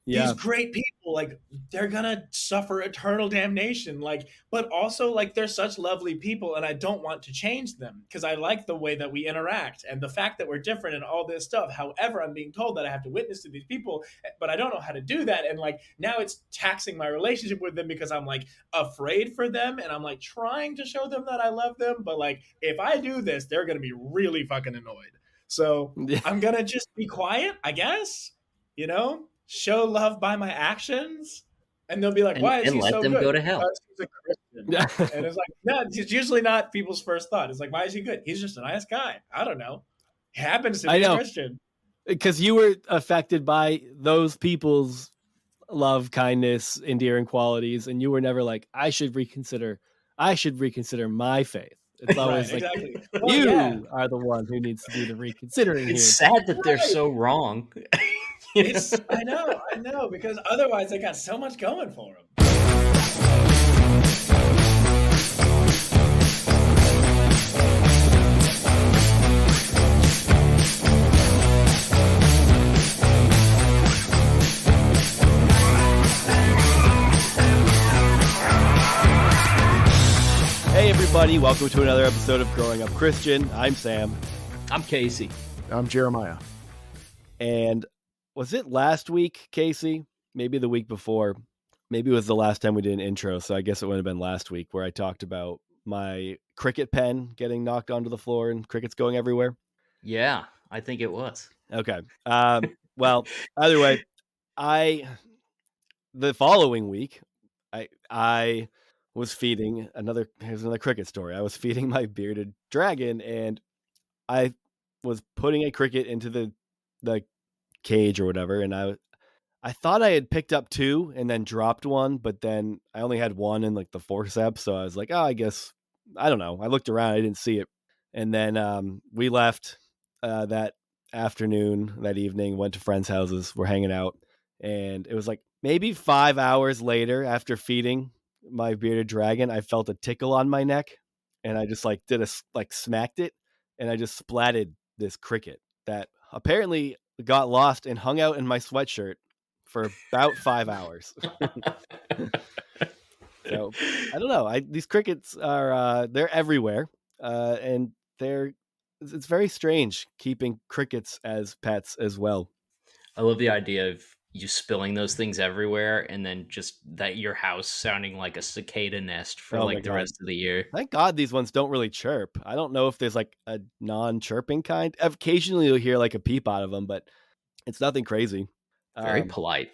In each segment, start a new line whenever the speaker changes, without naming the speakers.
these
Yeah.
great people, like, they're gonna suffer eternal damnation. Like, but also, like, they're such lovely people, and I don't want to change them because I like the way that we interact and the fact that we're different and all this stuff. However, I'm being told that I have to witness to these people, but I don't know how to do that. And like, now it's taxing my relationship with them because I'm like afraid for them, and I'm like trying to show them that I love them. But like, if I do this, they're gonna be really fucking annoyed. So I'm gonna just be quiet, I guess, show love by my actions. And they'll be like,
And
why is he
let
so
them
good?
go to hell.
Because he's a Christian. And it's like, no, it's usually not people's first thought. It's like, why is he good? He's just a nice guy. I don't know. He happens to
I
be a
know.
Christian.
Because you were affected by those people's love, kindness, endearing qualities, and you were never like, I should reconsider my faith. It's always
Right,
like,
exactly. Well,
you
yeah.
are the one who needs to do the reconsidering
It's
here.
sad that they're so wrong.
I know, because otherwise they got so much going for them.
Hey everybody, welcome to another episode of Growing Up Christian. I'm Sam.
I'm Casey.
I'm Jeremiah.
And was it last week, Casey? Maybe the week before. Maybe it was the last time we did an intro, so I guess it would have been last week where I talked about my cricket pen getting knocked onto the floor and crickets going everywhere.
Yeah, I think it was.
Okay. Well, either way, the following week, I was feeding here's another cricket story. I was feeding my bearded dragon, and I was putting a cricket into the cage or whatever, and I thought I had picked up two and then dropped one, but then I only had one in like the forceps, so I was like, oh, I guess, I don't know. I looked around, I didn't see it. And then we left that afternoon, that evening, went to friends' houses, we're hanging out, and it was like maybe 5 hours later after feeding my bearded dragon, I felt a tickle on my neck, and I just smacked it, and I just splatted this cricket that apparently got lost and hung out in my sweatshirt for about 5 hours. So I don't know. These crickets are they're everywhere, and it's very strange keeping crickets as pets as well.
I love the idea of you spilling those things everywhere and then just that your house sounding like a cicada nest for the rest of the year.
Thank God these ones don't really chirp. I don't know if there's like a non-chirping kind. Occasionally you'll hear like a peep out of them, but it's nothing crazy.
Very polite.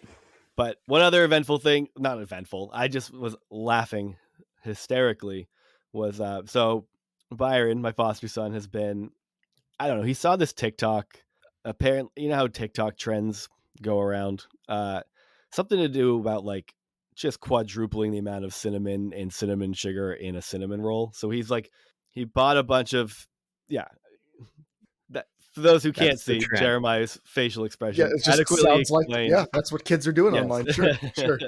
But one other eventful thing, not eventful, I just was laughing hysterically, was so Byron, my foster son, has been, I don't know, he saw this TikTok. Apparently, you know how TikTok trends go around, something to do about like just quadrupling the amount of cinnamon and cinnamon sugar in a cinnamon roll. So he bought a bunch of, that, for those who can't see Jeremiah's facial expression,
it just sounds like, that's what kids are doing online. Sure.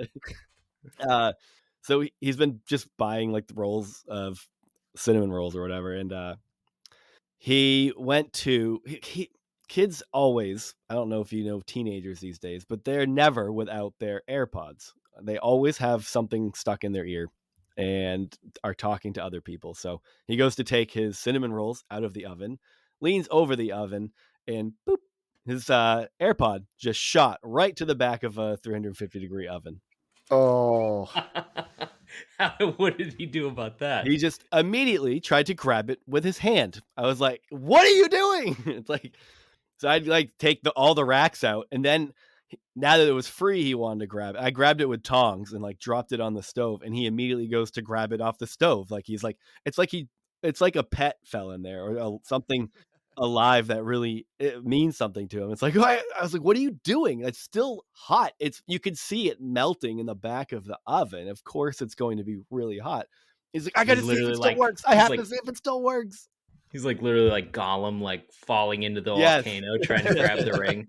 So he's been just buying like the rolls of cinnamon rolls or whatever, and he went to kids always, I don't know if you know teenagers these days, but they're never without their AirPods. They always have something stuck in their ear and are talking to other people. So he goes to take his cinnamon rolls out of the oven, leans over the oven, and boop, his AirPod just shot right to the back of a 350-degree oven.
Oh.
What did he do about that?
He just immediately tried to grab it with his hand. I was like, what are you doing? It's like, so I'd like take all the racks out, and then now that it was free, he wanted to grab it. I grabbed it with tongs and like dropped it on the stove, and he immediately goes to grab it off the stove. Like he's like, it's like a pet fell in there, or something alive that really, it means something to him. It's like, I was like, what are you doing? It's still hot. You could see it melting in the back of the oven. Of course it's going to be really hot. He's like, I gotta see if it still works. I have to see if it still works.
He's like literally like Gollum, like falling into the volcano trying to grab the ring.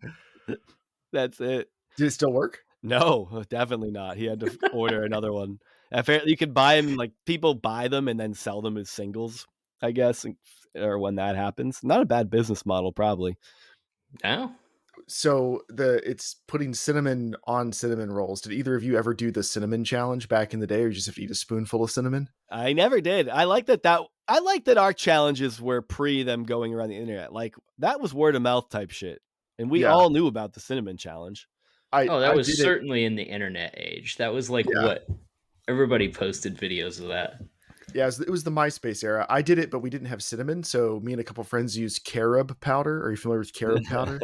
That's it.
Did it still work?
No, definitely not. He had to order another one. Apparently you could buy them, like people buy them and then sell them as singles, I guess, or when that happens. Not a bad business model, probably.
No.
So it's putting cinnamon on cinnamon rolls. Did either of you ever do the cinnamon challenge back in the day, or you just have to eat a spoonful of cinnamon?
I never did. I like that our challenges were pre them going around the internet. Like that was word of mouth type shit. And we
Yeah.
all knew about the cinnamon challenge.
Oh, that
I
was
did it.
certainly in the internet age. That was like
Yeah.
what everybody posted videos of that.
Yeah, it was the MySpace era. I did it, but we didn't have cinnamon, so me and a couple friends used carob powder. Are you familiar with carob powder?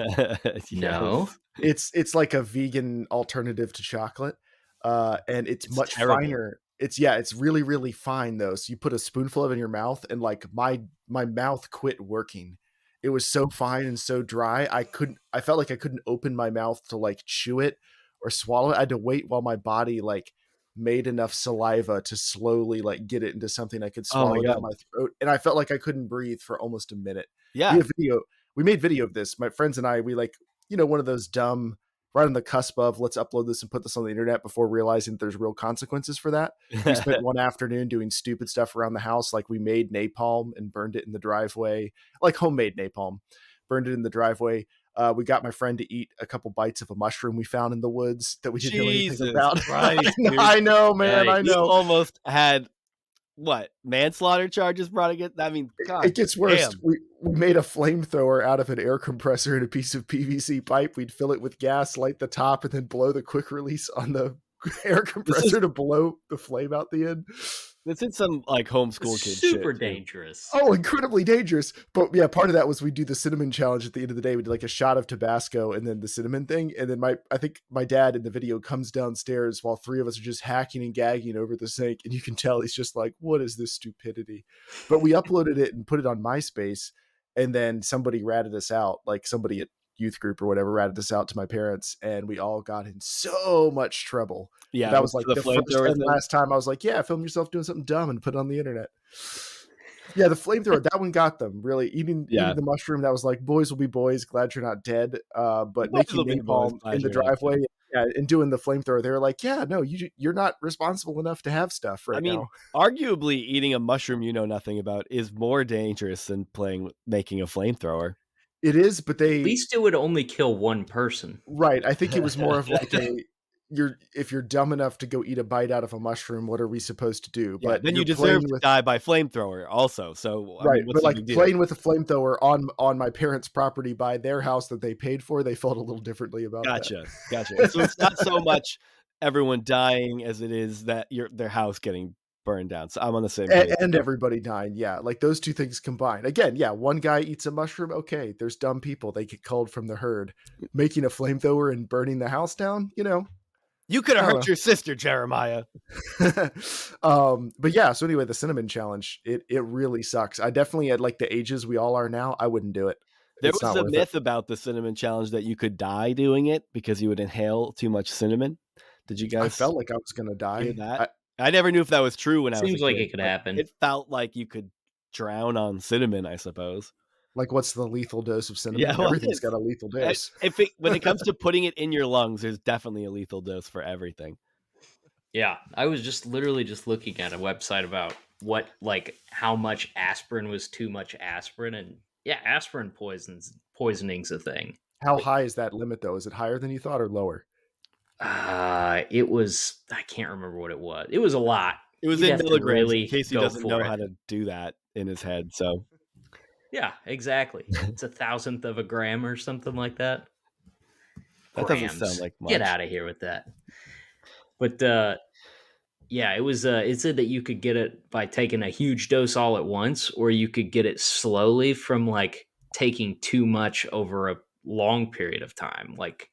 No.
It's like a vegan alternative to chocolate, and it's much
terrible.
finer. It's really really fine though. So you put a spoonful of it in your mouth, and like my mouth quit working. It was so fine and so dry. I felt like I couldn't open my mouth to like chew it or swallow it. I had to wait while my body like made enough saliva to slowly like get it into something I could swallow down my throat, and I felt like I couldn't breathe for almost a minute.
Yeah.
We made video of this. My friends and I, we like, one of those dumb, right on the cusp of let's upload this and put this on the internet before realizing that there's real consequences for that. We spent one afternoon doing stupid stuff around the house. Like we made napalm and burned it in the driveway, like homemade napalm, burned it in the driveway. We got my friend to eat a couple bites of a mushroom we found in the woods that we didn't know anything about.
Christ,
I know, man. I know.
You almost had manslaughter charges brought against. I mean, God,
it gets worse.
Damn.
We made a flamethrower out of an air compressor and a piece of PVC pipe. We'd fill it with gas, light the top, and then blow the quick release on the air compressor to blow the flame out the end.
This is some like homeschool kid
super
shit,
dangerous.
Oh, incredibly dangerous. But yeah, part of that was we do the cinnamon challenge at the end of the day. We did like a shot of Tabasco and then the cinnamon thing. And then I think my dad in the video comes downstairs while three of us are just hacking and gagging over the sink. And you can tell he's just like, what is this stupidity? But we uploaded it and put it on MySpace. And then somebody ratted us out, like somebody at youth group or whatever ratted us out to my parents, and we all got in so much trouble.
Yeah,
that was like the first and last time I was like, yeah, film yourself doing something dumb and put it on the internet. Yeah, the flamethrower, that one got them really eating the mushroom. That was like, boys will be boys, glad you're not dead. But making napalm in the driveway and doing the flamethrower, they were like, yeah, no, you're not responsible enough to have stuff right now.
Arguably eating a mushroom you know nothing about is more dangerous than making a flamethrower.
It is, but
at least it would only kill one person.
Right. I think it was more of like if you're dumb enough to go eat a bite out of a mushroom, what are we supposed to do?
Yeah, but then you deserve to die by flamethrower also. So
right, but like playing with a flamethrower on my parents' property by their house that they paid for, they felt a little differently about that.
Gotcha. So it's not so much everyone dying as it is that their house getting burned down. So I'm on the same page.
And everybody dying. Yeah, like those two things combined. Again, yeah, one guy eats a mushroom. Okay, there's dumb people. They get culled from the herd. Making a flamethrower and burning the house down,
You could have hurt your sister, Jeremiah.
But yeah, so anyway, the cinnamon challenge, it really sucks. I definitely, at like the ages we all are now, I wouldn't do it.
There was a myth about the cinnamon challenge that you could die doing it because you would inhale too much cinnamon. Did you guys?
I felt like I was going to die.
Hear that? I never knew if that was true when I was a kid.
Seems like it could happen.
It felt like you could drown on cinnamon, I suppose.
Like, what's the lethal dose of cinnamon?
Yeah,
everything's got a lethal dose.
When it comes to putting it in your lungs, there's definitely a lethal dose for everything.
Yeah, I was literally looking at a website about how much aspirin was too much aspirin, and yeah, aspirin poisoning's a thing.
How high is that limit though? Is it higher than you thought or lower?
It was, I can't remember what it was. It was a lot.
It was in milligrams, in case he doesn't know how to do that in his head. So
yeah, exactly. It's 1,000th of a gram or something like that.
That doesn't sound like much.
Get out of here with that. But yeah, it was. It said that you could get it by taking a huge dose all at once, or you could get it slowly from like taking too much over a long period of time. Like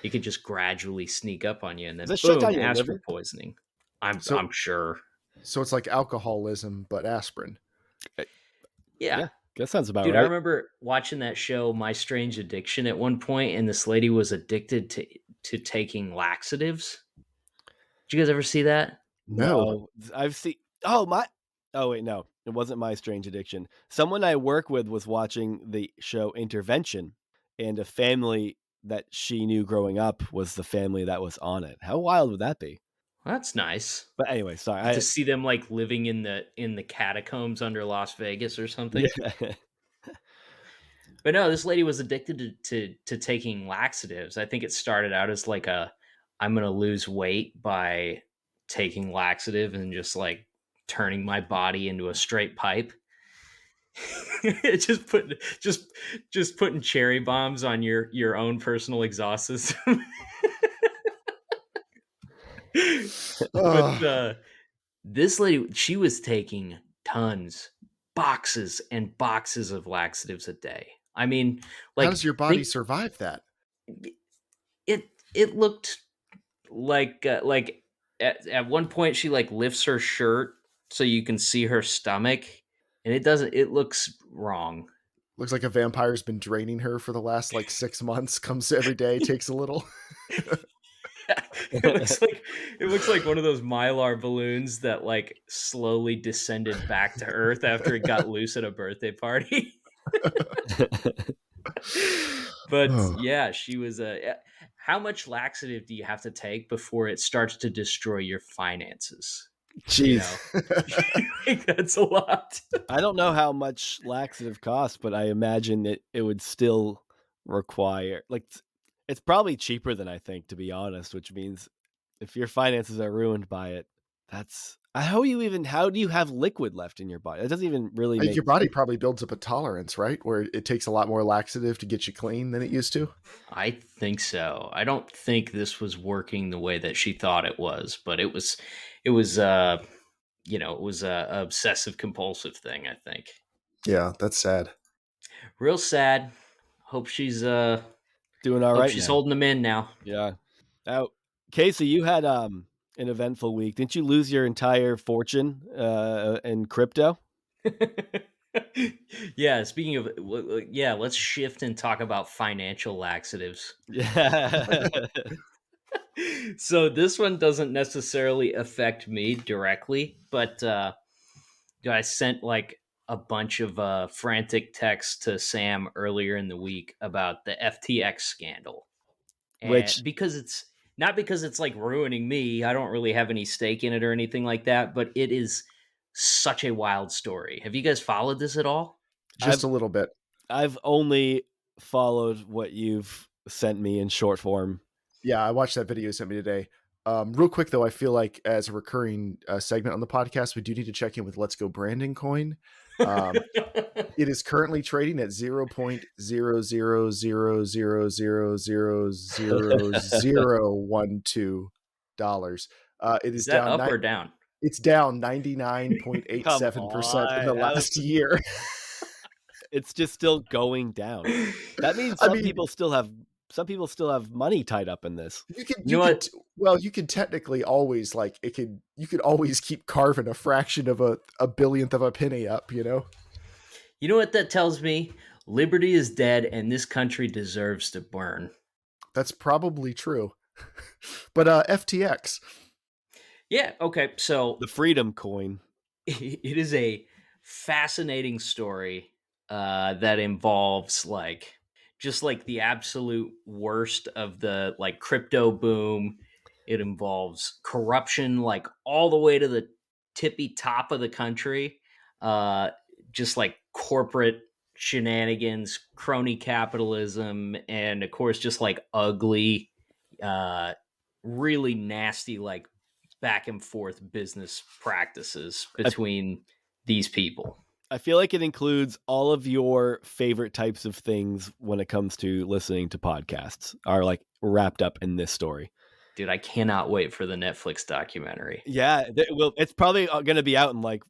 it could just gradually sneak up on you, and then boom, aspirin poisoning. I'm sure.
So it's like alcoholism, but aspirin.
Yeah.
That sounds about
right. Dude, I remember watching that show, My Strange Addiction, at one point, and this lady was addicted to taking laxatives. Did you guys ever see that?
No. I've seen. Oh wait, no, it wasn't My Strange Addiction. Someone I work with was watching the show Intervention, and a family that she knew growing up was the family that was on it. How wild would that be?
Well, that's nice.
But anyway, sorry.
To see them like living in the catacombs under Las Vegas or something.
Yeah.
But no, this lady was addicted to taking laxatives. I think it started out as like I'm gonna lose weight by taking laxative and just like turning my body into a straight pipe. just put just putting cherry bombs on your own personal exhaust system. But this lady, she was taking tons, boxes and boxes of laxatives a day. I mean,
How
like
does your body survive that?
it looked like at one point she like lifts her shirt so you can see her stomach, and it looks wrong.
Looks like a vampire's been draining her for the last like 6 months. Comes every day, takes a little.
It looks like one of those Mylar balloons that like slowly descended back to Earth after it got loose at a birthday party. But yeah, she was how much laxative do you have to take before it starts to destroy your finances?
Jeez.
That's a lot.
I don't know how much laxative costs, but I imagine it would still require, like, it's probably cheaper than I think, to be honest, which means if your finances are ruined by it, that's how do you have liquid left in your body? It doesn't even really make
your body probably builds up a tolerance, right? Where it takes a lot more laxative to get you clean than it used to.
I think so. I don't think this was working the way that she thought it was, but it was it was a obsessive compulsive thing, I think.
Yeah, that's sad.
Real sad. Hope she's
doing all right.
She's holding them in now.
Yeah. Now, Casey, you had an eventful week. Didn't you lose your entire fortune in crypto?
Yeah. Speaking of, let's shift and talk about financial laxatives.
Yeah.
So this one doesn't necessarily affect me directly, but I sent like a bunch of frantic texts to Sam earlier in the week about the FTX scandal. And
Which,
because it's not because it's like ruining me, I don't really have any stake in it or anything like that, but it is such a wild story. Have you guys followed this at all?
Just a little bit.
I've only followed what you've sent me in short form.
Yeah, I watched that video you sent me today. Real quick, though, I feel like as a recurring segment on the podcast, we do need to check in with Let's Go Brandon Coin. It is currently trading at 0.00000000012 It is down
up or down?
It's down 99.87% in the last year.
It's just still going down. That means some people still have money tied up in this.
You could technically always you could always keep carving a fraction of a billionth of a penny up, You know
what that tells me? Liberty is dead and this country deserves to burn.
That's probably true. But FTX.
Yeah, okay. So
the Freedom Coin.
It is a fascinating story that involves just the absolute worst of the crypto boom. It involves corruption all the way to the tippy top of the country. Just corporate shenanigans, crony capitalism, and of course just ugly, really nasty back and forth business practices between these people.
I feel like it includes all of your favorite types of things when it comes to listening to podcasts are wrapped up in this story.
Dude, I cannot wait for the Netflix documentary.
Yeah, it's probably going to be out in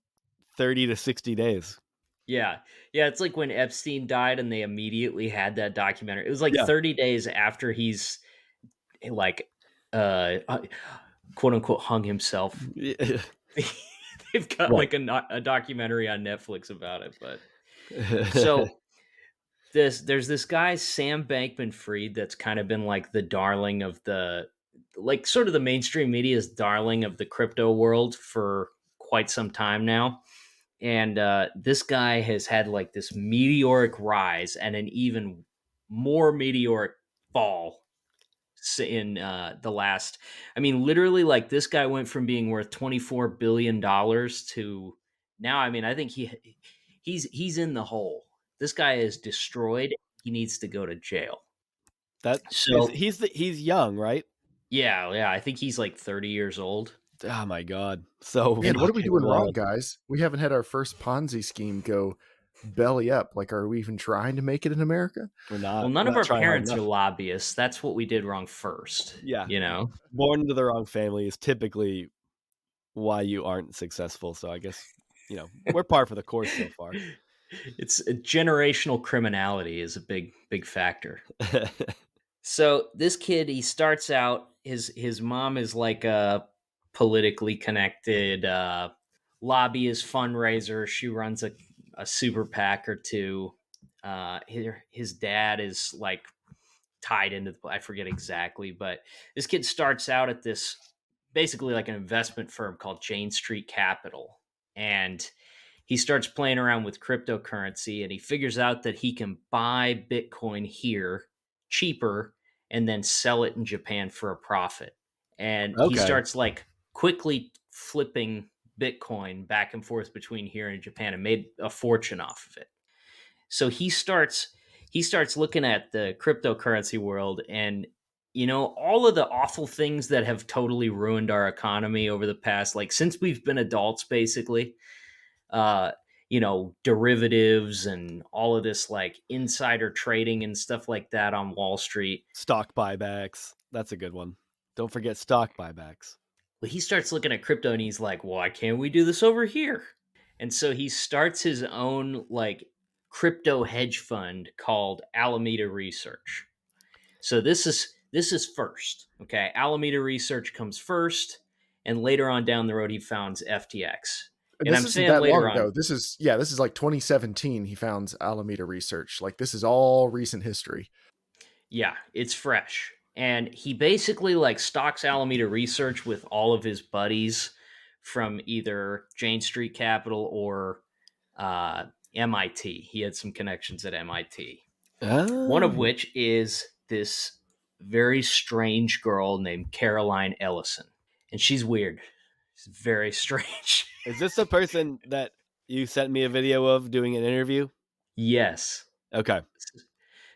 30 to 60 days.
Yeah. Yeah, it's like when Epstein died and they immediately had that documentary. It was 30 days after he's quote unquote hung himself. They've got a documentary on Netflix about it, but so there's this guy Sam Bankman-Fried that's kind of been the darling of the sort of the mainstream media's darling of the crypto world for quite some time now, and this guy has had this meteoric rise and an even more meteoric fall in the last, literally this guy went from being worth $24 billion to now, I think he's in the hole. This guy is destroyed. he needs to go to jail.
That
So
he's young, right?
yeah, I think he's like 30 years old.
Oh my god. So
Man, what are we
fucking
doing wrong,
wild.
guys? We haven't had our first Ponzi scheme go belly up. Like, are we even trying to make it in America?
We're not.
Well, none
we're
of
not
our
trying hard
parents are
enough.
lobbyists. That's what we did wrong first.
Yeah.
You know?
Born into the wrong family is typically why you aren't successful. So I guess, we're par for the course so far.
It's generational criminality is a big factor. So this kid, he starts out, his mom is like a politically connected lobbyist fundraiser. She runs a super PAC or two. His dad is like tied into I forget exactly, but this kid starts out at this basically like an investment firm called Jane Street Capital. And he starts playing around with cryptocurrency, and he figures out that he can buy Bitcoin here cheaper and then sell it in Japan for a profit. And he
Okay.
starts like quickly flipping Bitcoin back and forth between here and Japan and made a fortune off of it. So he starts looking at the cryptocurrency world, and all of the awful things that have totally ruined our economy over the past, like since we've been adults basically, derivatives and all of this like insider trading and stuff like that on Wall Street.
Stock buybacks. That's a good one. Don't forget stock buybacks.
Well, he starts looking at crypto and he's like, why can't we do this over here? And so he starts his own like crypto hedge fund called Alameda Research. So this is first. Okay. Alameda Research comes first, and later on down the road he founds FTX. And
This
I'm
isn't
saying
that
later
long
on,
ago. This is like 2017. He founds Alameda Research. Like, this is all recent history.
yeah, it's fresh. And he basically like stocks Alameda Research with all of his buddies from either Jane Street Capital or MIT. He had some connections at MIT. One of which is this very strange girl named Caroline Ellison. And she's weird. She's very strange.
Is this the person that you sent me a video of doing an interview?
Yes.
Okay.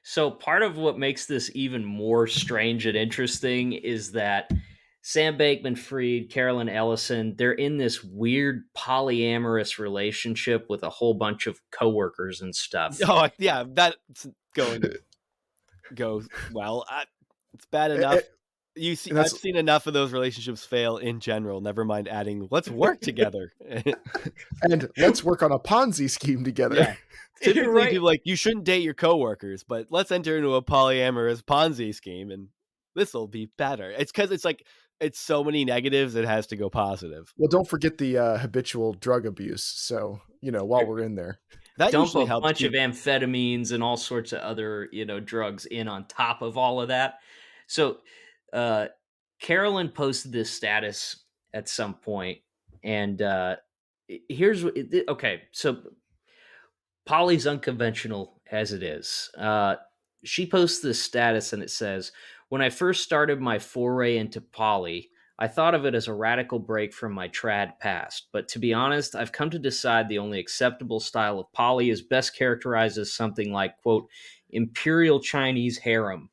So part of what makes this even more strange and interesting is that Sam Bankman-Fried, Carolyn Ellison, they're in this weird polyamorous relationship with a whole bunch of coworkers and stuff.
Oh, yeah, that's going to go well. It's bad enough. I've seen enough of those relationships fail in general. Never mind adding, let's work together.
And let's work on a Ponzi scheme together.
Yeah. Typically,
Right.
people like, you shouldn't date your coworkers, but let's enter into a polyamorous Ponzi scheme, and this will be better. It's because it's so many negatives, it has to go positive.
Well, don't forget the habitual drug abuse. So, while we're in there.
That
Dump
usually
a
helps
bunch of amphetamines and all sorts of other, drugs in on top of all of that. So Carolyn posted this status at some point, and here's what okay, so Polly's unconventional as it is. She posts this status and it says, when I first started my foray into poly, I thought of it as a radical break from my trad past. But to be honest, I've come to decide the only acceptable style of poly is best characterized as something like, quote, imperial Chinese harem.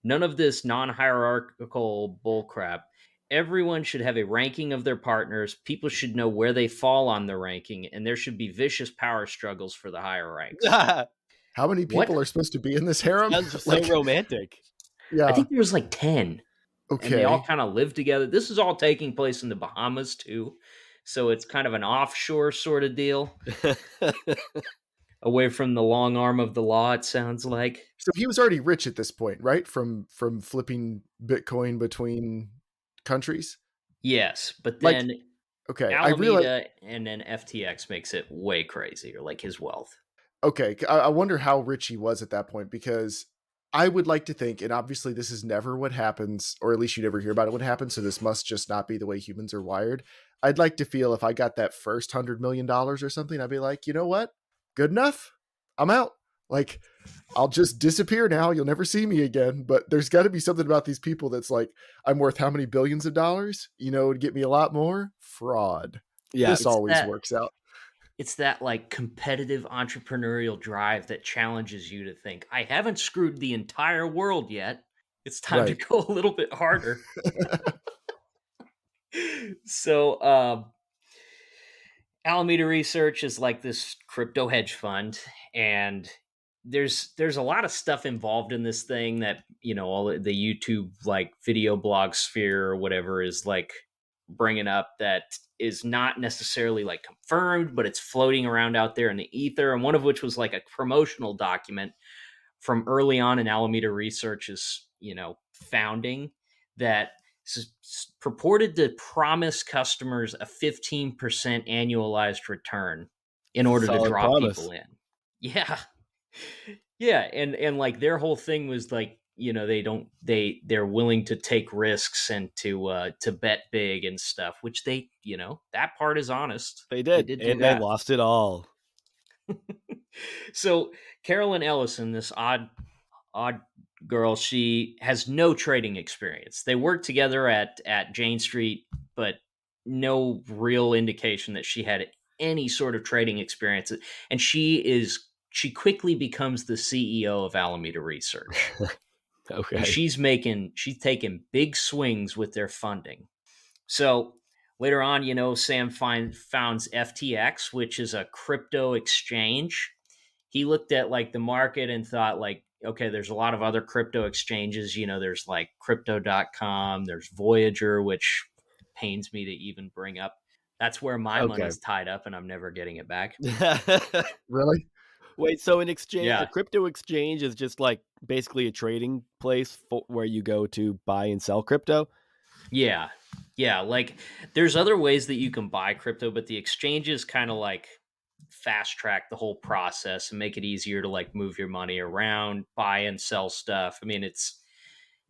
None of this non-hierarchical bullcrap. Everyone should have a ranking of their partners. People should know where they fall on the ranking, and there should be vicious power struggles for the higher ranks.
How many people are supposed to be in this harem?
Sounds so romantic.
Yeah.
I think there was like 10.
Okay.
And they all kind of live together. This is all taking place in the Bahamas too. So it's kind of an offshore sort of deal. Away from the long arm of the law, it sounds like.
So he was already rich at this point, right? From flipping Bitcoin between countries?
Yes, but then
okay,
Alameda and then FTX makes it way crazier, like his wealth.
Okay, I wonder how rich he was at that point, because I would like to think, and obviously this is never what happens, or at least you never hear about it what happens, so this must just not be the way humans are wired. I'd like to feel if I got that first $100 million or something, I'd be like, you know what? Good enough. I'm out. Like, I'll just disappear now. You'll never see me again. But there's got to be something about these people that's like, I'm worth how many billions of dollars? It would get me a lot more. Fraud. Yeah, this always works out.
it's that like competitive entrepreneurial drive that challenges you to think, I haven't screwed the entire world yet. It's time to
Right.
go a little bit harder. So, Alameda Research is like this crypto hedge fund, and there's a lot of stuff involved in this thing that, you know, all the YouTube like video blog sphere or whatever is like bringing up that is not necessarily like confirmed, but it's floating around out there in the ether. And one of which was like a promotional document from early on in Alameda Research's, you know, founding that purported to promise customers a 15% annualized return in order to
Solid
draw
promise.
people in. Yeah. Yeah, and like their whole thing was like, you know, they're willing to take risks and to bet big and stuff, which they, you know, that part is honest.
They
They
did,
did do
and they
that.
lost it all.
So Carolyn Ellison, this odd girl, she has no trading experience. They worked together at Jane Street, but no real indication that she had any sort of trading experience. And she quickly becomes the CEO of Alameda Research.
Okay.
And she's taking big swings with their funding. So later on, you know, Sam founds FTX, which is a crypto exchange. He looked at like the market and thought like, okay, there's a lot of other crypto exchanges. You know, there's like crypto.com, there's Voyager, which pains me to even bring up. That's where my money's tied up and I'm never getting it back.
Really?
Wait, so a
Yeah.
crypto exchange is just like basically a trading place where you go to buy and sell crypto?
Yeah. Yeah. Like there's other ways that you can buy crypto, but the exchanges kind of like fast track the whole process and make it easier to like move your money around, buy and sell stuff. I mean, it's,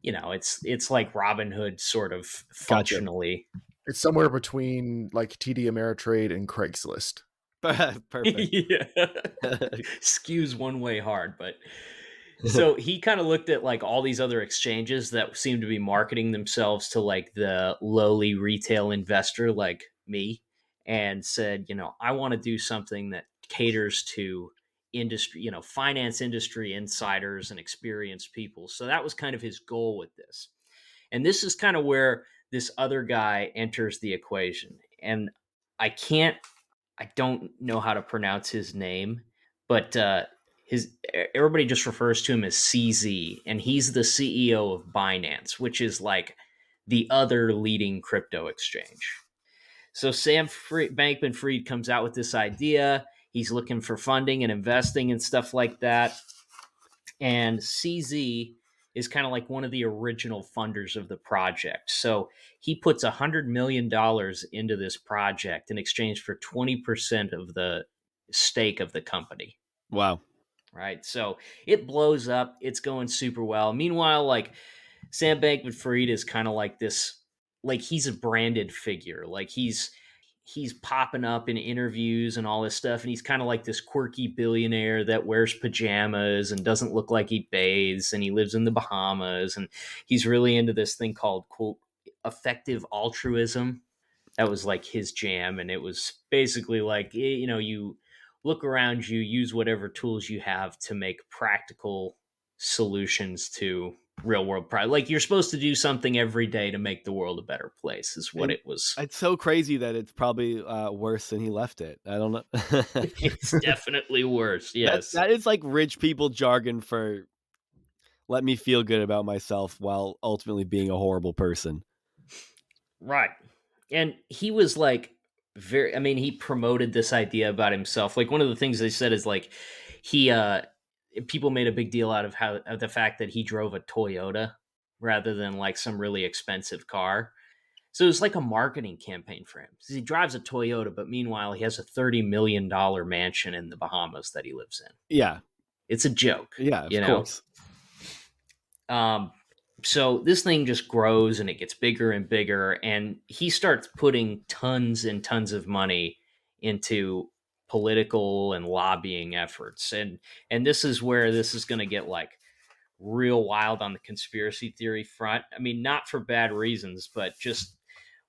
you know, it's like Robinhood sort of functionally.
It's somewhere between like TD Ameritrade and Craigslist.
Perfect.
Yeah. Skews one way hard, but so he kind of looked at like all these other exchanges that seem to be marketing themselves to like the lowly retail investor like me and said, you know, I want to do something that caters to industry, you know, finance industry insiders and experienced people. So that was kind of his goal with this. And this is kind of where this other guy enters the equation. And I can't I don't know how to pronounce his name, but his everybody just refers to him as CZ, and he's the CEO of Binance, which is like the other leading crypto exchange. So Sam Bankman-Fried comes out with this idea. He's looking for funding and investing and stuff like that. And CZ is kind of like one of the original funders of the project. So he puts $100 million into this project in exchange for 20% of the stake of the company.
Wow.
Right. So it blows up. It's going super well. Meanwhile, like Sam Bankman-Fried is kind of like this, like he's a branded figure. Like he's popping up in interviews and all this stuff, and he's kind of like this quirky billionaire that wears pajamas and doesn't look like he bathes, and he lives in the Bahamas, and he's really into this thing called, quote, effective altruism. That was like his jam, and it was basically like, you know, you look around you, use whatever tools you have to make practical solutions to real world problems. Like you're supposed to do something every day to make the world a better place is what it was.
It's so crazy that it's probably worse than he left it. I don't know.
It's definitely worse. Yes.
That is like rich people jargon for let me feel good about myself while ultimately being a horrible person.
Right. And he was like he promoted this idea about himself. Like one of the things they said is like he people made a big deal out of the fact that he drove a Toyota rather than like some really expensive car. So it was like a marketing campaign for him. He drives a Toyota, but meanwhile he has a $30 million mansion in the Bahamas that he lives in.
Yeah.
It's a joke.
Yeah, of course.
So this thing just grows and it gets bigger and bigger, and he starts putting tons and tons of money into political and lobbying efforts. And this is where this is going to get like real wild on the conspiracy theory front. I mean, not for bad reasons, but just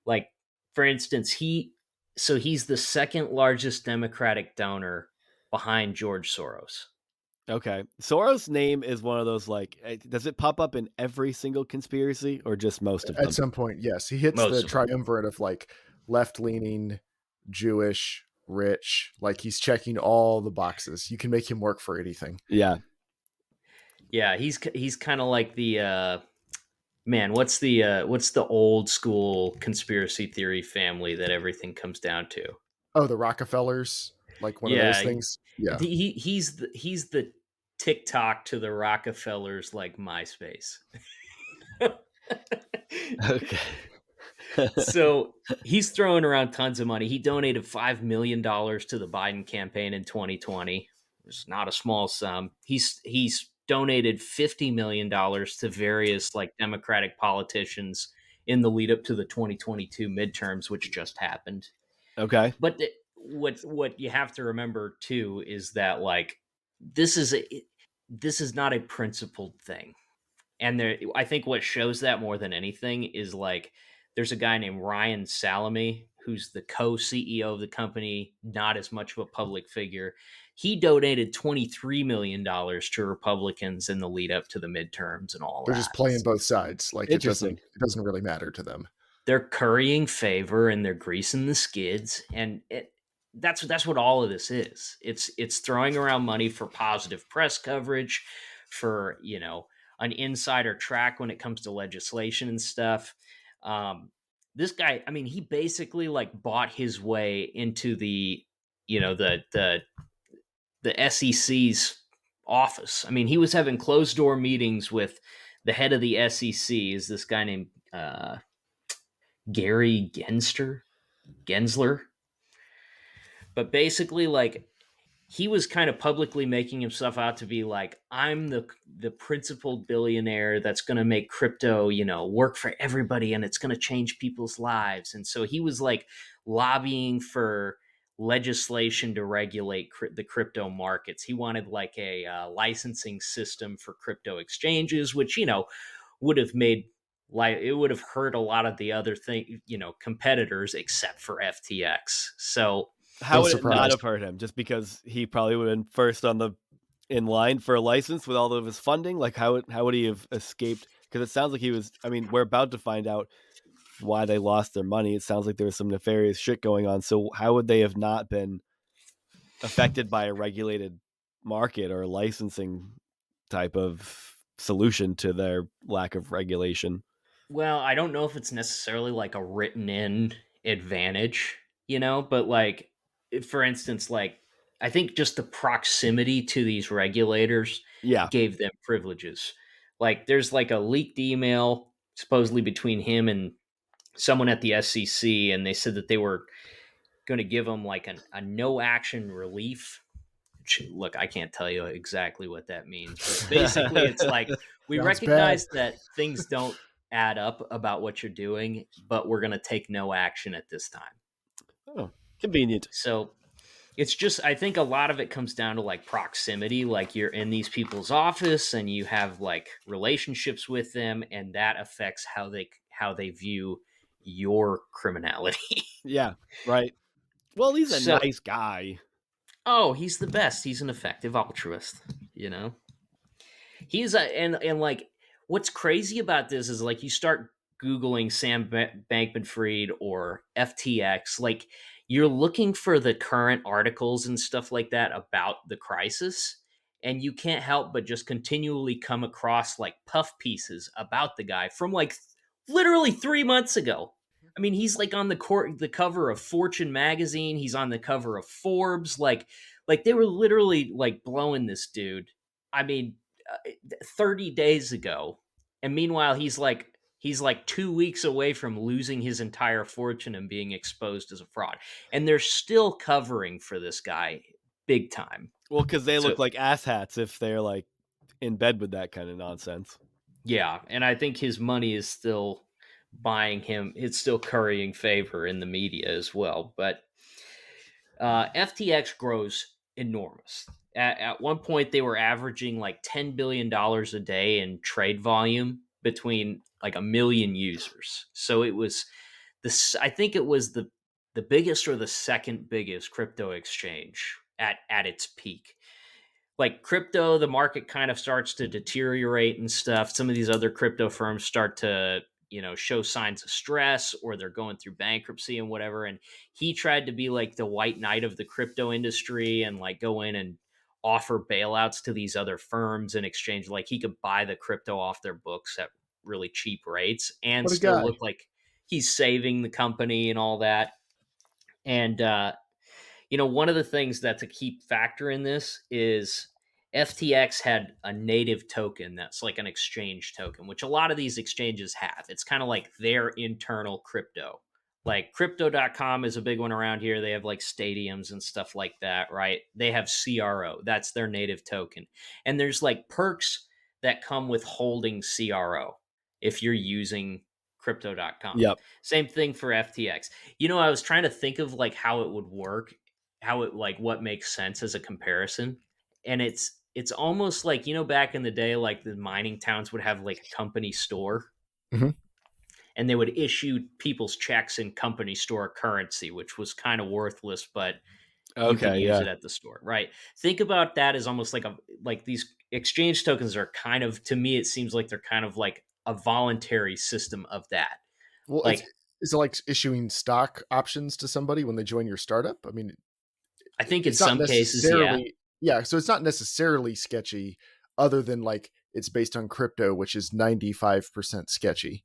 like, for instance, he So he's the second largest Democratic donor behind George Soros.
Okay. Soros' name is one of those, like, does it pop up in every single conspiracy or just most of them?
At some point, yes. He hits
Most
the
of them.
triumvirate of like left-leaning, Jewish, rich. Like he's checking all the boxes. You can make him work for anything.
Yeah.
Yeah, he's kind of like the man. What's the old school conspiracy theory family that everything comes down to?
Oh, the Rockefellers, like one of those
Yeah,
things. Yeah.
he's the TikTok to the Rockefellers, like MySpace.
Okay.
So he's throwing around tons of money. He donated $5 million to the Biden campaign in 2020. It's not a small sum. He's donated $50 million to various like Democratic politicians in the lead up to the 2022 midterms, which just happened.
Okay.
But what you have to remember too is that like this is not a principled thing. And I think what shows that more than anything is like there's a guy named Ryan Salame who's the co-CEO of the company, not as much of a public figure. He donated $23 million to Republicans in the lead up to the midterms and all
They're
that.
just playing both sides. Like it
Interesting.
doesn't really matter to them.
They're currying favor and they're greasing the skids, and that's what all of this is. It's throwing around money for positive press coverage, for an insider track when it comes to legislation and stuff. This guy, I mean, he basically like bought his way into the the SEC's office. I mean, he was having closed door meetings with the head of the SEC. Is this guy named Gary Gensler? But basically, like, he was kind of publicly making himself out to be like, I'm the principled billionaire that's going to make crypto, work for everybody and it's going to change people's lives. And so he was like lobbying for legislation to regulate the crypto markets. He wanted like a licensing system for crypto exchanges, which, would have made like it would have hurt a lot of the other competitors except for FTX. So
How
No
would it not
surprise.
have hurt him? Just because he probably would have been first in line for a license with all of his funding? Like how would he have escaped? Because it sounds like he was. I mean, we're about to find out why they lost their money. It sounds like there was some nefarious shit going on. So how would they have not been affected by a regulated market or a licensing type of solution to their lack of regulation?
Well, I don't know if it's necessarily like a written in advantage, but like, for instance, like, I think just the proximity to these regulators
Yeah.
gave them privileges. Like, there's like a leaked email supposedly between him and someone at the SEC, and they said that they were going to give him like a no action relief. Look, I can't tell you exactly what that means, but basically it's like, we
Sounds
recognize that things don't add up about what you're doing, but we're going to take no action at this time.
Oh, convenient.
So it's just, I think a lot of it comes down to like proximity. Like, you're in these people's office and you have like relationships with them, and that affects how they view your criminality.
Yeah, right. Well, he's a
So,
nice guy.
oh, he's the best. He's an effective altruist, He's and like, what's crazy about this is like, you start Googling Sam Bankman-Fried or FTX, like, you're looking for the current articles and stuff like that about the crisis, and you can't help but just continually come across like puff pieces about the guy from like literally 3 months ago. I mean, he's like on the cover of Fortune magazine. He's on the cover of Forbes. Like they were literally like blowing this dude. I mean, 30 days ago, and meanwhile he's like 2 weeks away from losing his entire fortune and being exposed as a fraud, and they're still covering for this guy big time.
Well, because they
So,
look like asshats if they're like in bed with that kind of nonsense.
yeah, and I think his money is still buying him. It's still currying favor in the media as well. But FTX grows enormous. At one point, they were averaging like $10 billion a day in trade volume between like 1 million users. So it was this. I think it was the the biggest or the second biggest crypto exchange at its peak. Like crypto, the market kind of starts to deteriorate and stuff. Some of these other crypto firms start to, show signs of stress, or they're going through bankruptcy and whatever. And he tried to be like the white knight of the crypto industry and like go in and offer bailouts to these other firms in exchange. Like he could buy the crypto off their books at really cheap rates and
What a
still
guy.
look like he's saving the company and all that. And, one of the things that's a key factor in this is FTX had a native token that's like an exchange token, which a lot of these exchanges have. It's kind of like their internal crypto. Like crypto.com is a big one around here. They have like stadiums and stuff like that, right? They have CRO. That's their native token. And there's like perks that come with holding CRO if you're using crypto.com.
Yep.
Same thing for FTX. I was trying to think of like how it would work, how it like what makes sense as a comparison. And it's almost like, back in the day, like the mining towns would have like a company store.
Mhm.
And they would issue people's checks in company store currency, which was kind of worthless, but you could
Okay.
use
Yeah.
it at the store, right? Think about that as almost like these exchange tokens are kind of, to me, it seems like they're kind of like a voluntary system of that.
Well,
Like,
is it like issuing stock options to somebody when they join your startup? I mean,
I think in
it's not
some cases, yeah.
necessarily, yeah. So it's not necessarily sketchy, other than like it's based on crypto, which is 95% sketchy.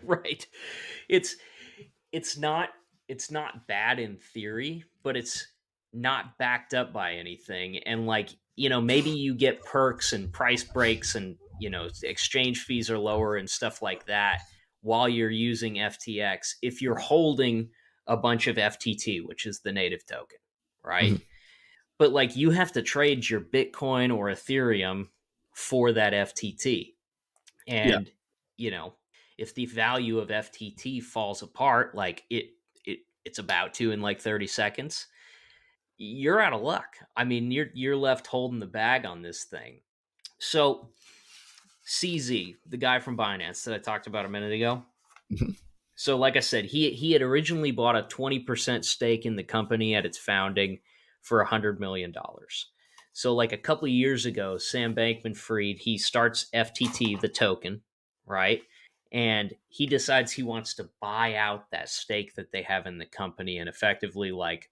Right. It's not bad in theory, but it's not backed up by anything. And like, maybe you get perks and price breaks and, exchange fees are lower and stuff like that while you're using FTX if you're holding a bunch of FTT, which is the native token, right?
Mhm.
But like you have to trade your Bitcoin or Ethereum for that FTT.
Yeah.
And, if the value of FTT falls apart, like it's about to in like 30 seconds, you're out of luck. I mean, you're left holding the bag on this thing. So CZ, the guy from Binance that I talked about a minute ago.
Mhm.
So like I said, he had originally bought a 20% stake in the company at its founding for $100 million. So like a couple of years ago, Sam Bankman-Fried, he starts FTT, the token, right? And he decides he wants to buy out that stake that they have in the company and effectively like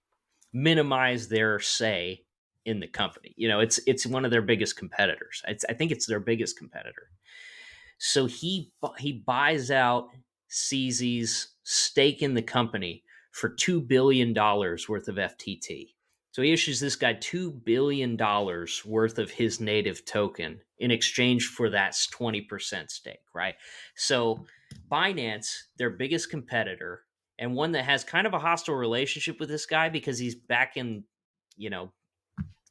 minimize their say in the company. It's one of their biggest competitors. I think it's their biggest competitor. So he buys out CZ's stake in the company for $2 billion worth of FTT. So he issues this guy $2 billion worth of his native token in exchange for that 20% stake, right? So Binance, their biggest competitor, and one that has kind of a hostile relationship with this guy because he's back in,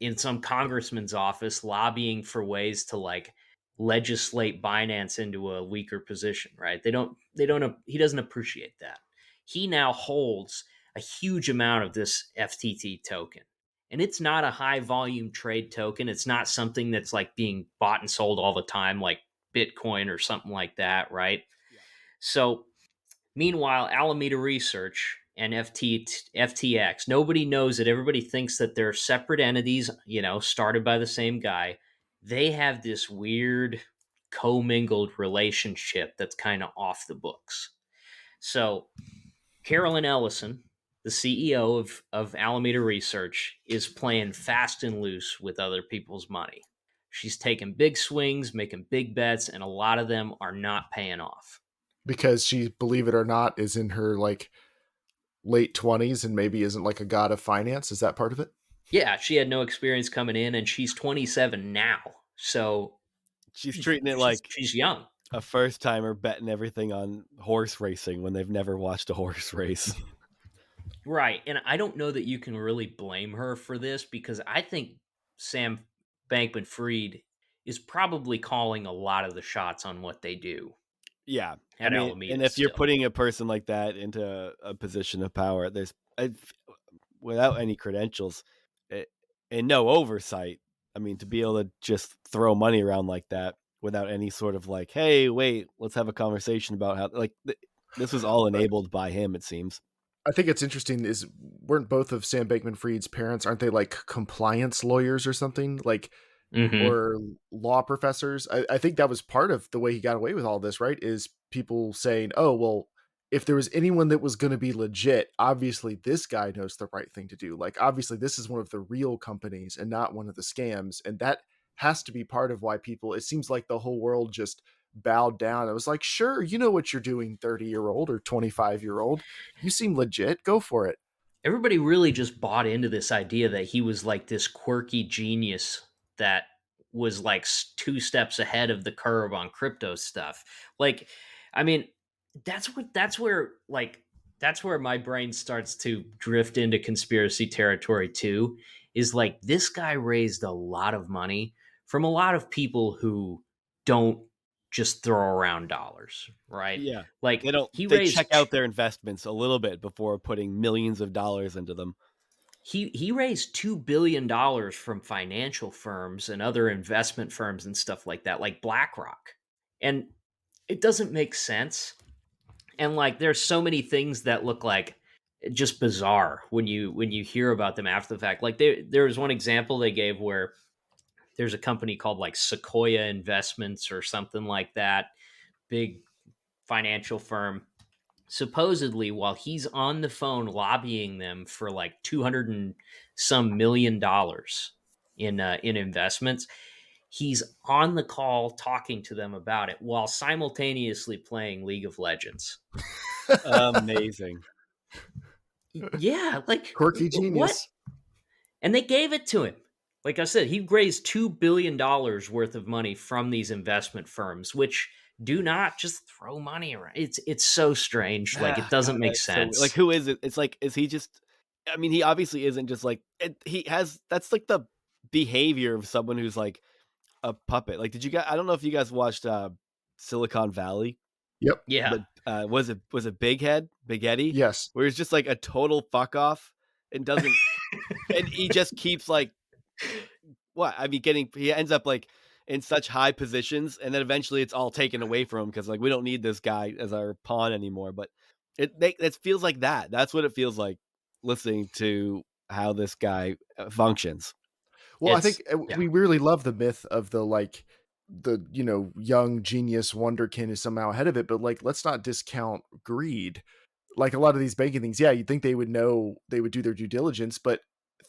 in some congressman's office lobbying for ways to like legislate Binance into a weaker position, right? He doesn't appreciate that. He now holds a huge amount of this FTT token. And it's not a high volume trade token. It's not something that's like being bought and sold all the time, like Bitcoin or something like that, right?
Yeah.
So, meanwhile, Alameda Research and FTX, nobody knows it. Everybody thinks that they're separate entities, started by the same guy. They have this weird commingled relationship that's kind of off the books. So, Carolyn Ellison, the CEO of Alameda Research, is playing fast and loose with other people's money. She's taking big swings, making big bets, and a lot of them are not paying off.
Because she, believe it or not, is in her like late 20s and maybe isn't like a god of finance. Is that part of it?
Yeah, she had no experience coming in, and she's 27 now. So
She's treating it like
she's young.
a first timer betting everything on horse racing when they've never watched a horse race.
Right. And I don't know that you can really blame her for this because I think Sam Bankman-Fried is probably calling a lot of the shots on what they do.
Yeah.
At
I mean,
Alameda
and if you're
still.
putting a person like that into a position of power, without any credentials and no oversight, I mean, to be able to just throw money around like that without any sort of like, hey, wait, let's have a conversation about how, like, this was all enabled by him, it seems.
I think it's interesting is weren't both of Sam Bankman-Fried's parents, aren't they like compliance lawyers or something? Like
Hmm.
or law professors. I think that was part of the way he got away with all this, right? Is people saying, oh, well, if there was anyone that was going to be legit, obviously this guy knows the right thing to do. Like, obviously, this is one of the real companies and not one of the scams. And that has to be part of why people, it seems like the whole world just bowed down. It was like, sure, you know what you're doing, 30-year-old or 25-year-old. You seem legit. Go for it.
Everybody really just bought into this idea that he was like this quirky genius that was like 2 steps ahead of the curve on crypto stuff. Like, I mean, that's where my brain starts to drift into conspiracy territory too. Is like this guy raised a lot of money from a lot of people who don't just throw around dollars, right?
Yeah.
Like he
They check
raised
out their investments a little bit before putting millions of dollars into them.
he raised $2 billion from financial firms and other investment firms and stuff like that, like BlackRock. And it doesn't make sense. And like there's so many things that look like just bizarre when you hear about them after the fact. Like there was one example they gave where there's a company called like Sequoia Investments or something like that, big financial firm. Supposedly, while he's on the phone lobbying them for like 200 and some $1 million in investments, he's on the call talking to them about it while simultaneously playing League of Legends.
Amazing.
Yeah, like
Quirky
what?
genius.
And they gave it to him. Like I said, he raised $2 billion worth of money from these investment firms, which do not just throw money around. It's so strange. Like it doesn't
God,
make
that's so like,
sense.
who is it? It's like, is he just? I mean, he obviously isn't just like he has. That's like the behavior of someone who's like a puppet. Like, did you guys? I don't know if you guys watched Silicon Valley,
Yep.
Yeah.
but was it Big Eddie,
Yes.
where he's just like a total fuck off and doesn't, and he just keeps like what I mean, he ends up like in such high positions, and then eventually it's all taken away from him because like we don't need this guy as our pawn anymore. But it feels like that. That's what it feels like listening to how this guy functions.
Well, I think
Yeah.
we really love the myth of the like the young genius wonderkin is somehow ahead of it, but like let's not discount greed. Like a lot of these banking things, yeah, you'd think they would know, they would do their due diligence, but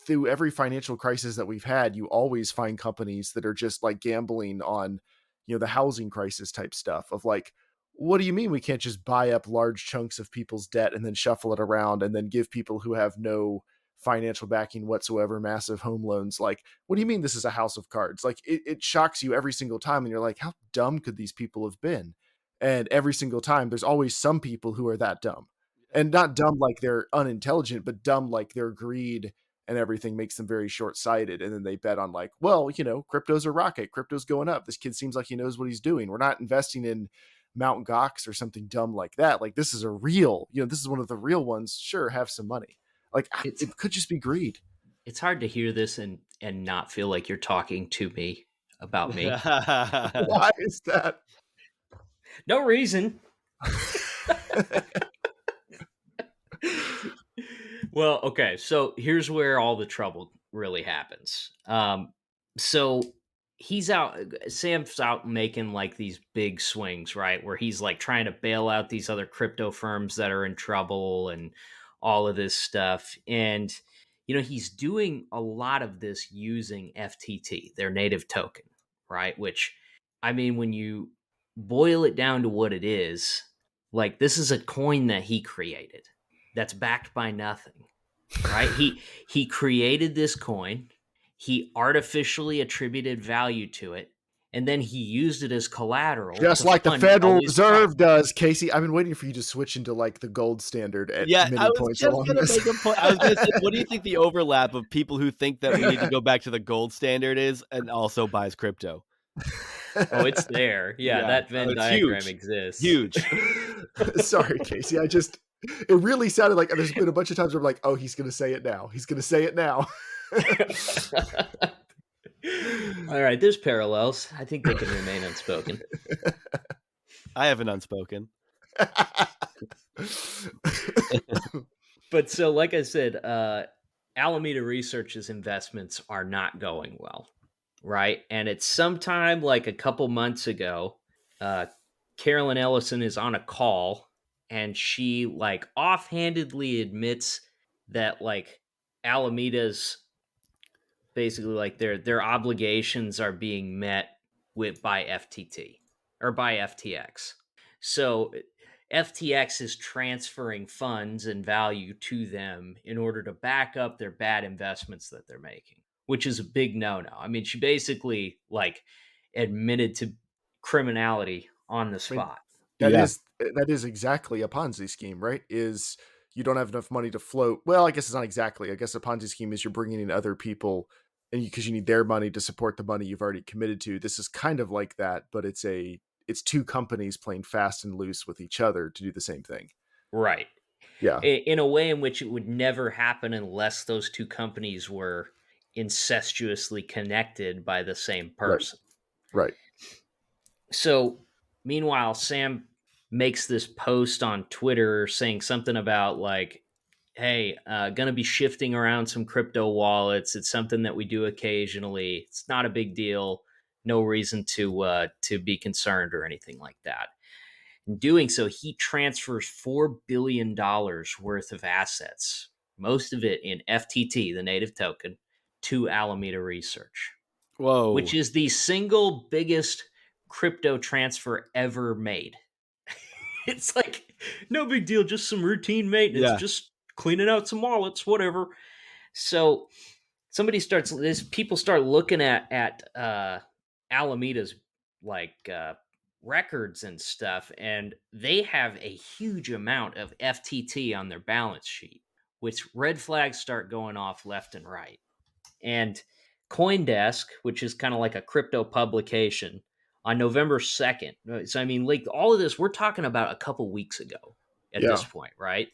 through every financial crisis that we've had, you always find companies that are just like gambling on, the housing crisis type stuff of like, what do you mean we can't just buy up large chunks of people's debt and then shuffle it around and then give people who have no financial backing whatsoever massive home loans? Like, what do you mean this is a house of cards? Like it shocks you every single time, and you're like, how dumb could these people have been? And every single time there's always some people who are that dumb, and not dumb like they're unintelligent, but dumb like their greed and everything makes them very short-sighted. And then they bet on like, well, crypto's a rocket, crypto's going up, this kid seems like he knows what he's doing, we're not investing in Mount Gox or something dumb like that. Like, this is a real, this is one of the real ones, sure, have some money. Like,
It's
it could just be greed.
it's hard to hear this and not feel like you're talking to me about me.
Why is that?
No reason. Well, okay, so here's where all the trouble really happens. So Sam's out making like these big swings, right? Where he's like trying to bail out these other crypto firms that are in trouble and all of this stuff. And, he's doing a lot of this using FTT, their native token, right? Which, I mean, when you boil it down to what it is, like this is a coin that he created that's backed by nothing, right? He created this coin, he artificially attributed value to it, and then he used it as collateral,
just
to
like the
fund all
Federal
these
Reserve does, Casey. I've been waiting for you to switch into like the gold standard at
Yeah, I
many
was
points
just
along
gonna
this.
make a point. I was gonna say, what do you think the overlap of people who think that we need to go back to the gold standard is, and also buys crypto?
Oh, it's there. Yeah, that Venn
it's
diagram
huge.
exists.
Huge.
Sorry, Casey. It really sounded like there's been a bunch of times where I'm like, oh, he's going to say it now. He's going to say it now.
All right, there's parallels. I think they can remain unspoken.
I have an unspoken.
But so, like I said, Alameda Research's investments are not going well, right? And it's sometime like a couple months ago, uh, Carolyn Ellison is on a call and she like offhandedly admits that like Alameda's basically like their obligations are being met with by FTT or by FTX. So FTX is transferring funds and value to them in order to back up their bad investments that they're making, which is a big no-no. I mean, she basically like admitted to criminality on the
I mean,
spot.
Yeah.
that is exactly a Ponzi scheme, right? Is you don't have enough money to float. Well, I guess it's not exactly. I guess a Ponzi scheme is you're bringing in other people, and because you need their money to support the money you've already committed to. This is kind of like that, but it's two companies playing fast and loose with each other to do the same thing.
Right.
Yeah,
In a way in which it would never happen unless those two companies were incestuously connected by the same
right,
person.
right.
So, meanwhile, Sam makes this post on Twitter saying something about like, "Hey, gonna be shifting around some crypto wallets. It's something that we do occasionally. It's not a big deal. No reason to be concerned or anything like that." In doing so, he transfers $4 billion worth of assets, most of it in FTT, the native token, to Alameda Research,
Whoa.
which is the single biggest crypto transfer ever made. It's like no big deal, just some routine maintenance,
Yeah.
just cleaning out some wallets, whatever. So people start looking at Alameda's like records and stuff, and they have a huge amount of FTT on their balance sheet, which red flags start going off left and right. And CoinDesk, which is kind of like a crypto publication, on November 2nd. So, I mean, like all of this, we're talking about a couple weeks ago at
Yeah.
this point, right?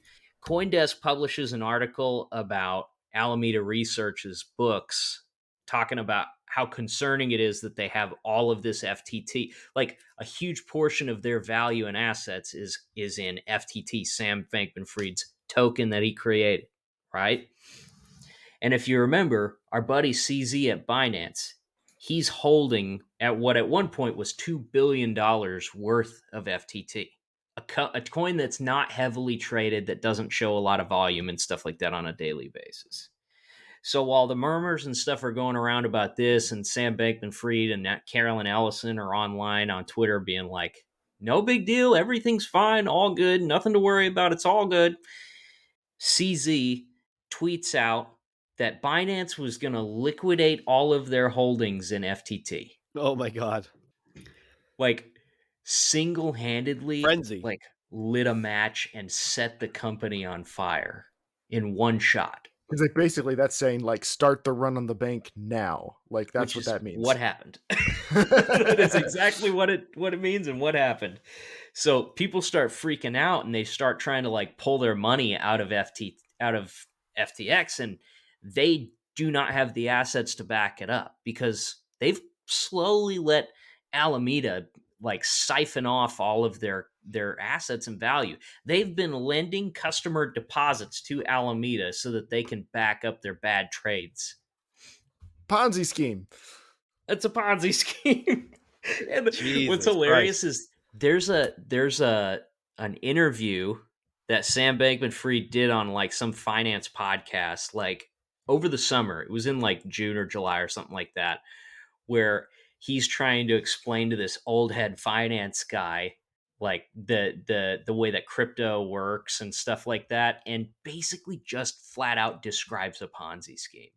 CoinDesk publishes an article about Alameda Research's books talking about how concerning it is that they have all of this FTT. Like a huge portion of their value and assets is in FTT, Sam Bankman-Fried's token that he created, right? And if you remember, our buddy CZ at Binance, he's holding at what at one point was $2 billion worth of FTT, a coin that's not heavily traded, that doesn't show a lot of volume and stuff like that on a daily basis. So while the murmurs and stuff are going around about this, and Sam Bankman-Fried and Carolyn Ellison are online on Twitter being like, no big deal, everything's fine, all good, nothing to worry about, it's all good. CZ tweets out that Binance was going to liquidate all of their holdings in FTT.
Oh my God.
Like single-handedly
Frenzy.
like lit a match and set the company on fire in one shot.
Because like basically that's saying like start the run on the bank now. Like that's
Which
what
is
that means.
what happened. That is exactly what it means and what happened. So people start freaking out and they start trying to like pull their money out of FTX, and they do not have the assets to back it up because they've slowly let Alameda like siphon off all of their assets and value. They've been lending customer deposits to Alameda so that they can back up their bad trades.
Ponzi scheme.
It's a Ponzi scheme. And
Jesus
what's hilarious
Christ.
is there's an interview that Sam Bankman-Fried did on like some finance podcast like over the summer. It was in like June or July or something like that, where he's trying to explain to this old head finance guy like the way that crypto works and stuff like that, and basically just flat out describes a Ponzi scheme.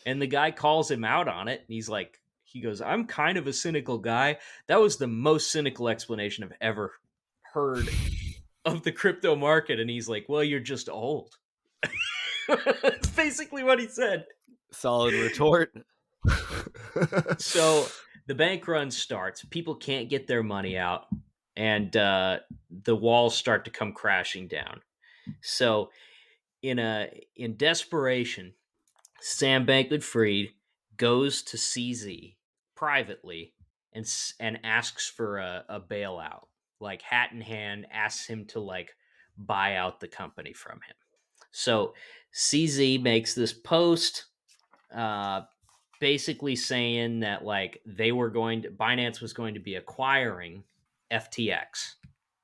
And the guy calls him out on it. And he goes, I'm kind of a cynical guy. That was the most cynical explanation I've ever heard of the crypto market. And he's like, well, you're just old. That's basically what he said.
Solid retort.
So the bank run starts. People can't get their money out. And the walls start to come crashing down. So in desperation, Sam Bankman-Fried goes to CZ privately and asks for a bailout, like hat in hand, asks him to like buy out the company from him. So CZ makes this post, basically saying that like Binance was going to be acquiring FTX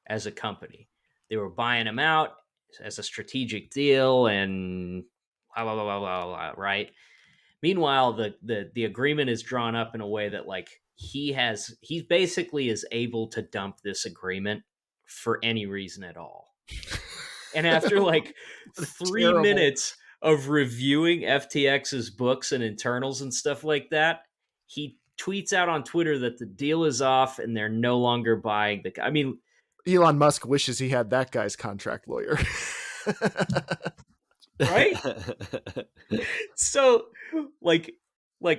as a company. They were buying them out as a strategic deal and blah blah blah blah blah, blah, right? Meanwhile, the agreement is drawn up in a way that like he basically is able to dump this agreement for any reason at all. And after like 3 minutes of reviewing FTX's books and internals and stuff like that, he tweets out on Twitter that the deal is off and they're no longer buying the. I mean,
Elon Musk wishes he had that guy's contract lawyer.
right? So, like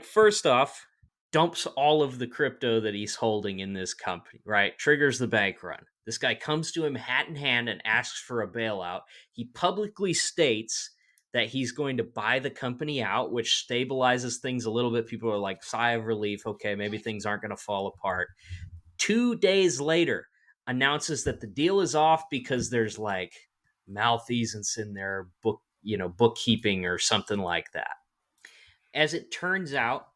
first off, dumps all of the crypto that he's holding in this company, right? Triggers the bank run. This guy comes to him hat in hand and asks for a bailout. He publicly states that he's going to buy the company out, which stabilizes things a little bit. People are like, sigh of relief. Okay, maybe things aren't going to fall apart. 2 days later, announces that the deal is off because there's like malfeasance in their bookkeeping or something like that. As it turns out,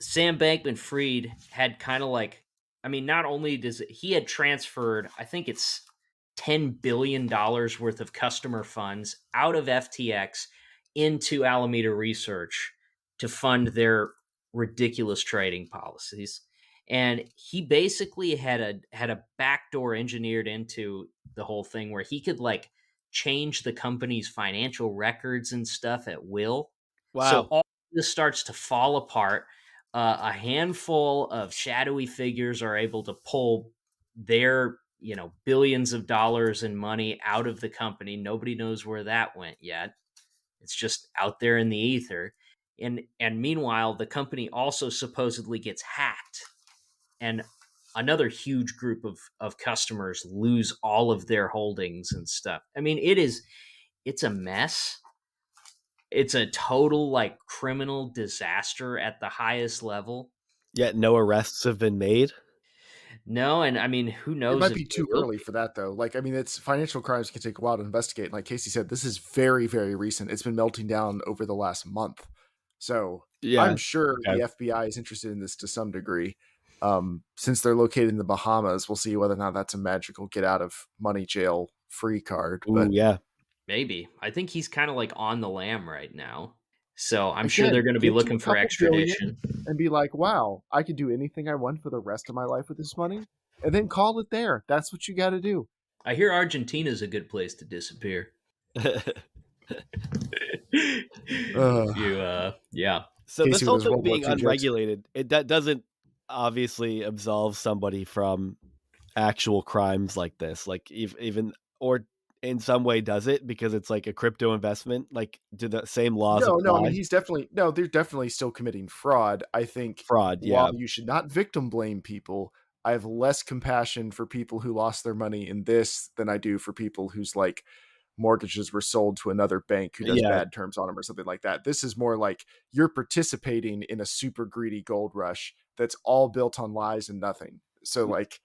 Sam Bankman-Fried had kind of like, I mean, not only he had transferred, I think it's $10 billion worth of customer funds out of FTX into Alameda Research to fund their ridiculous trading policies. And he basically had a backdoor engineered into the whole thing where he could like change the company's financial records and stuff at will.
Wow.
So all this starts to fall apart. A handful of shadowy figures are able to pull their, billions of dollars in money out of the company. Nobody knows where that went yet. It's just out there in the ether. And meanwhile, the company also supposedly gets hacked. And another huge group of customers lose all of their holdings and stuff. I mean, it's a mess. It's a total like criminal disaster at the highest level.
Yet no arrests have been made.
No, and I mean, who knows?
It might be too early for that, though. Like, I mean, it's financial crimes can take a while to investigate. And like Casey said, this is very, very recent. It's been melting down over the last month. So
Yeah,
I'm sure the FBI is interested in this to some degree. Since they're located in the Bahamas, we'll see whether or not that's a magical get out of money jail free card. But
yeah,
maybe. I think he's kind of like on the lam right now. So I'm sure they're going to be looking for extradition.
And be like, wow, I could do anything I want for the rest of my life with this money. And then call it there. That's what you got to do.
I hear Argentina's a good place to disappear.
yeah. So
Casey
this
with
whole
his
thing
World War
being
II jokes.
unregulated, that doesn't obviously absolve somebody from actual crimes like this. Like even or in some way does it because it's like a crypto investment? Like do the same laws apply?
No, I mean they're definitely still committing fraud. I think
fraud, yeah.
While you should not victim blame people, I have less compassion for people who lost their money in this than I do for people whose like mortgages were sold to another bank who does bad terms on them or something like that. This is more like you're participating in a super greedy gold rush that's all built on lies and nothing. So like,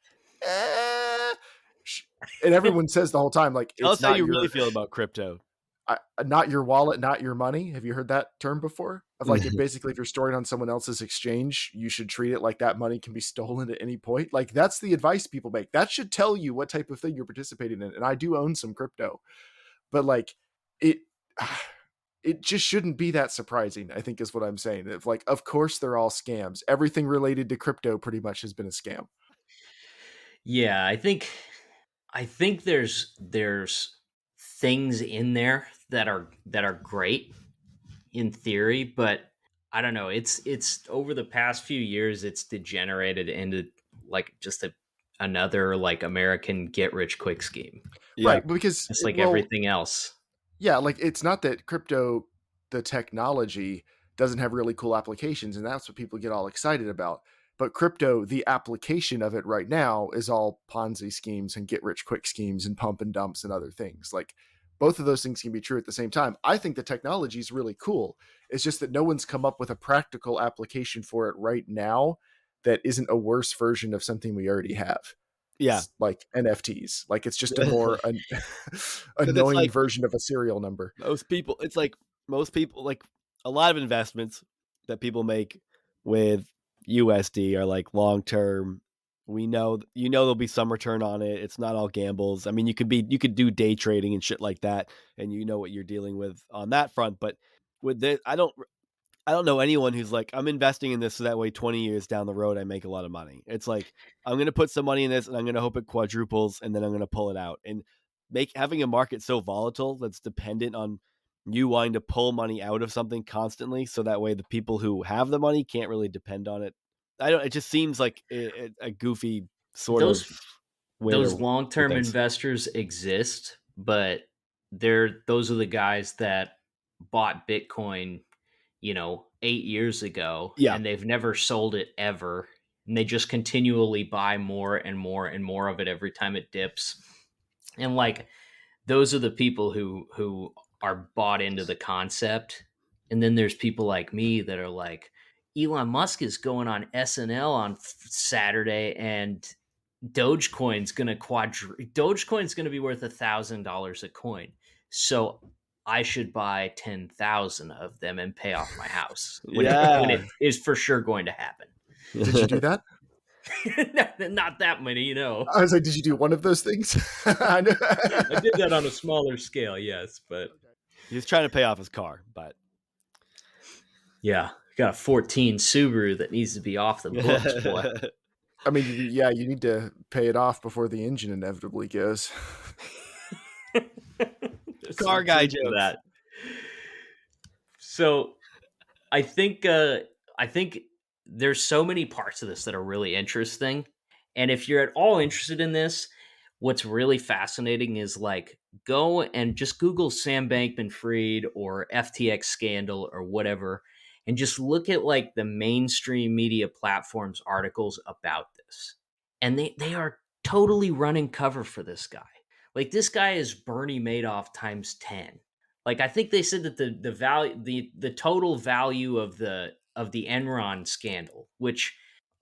and everyone says the whole time, like,
tell us how you really feel about crypto.
Not your wallet, not your money. Have you heard that term before? Of like, basically, if you're storing on someone else's exchange, you should treat it like that money can be stolen at any point. Like that's the advice people make. That should tell you what type of thing you're participating in. And I do own some crypto, but like it just shouldn't be that surprising, I think is what I'm saying. If like, of course they're all scams. Everything related to crypto pretty much has been a scam.
Yeah, I think there's things in there that are great in theory, but I don't know. It's over the past few years, it's degenerated into like just another like American get rich quick scheme.
Yeah. Right, because
it's like everything else.
Yeah, like it's not that crypto, the technology, doesn't have really cool applications, and that's what people get all excited about. But crypto, the application of it right now is all Ponzi schemes and get rich quick schemes and pump and dumps and other things. Like both of those things can be true at the same time. I think the technology is really cool. It's just that no one's come up with a practical application for it right now that isn't a worse version of something we already have.
Yeah.
like NFTs. Like it's just a more
it's
annoying
like
version of a serial number.
most people, it's like most people, like a lot of investments that people make with USD are like long term. We know, there'll be some return on it. It's not all gambles. I mean, you could do day trading and shit like that, and you know what you're dealing with on that front. But with this, I don't know anyone who's like, I'm investing in this so that way 20 years down the road I make a lot of money. It's like, I'm going to put some money in this and I'm going to hope it quadruples and then I'm going to pull it out. And having a market so volatile that's dependent on you wanting to pull money out of something constantly, so that way the people who have the money can't really depend on it. It just seems like a goofy sort of
Those
way
those
to do
long-term
things.
investors exist, but those are the guys that bought Bitcoin, 8 years ago,
Yeah.
and they've never sold it ever, and they just continually buy more and more and more of it every time it dips. And like those are the people who are bought into the concept. And then there's people like me that are like, Elon Musk is going on SNL on Saturday, and Dogecoin's gonna be worth $1,000 a coin. So I should buy 10,000 of them and pay off my house when
Yeah.
it is for sure going to happen.
Did you do that?
Not that many,
I was like, did you do one of those things?
I did that on a smaller scale, yes, but
He's trying to pay off his car, but
yeah, got a 14 Subaru that needs to be off the books, boy.
I mean, yeah, you need to pay it off before the engine inevitably goes.
Car guy jokes.
That. So I think there's so many parts of this that are really interesting. And if you're at all interested in this, what's really fascinating is like go and just Google Sam Bankman-Fried or FTX scandal or whatever, and just look at like the mainstream media platforms articles about this. And they are totally running cover for this guy. Like this guy is Bernie Madoff times 10. Like I think they said that the value the total value of the Enron scandal, which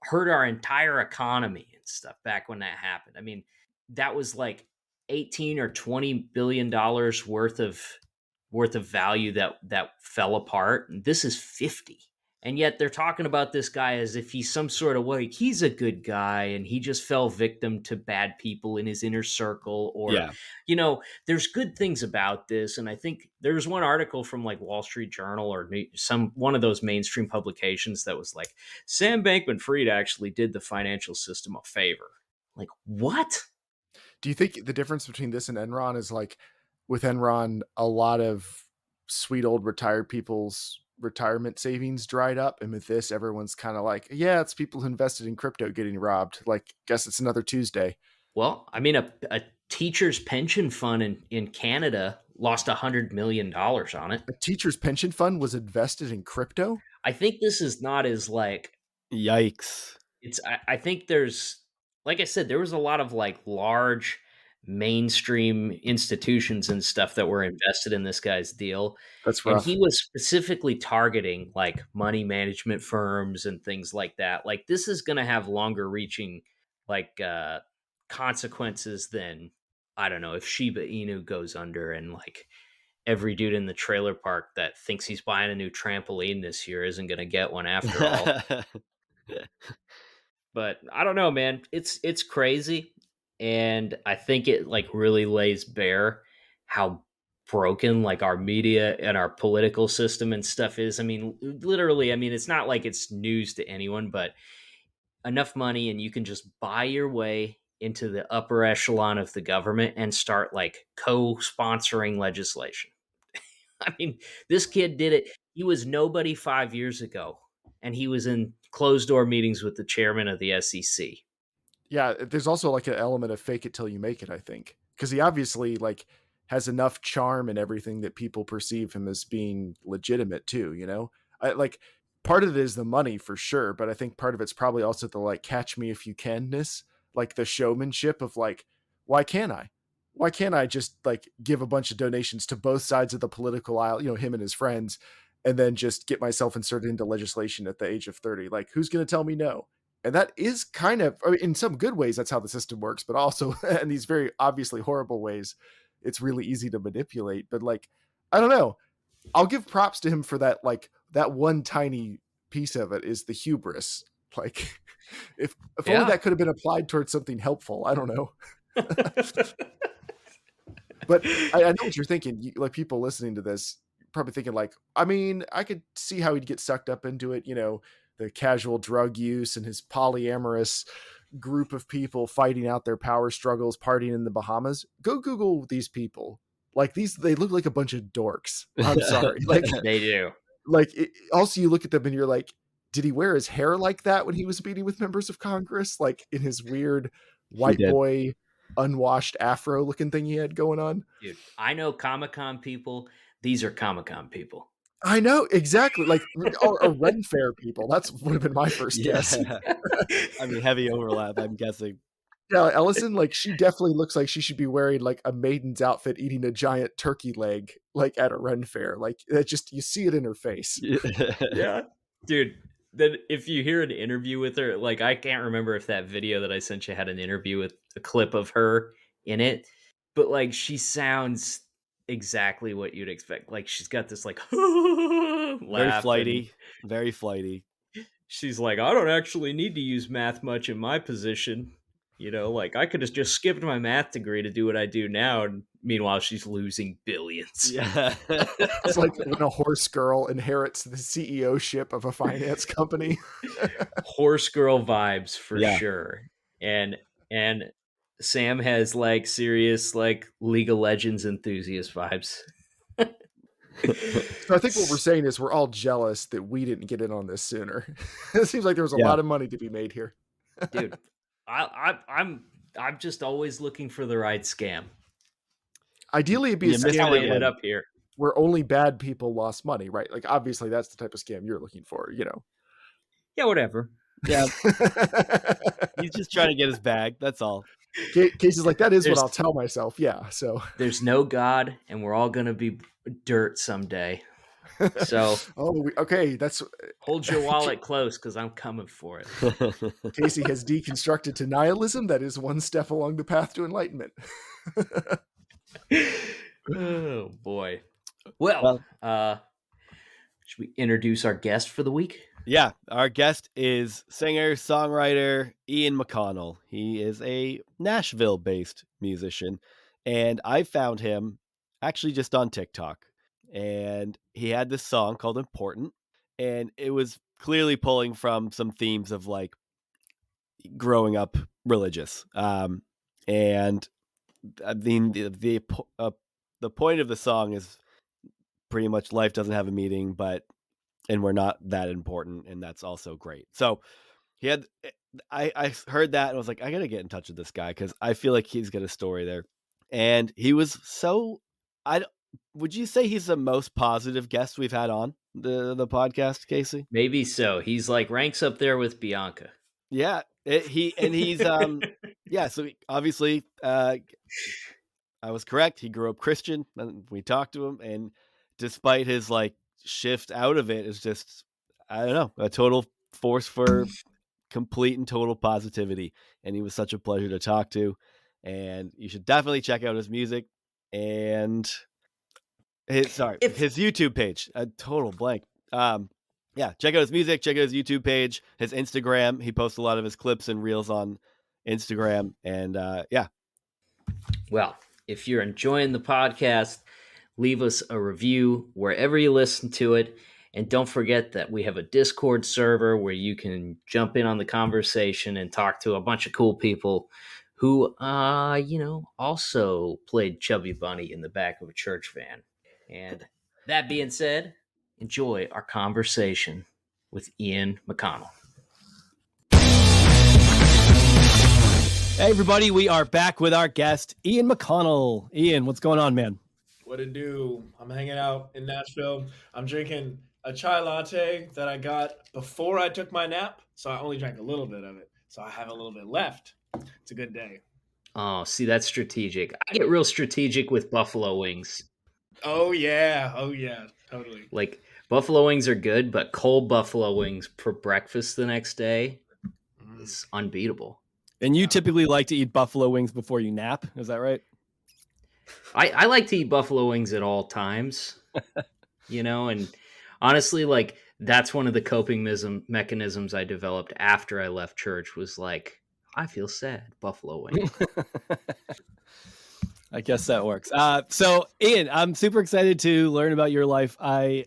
hurt our entire economy and stuff back when that happened. I mean, that was like 18 or 20 billion dollars worth of value that fell apart. And this is 50. And yet they're talking about this guy as if he's some sort of like he's a good guy and he just fell victim to bad people in his inner circle, or there's good things about this. And I think there was one article from like Wall Street Journal or one of those mainstream publications that was like Sam Bankman-Fried actually did the financial system a favor. Like, what?
Do you think the difference between this and Enron is like with Enron, a lot of sweet old retired people's retirement savings dried up, and with this everyone's kind of like, yeah, it's people who invested in crypto getting robbed, like guess it's another Tuesday?
Well, I mean, a teacher's pension fund in Canada lost $100 million on it.
A teacher's pension fund was invested in crypto?
I think this is not as like
yikes.
I think there's, like I said, there was a lot of like large mainstream institutions and stuff that were invested in this guy's deal.
That's rough.
And he was specifically targeting like money management firms and things like that. Like this is going to have longer reaching like consequences than, I don't know, if Shiba Inu goes under and like every dude in the trailer park that thinks he's buying a new trampoline this year isn't going to get one after all. But I don't know, man. It's crazy. And I think it like really lays bare how broken like our media and our political system and stuff is. I mean, literally, I mean, it's not like it's news to anyone, but enough money and you can just buy your way into the upper echelon of the government and start like co-sponsoring legislation. I mean, this kid did it. He was nobody 5 years ago, and he was in closed door meetings with the chairman of the SEC.
Yeah, there's also like an element of fake it till you make it, I think, because he obviously like has enough charm and everything that people perceive him as being legitimate too. Like part of it is the money for sure, but I think part of it's probably also the like catch me if you can-ness, like the showmanship of like, why can't I? Why can't I just like give a bunch of donations to both sides of the political aisle, him and his friends, and then just get myself inserted into legislation at the age of 30? Like, who's going to tell me no? And that is kind of, I mean, in some good ways, that's how the system works, but also in these very obviously horrible ways, it's really easy to manipulate. But like, I don't know. I'll give props to him for that. Like that one tiny piece of it is the hubris. Like if only that could have been applied towards something helpful. I don't know. But I know what you're thinking. Like people listening to this probably thinking like, I mean, I could see how he'd get sucked up into it. You know, the casual drug use and his polyamorous group of people fighting out their power struggles, partying in the Bahamas. Go Google these people. Like they look like a bunch of dorks. I'm sorry. Like
They do.
Like also you look at them and you're like, did he wear his hair like that when he was meeting with members of Congress? Like in his weird white boy, unwashed afro looking thing he had going on?
Dude, I know Comic-Con people. These are Comic-Con people.
I know, exactly. Like, or Ren Fair people. That's would have been my first guess.
I mean, heavy overlap, I'm guessing.
Yeah, Ellison, like, she definitely looks like she should be wearing, like, a maiden's outfit eating a giant turkey leg, like, at a Ren Fair. Like, that just, you see it in her face.
Yeah. Dude, then if you hear an interview with her, like, I can't remember if that video that I sent you had an interview with a clip of her in it, but, like, she sounds exactly what you'd expect. Like, she's got this, like,
very flighty, very flighty.
She's like, I don't actually need to use math much in my position. You know, like I could have just skipped my math degree to do what I do now. And meanwhile, she's losing billions.
Yeah.
It's like when a horse girl inherits the CEO-ship of a finance company.
Horse girl vibes for sure. And Sam has like serious like League of Legends enthusiast vibes.
So I think what we're saying is we're all jealous that we didn't get in on this sooner. It seems like there was a lot of money to be made here.
Dude, I'm just always looking for the right scam.
Ideally, it'd be a scam
how I ended up here,
where only bad people lost money, right? Like obviously, that's the type of scam you're looking for, you know.
Yeah, whatever.
Yeah, he's just trying to get his bag. That's all.
Cases like that is what I'll tell myself. Yeah, so
there's no God, and we're all gonna be dirt someday. So,
okay, that's
hold your wallet close because I'm coming for it.
Casey has deconstructed to nihilism. That is one step along the path to enlightenment.
Oh boy. Well, should we introduce our guest for the week?
Yeah, our guest is singer, songwriter Ian McConnell. He is a Nashville-based musician, and I found him actually just on TikTok. And he had this song called Important, and it was clearly pulling from some themes of like growing up religious. And I mean, the point of the song is pretty much life doesn't have a meaning, and we're not that important, and that's also great. So he had, I heard that and I was like, I gotta get in touch with this guy because I feel like he's got a story there. And he was so, would you say he's the most positive guest we've had on the podcast, Casey?
Maybe so. He's like ranks up there with Bianca.
Yeah, he's yeah. So obviously, I was correct. He grew up Christian, and we talked to him, and despite his like shift out of it, is just, I don't know, a total force for complete and total positivity. And he was such a pleasure to talk to, and you should definitely check out his music and his YouTube page. A total blank. Yeah, check out his music, check out his YouTube page, his Instagram. He posts a lot of his clips and reels on Instagram. And yeah.
Well, if you're enjoying the podcast, leave us a review wherever you listen to it. And don't forget that we have a Discord server where you can jump in on the conversation and talk to a bunch of cool people who, also played Chubby Bunny in the back of a church van. And that being said, enjoy our conversation with Ian McConnell.
Hey, everybody. We are back with our guest, Ian McConnell. Ian, what's going on, man?
What it do? I'm hanging out in Nashville. I'm drinking a chai latte that I got before I took my nap. So I only drank a little bit of it. So I have a little bit left. It's a good day.
Oh, see, that's strategic. I get real strategic with buffalo wings.
Oh, yeah. Totally.
Like, buffalo wings are good, but cold buffalo wings for breakfast the next day. is unbeatable.
And you typically like to eat buffalo wings before you nap. Is that right?
I like to eat buffalo wings at all times, and honestly, like that's one of the coping mechanisms I developed after I left church was like, I feel sad, buffalo wings.
I guess that works. So Ian, I'm super excited to learn about your life. I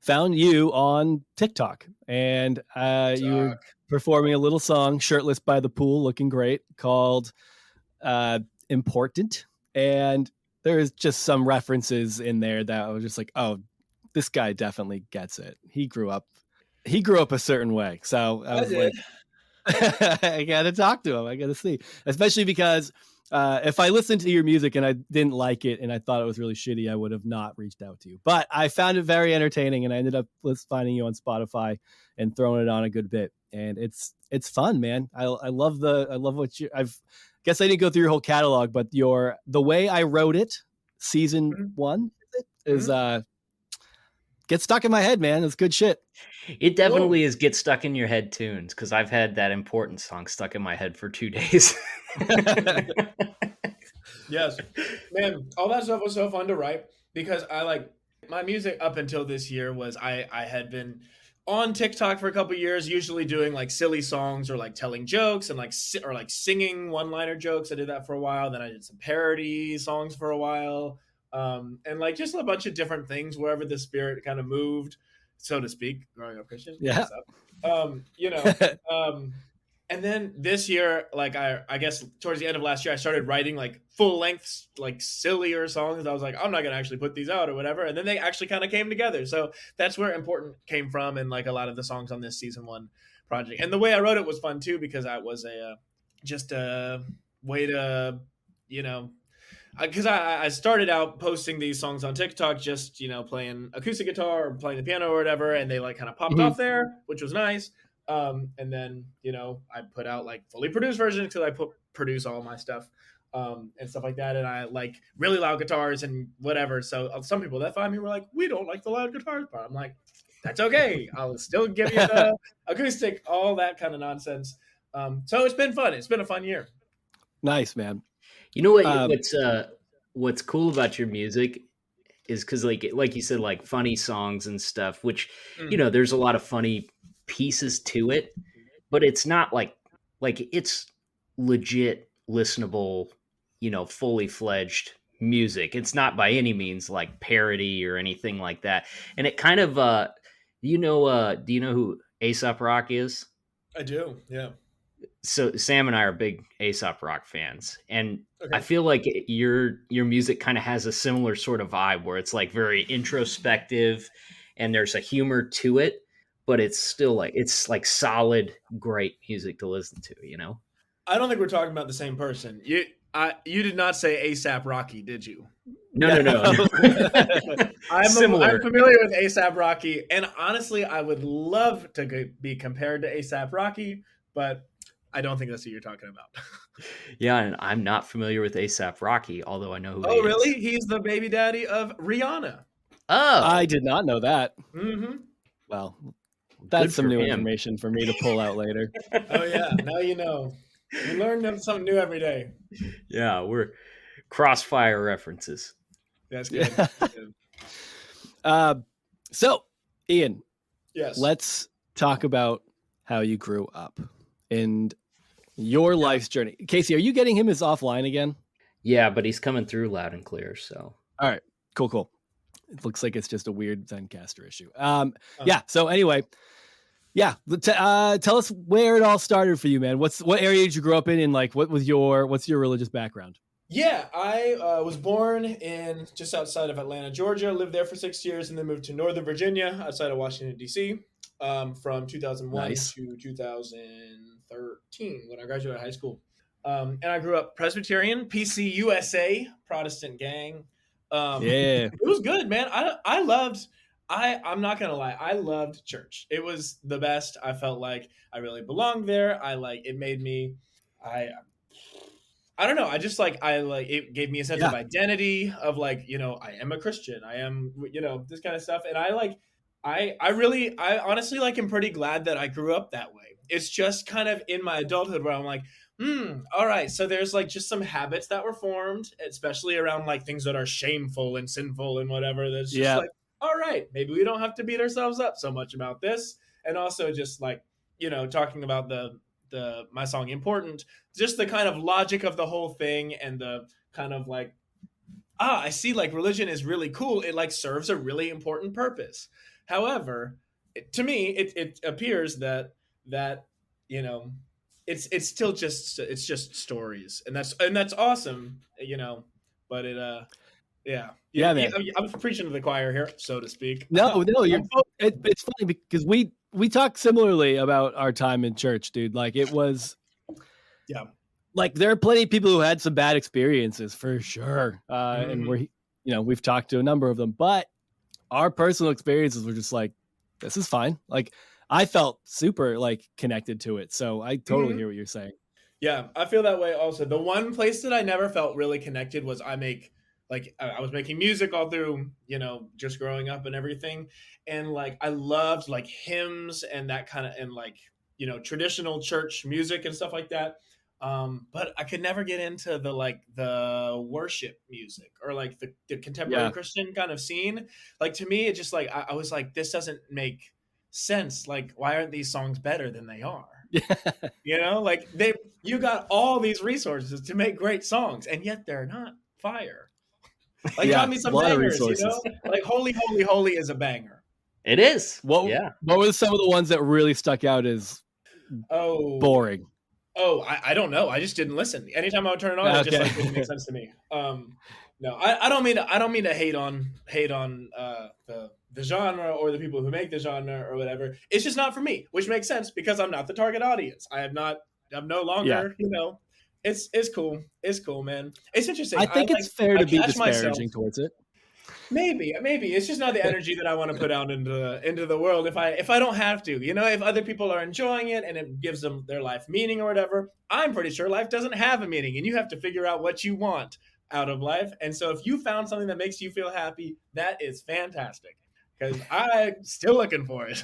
found you on TikTok, and you were performing a little song, shirtless by the pool, looking great, called Important. And there's just some references in there that I was just like, oh, this guy definitely gets it. He grew up a certain way. So I was like, I got to talk to him. I got to see, especially because if I listened to your music and I didn't like it and I thought it was really shitty, I would have not reached out to you. But I found it very entertaining, and I ended up finding you on Spotify and throwing it on a good bit. And it's fun, man. I love what you. Guess I didn't go through your whole catalog, but the way I wrote it, season 1 is get stuck in my head, man. It's good shit.
It definitely is get stuck in your head tunes, because I've had that Important song stuck in my head for 2 days.
Yes, man, all that stuff was so fun to write because I like my music up until this year was I had been on TikTok for a couple years, usually doing like silly songs or like telling jokes and like singing one-liner jokes. I did that for a while. Then I did some parody songs for a while, and like just a bunch of different things wherever the spirit kind of moved, so to speak. Growing up Christian,
yeah.
And then this year, like I guess towards the end of last year, I started writing like full length, like sillier songs. I was like, I'm not gonna actually put these out or whatever. And then they actually kind of came together. So that's where Important came from, and like a lot of the songs on this season 1 project. And the way I wrote it was fun too, because I was just a way to, because I started out posting these songs on TikTok, just playing acoustic guitar or playing the piano or whatever, and they like kind of popped off there, which was nice. And then, I put out like fully produced versions because I produce all my stuff and stuff like that. And I like really loud guitars and whatever. So some people that find me were like, we don't like the loud guitars part. I'm like, that's okay. I'll still give you the acoustic, all that kind of nonsense. So it's been fun. It's been a fun year.
Nice, man.
You know what? What's cool about your music is because like you said, like funny songs and stuff, which, there's a lot of funny pieces to it, but it's not like it's legit listenable, fully fledged music. It's not by any means like parody or anything like that. And it kind of do you know who A$AP Rock is?
I do, yeah.
So Sam and I are big A$AP Rock fans, and okay. I feel like your music kind of has a similar sort of vibe where it's like very introspective and there's a humor to it, but it's still like solid, great music to listen to,
I don't think we're talking about the same person. You did not say A$AP Rocky, did you?
No.
I'm familiar with A$AP Rocky, and honestly, I would love to be compared to A$AP Rocky, but I don't think that's who you're talking about.
Yeah, and I'm not familiar with A$AP Rocky, although I know who he is.
Oh, really? He's the baby daddy of Rihanna.
Oh.
I did not know that.
Mm-hmm.
Well, that's some new information for me to pull out later.
Oh, yeah. Now you know. You learn something new every day.
Yeah, we're crossfire references.
That's good.
So, Ian.
Yes.
Let's talk about how you grew up and your life's journey. Casey, are you getting him his offline again?
Yeah, but he's coming through loud and clear. So,
all right, cool. It looks like it's just a weird Zencaster issue. Yeah. So anyway, yeah. Tell us where it all started for you, man. What area did you grow up in, and like what's your religious background?
Yeah, I was born in just outside of Atlanta, Georgia. Lived there for 6 years, and then moved to Northern Virginia, outside of Washington D.C. From 2001 to 2013 when I graduated high school. And I grew up Presbyterian, PC USA, Protestant gang. It was good, man. I'm not going to lie. I loved church. It was the best. I felt like I really belonged there. It made me, I don't know. It gave me a sense of identity of like, I am a Christian. I am, this kind of stuff. And I honestly am pretty glad that I grew up that way. it's just kind of in my adulthood where I'm like, all right, so there's like just some habits that were formed, especially around like things that are shameful and sinful and whatever. That's just like, all right, maybe we don't have to beat ourselves up so much about this. And also just like, talking about the my song Important, just the kind of logic of the whole thing and the kind of like, I see, like religion is really cool. It like serves a really important purpose. However, to me, it appears that you know, it's still just stories, and that's awesome. But
Yeah, man.
I'm preaching to the choir here, so to speak.
No, it's funny because we talk similarly about our time in church, dude. Like it was,
yeah.
Like there are plenty of people who had some bad experiences for sure, and we've talked to a number of them, but our personal experiences were just like, this is fine. Like I felt super like connected to it, so I totally hear what you're saying.
Yeah, I feel that way also. The one place that I never felt really connected was I was making music all through, just growing up and everything. And like, I loved like hymns and that kind of, and like, traditional church music and stuff like that. But I could never get into the worship music or like the contemporary Christian kind of scene. Like to me, it just like, I was like, this doesn't make sense. Like, why aren't these songs better than they are? Like you got all these resources to make great songs, and yet they're not fire. Like, got me some bangers, like Holy, Holy, Holy is a banger.
It is.
What were some of the ones that really stuck out as boring?
I don't know. I just didn't listen. Anytime I would turn it on, it just like didn't make sense to me. No, I don't mean to hate on the genre or the people who make the genre or whatever. It's just not for me, which makes sense because I'm not the target audience. I'm no longer, it's cool. It's cool, man. It's interesting.
I think it's fair to be disparaging towards it.
Maybe it's just not the energy that I want to put out into the world. If I don't have to, if other people are enjoying it and it gives them their life meaning or whatever, I'm pretty sure life doesn't have a meaning, and you have to figure out what you want out of life. And so if you found something that makes you feel happy, that is fantastic, because I'm still looking for it.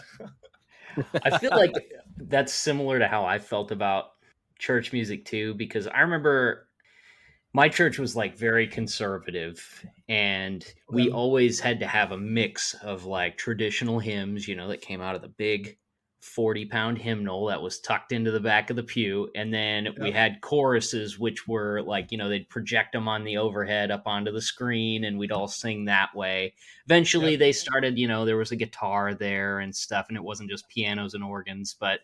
I feel like that's similar to how I felt about church music too, because I remember my church was like very conservative, and we always had to have a mix of like traditional hymns, that came out of the big 40-pound hymnal that was tucked into the back of the pew. And then we had choruses, which were like, they'd project them on the overhead up onto the screen, and we'd all sing that way. Eventually they started, there was a guitar there and stuff, and it wasn't just pianos and organs, but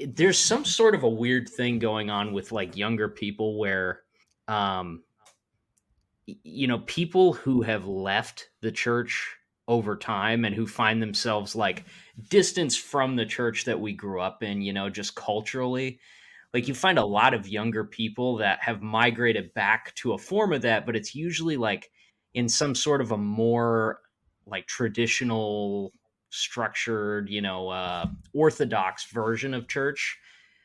there's some sort of a weird thing going on with like younger people where, people who have left the church over time and who find themselves like distanced from the church that we grew up in, just culturally, like you find a lot of younger people that have migrated back to a form of that, but it's usually like in some sort of a more like traditional structured, orthodox version of church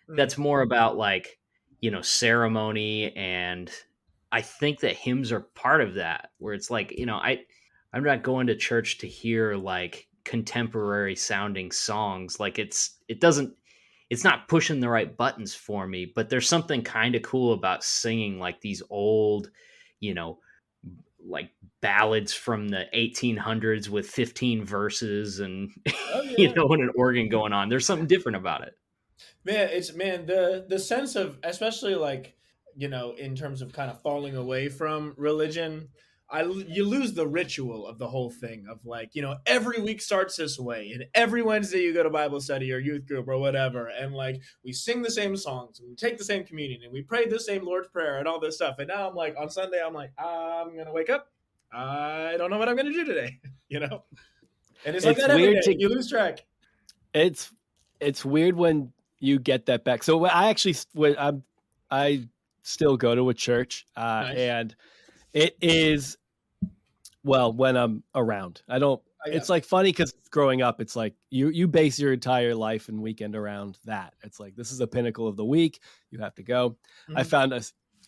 that's more about like, ceremony. And I think that hymns are part of that, where it's like, I'm not going to church to hear like contemporary sounding songs. Like it's not pushing the right buttons for me, but there's something kind of cool about singing like these old, like ballads from the 1800s with 15 verses and, and an organ going on. There's something different about it.
Man, the sense of, especially like, in terms of kind of falling away from religion, you lose the ritual of the whole thing of like, every week starts this way, and every Wednesday you go to Bible study or youth group or whatever, and like we sing the same songs and we take the same communion and we pray the same Lord's Prayer and all this stuff. And now I'm like, on Sunday, I'm like, I'm gonna wake up, I don't know what I'm gonna do today, and it's like that every day. You lose track.
It's weird when you get that back. So I still go to a church, nice. And it is, well, when I'm around, it's like funny because growing up, it's like you base your entire life and weekend around that. It's like, this is the pinnacle of the week. You have to go. Mm-hmm. I found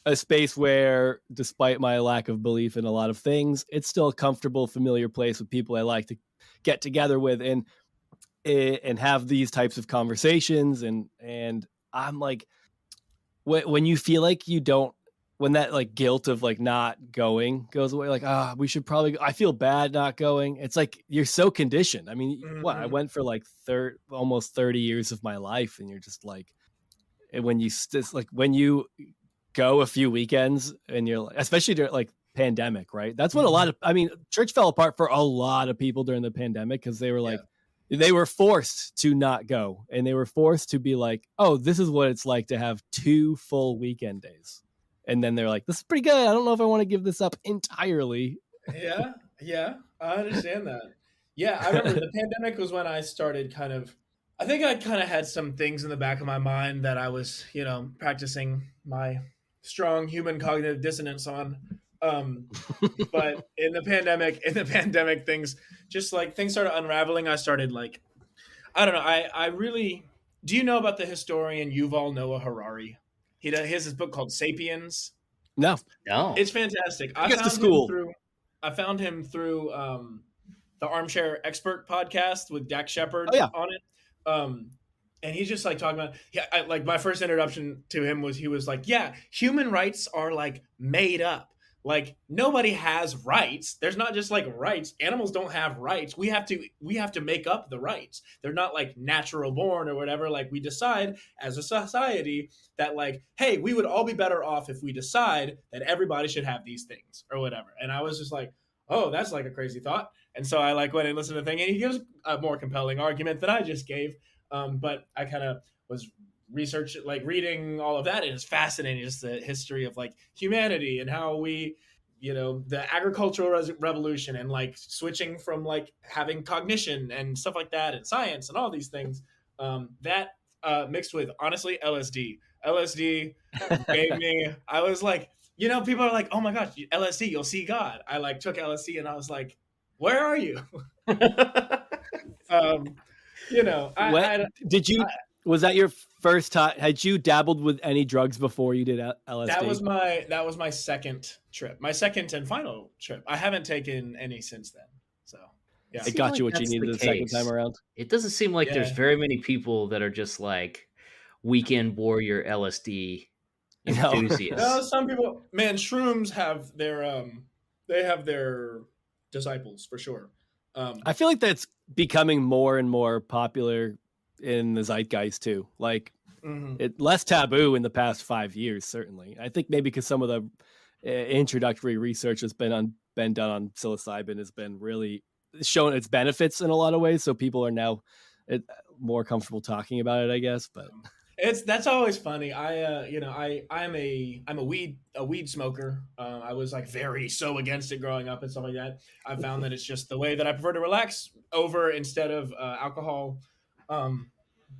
a space where, despite my lack of belief in a lot of things, it's still a comfortable, familiar place with people I like to get together with. And and have these types of conversations. And I'm like, when you feel like you don't, when that like guilt of like not going goes away, like, we should probably go. I feel bad not going. It's like, you're so conditioned. I mean, I went for like almost 30 years of my life, and you're just like, and when you like, when you go a few weekends and you're like, especially during like pandemic, right? That's when a lot of, I mean, church fell apart for a lot of people during the pandemic, because they were like, they were forced to not go, and they were forced to be like, oh, this is what it's like to have 2 full weekend days. And then they're like, this is pretty good. I don't know if I want to give this up entirely.
Yeah, I understand that. Yeah, I remember the pandemic was when I started I think I kind of had some things in the back of my mind that I was, practicing my strong human cognitive dissonance on. But in the pandemic, things started unraveling. I started like, I don't know. I really, do you know about the historian Yuval Noah Harari? He has this book called Sapiens.
No.
It's fantastic.
I guess the school.
I found him through the Armchair Expert podcast with Dak Shepard on it. And he's just like talking about, like my first introduction to him was, he was like, yeah, human rights are like made up. Like, nobody has rights. There's not just like rights. Animals don't have rights. We have to make up the rights. They're not like natural born or whatever. Like, we decide as a society that like, hey, we would all be better off if we decide that everybody should have these things or whatever. And I was just like, oh, that's like a crazy thought. And so I like went and listened to the thing, and he gives a more compelling argument than I just gave. But I kind of was reading all of that, and it's fascinating, just the history of like humanity and how we, the agricultural revolution, and like switching from like having cognition and stuff like that, and science and all these things, that mixed with, honestly, LSD gave me, I was like, people are like, oh my gosh, LSD, you'll see God. I like took LSD and I was like, where are you?
Was that your first time? Had you dabbled with any drugs before you did LSD?
That was my second trip, my second and final trip. I haven't taken any since then. So yeah,
it got you what you needed the second time around.
It doesn't seem like there's very many people that are just like weekend warrior LSD enthusiasts.
No, some people, man, shrooms have their disciples for sure.
I feel like that's becoming more and more popular in the zeitgeist too. Like, less taboo in the past 5 years, certainly. I think maybe because some of the introductory research has been done on psilocybin has been really shown its benefits in a lot of ways, so people are now more comfortable talking about it, I guess. But
that's always funny. I'm a weed smoker. I was like so against it growing up and stuff like that. I found that it's just the way that I prefer to relax over instead of alcohol,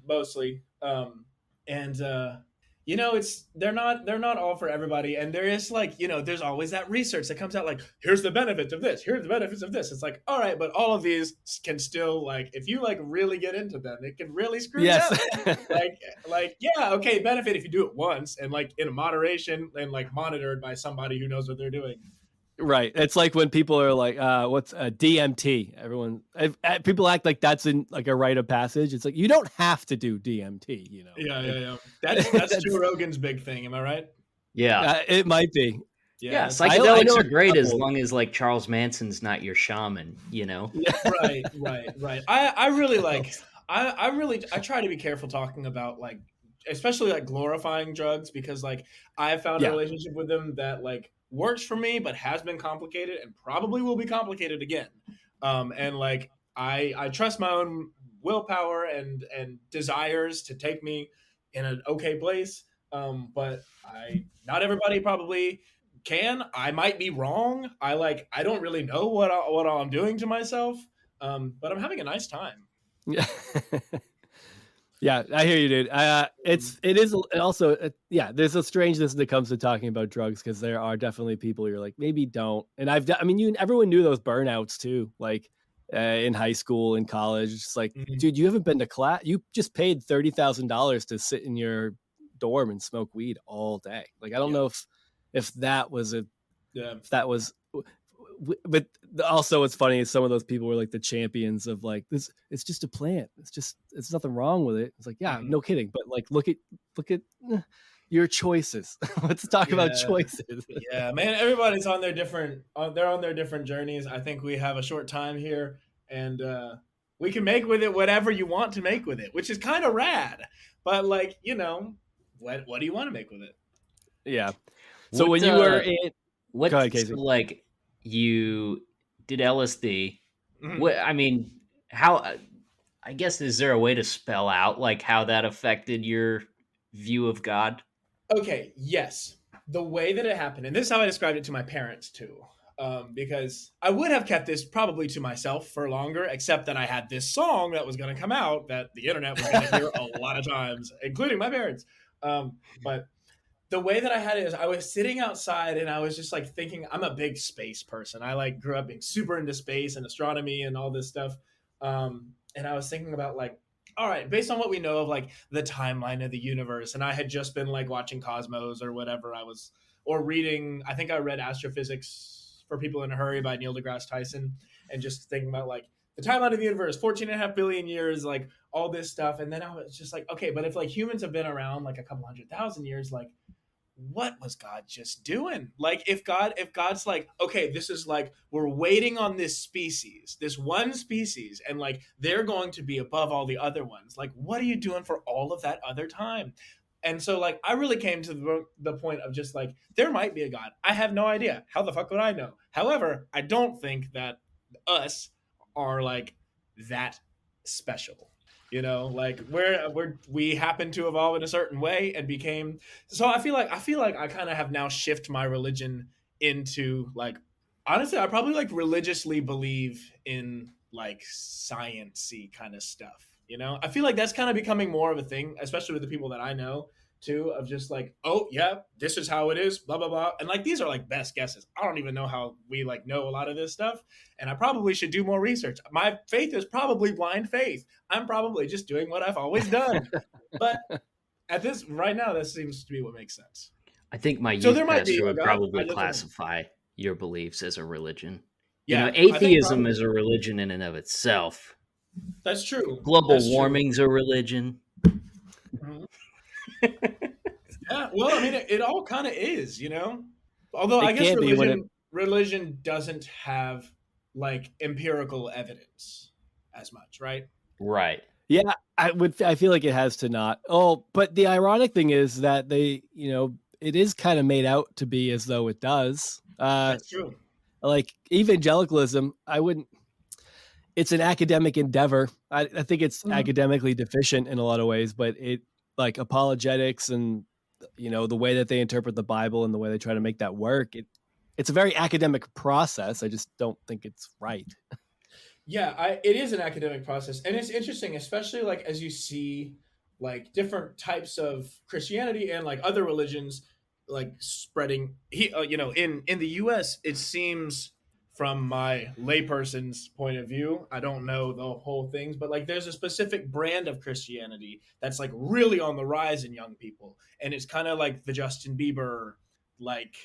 mostly. They're not all for everybody. And there is like, there's always that research that comes out like, here's the benefits of this, here's the benefits of this. It's like, all right, but all of these can still, like, if you like really get into them, it can really screw you up. Yeah, okay, benefit if you do it once and like in moderation and like monitored by somebody who knows what they're doing.
Right. It's like when people are like, what's a DMT? People act like that's in like a rite of passage. It's like, you don't have to do DMT,
Yeah. That's Joe Rogan's big thing. Am I right?
Yeah.
It might be.
Yeah. Psychedelics are great as long as like Charles Manson's not your shaman,
Right. I really like, I try to be careful talking about like, especially like glorifying drugs, because like I found a relationship with them that like works for me, but has been complicated and probably will be complicated again. And like, I trust my own willpower and desires to take me in an okay place. But not everybody probably can. I might be wrong. I don't really know what I'm doing to myself. But I'm having a nice time.
Yeah. Yeah, I hear you, dude. It is also, there's a strangeness that comes to talking about drugs, because there are definitely people you're like, maybe don't. And everyone knew those burnouts too, like in high school and college. It's like, dude, you haven't been to class. You just paid $30,000 to sit in your dorm and smoke weed all day. Like, I don't know if that was but also what's funny is some of those people were like the champions of like this. It's just a plant. It's nothing wrong with it. It's like, yeah, no kidding. But like, look at your choices. Let's talk about choices.
Yeah, man. Everybody's on their different. They're on their different journeys. I think we have a short time here, and we can make with it whatever you want to make with it, which is kind of rad. But like, what do you want to make with it?
Yeah. So when you were in,
what,
go ahead, Casey.
So like you did LSD.
Mhm.
What, I mean, how, I guess, is there a way to spell out like how that affected your view of God?
Okay, yes. The way that it happened, and this is how I described it to my parents too, because I would have kept this probably to myself for longer, except that I had this song that was going to come out that the internet was going to hear a lot of times, including my parents. But the way that I had it is I was sitting outside and I was just like thinking, I'm a big space person. I like grew up being super into space and astronomy and all this stuff. And I was thinking about like, all right, based on what we know of like the timeline of the universe, and I had just been like watching Cosmos or whatever or reading, I think I read Astrophysics for People in a Hurry by Neil deGrasse Tyson, and just thinking about like the timeline of the universe, 14.5 billion years, like all this stuff. And then I was just like, okay, but if like humans have been around like a couple 100,000 years, like what was God just doing? Like if God's like, okay, this is like, we're waiting on this one species, and like they're going to be above all the other ones. Like, what are you doing for all of that other time? And so like, I really came to the point of just like, there might be a God. I have no idea. How the fuck would I know? However, I don't think that us are like that special. Like we happen to evolve in a certain way and became. So I feel like I kind of have now shifted my religion into like, honestly, I probably like religiously believe in like science-y kind of stuff. I feel like that's kind of becoming more of a thing, especially with the people that I know too, of just like, oh yeah, this is how it is, blah blah blah, and like these are like best guesses. I don't even know how we like know a lot of this stuff, and I probably should do more research. My faith is probably blind faith. I'm probably just doing what I've always done, but at this right now, that seems to be what makes sense.
I think my youth pastor would
God.
probably classify your beliefs as a religion.
Yeah,
atheism is a religion in and of itself.
That's true.
Global warming's a religion.
Mm-hmm. Yeah, well, I mean, it all kind of is, Although I guess religion doesn't have like empirical evidence as much, right?
Right.
Yeah, I feel like it has to not. Oh, but the ironic thing is that they, it is kind of made out to be as though it does.
That's true.
Like evangelicalism, it's an academic endeavor. I think it's academically deficient in a lot of ways, but it like apologetics and the way that they interpret the Bible and the way they try to make that work. It's a very academic process. I just don't think it's right.
Yeah, it is an academic process, and it's interesting, especially like as you see like different types of Christianity and like other religions like spreading. In the U.S., it seems, from my layperson's point of view, I don't know the whole things, but like there's a specific brand of Christianity that's like really on the rise in young people, and it's kind of like the Justin Bieber, like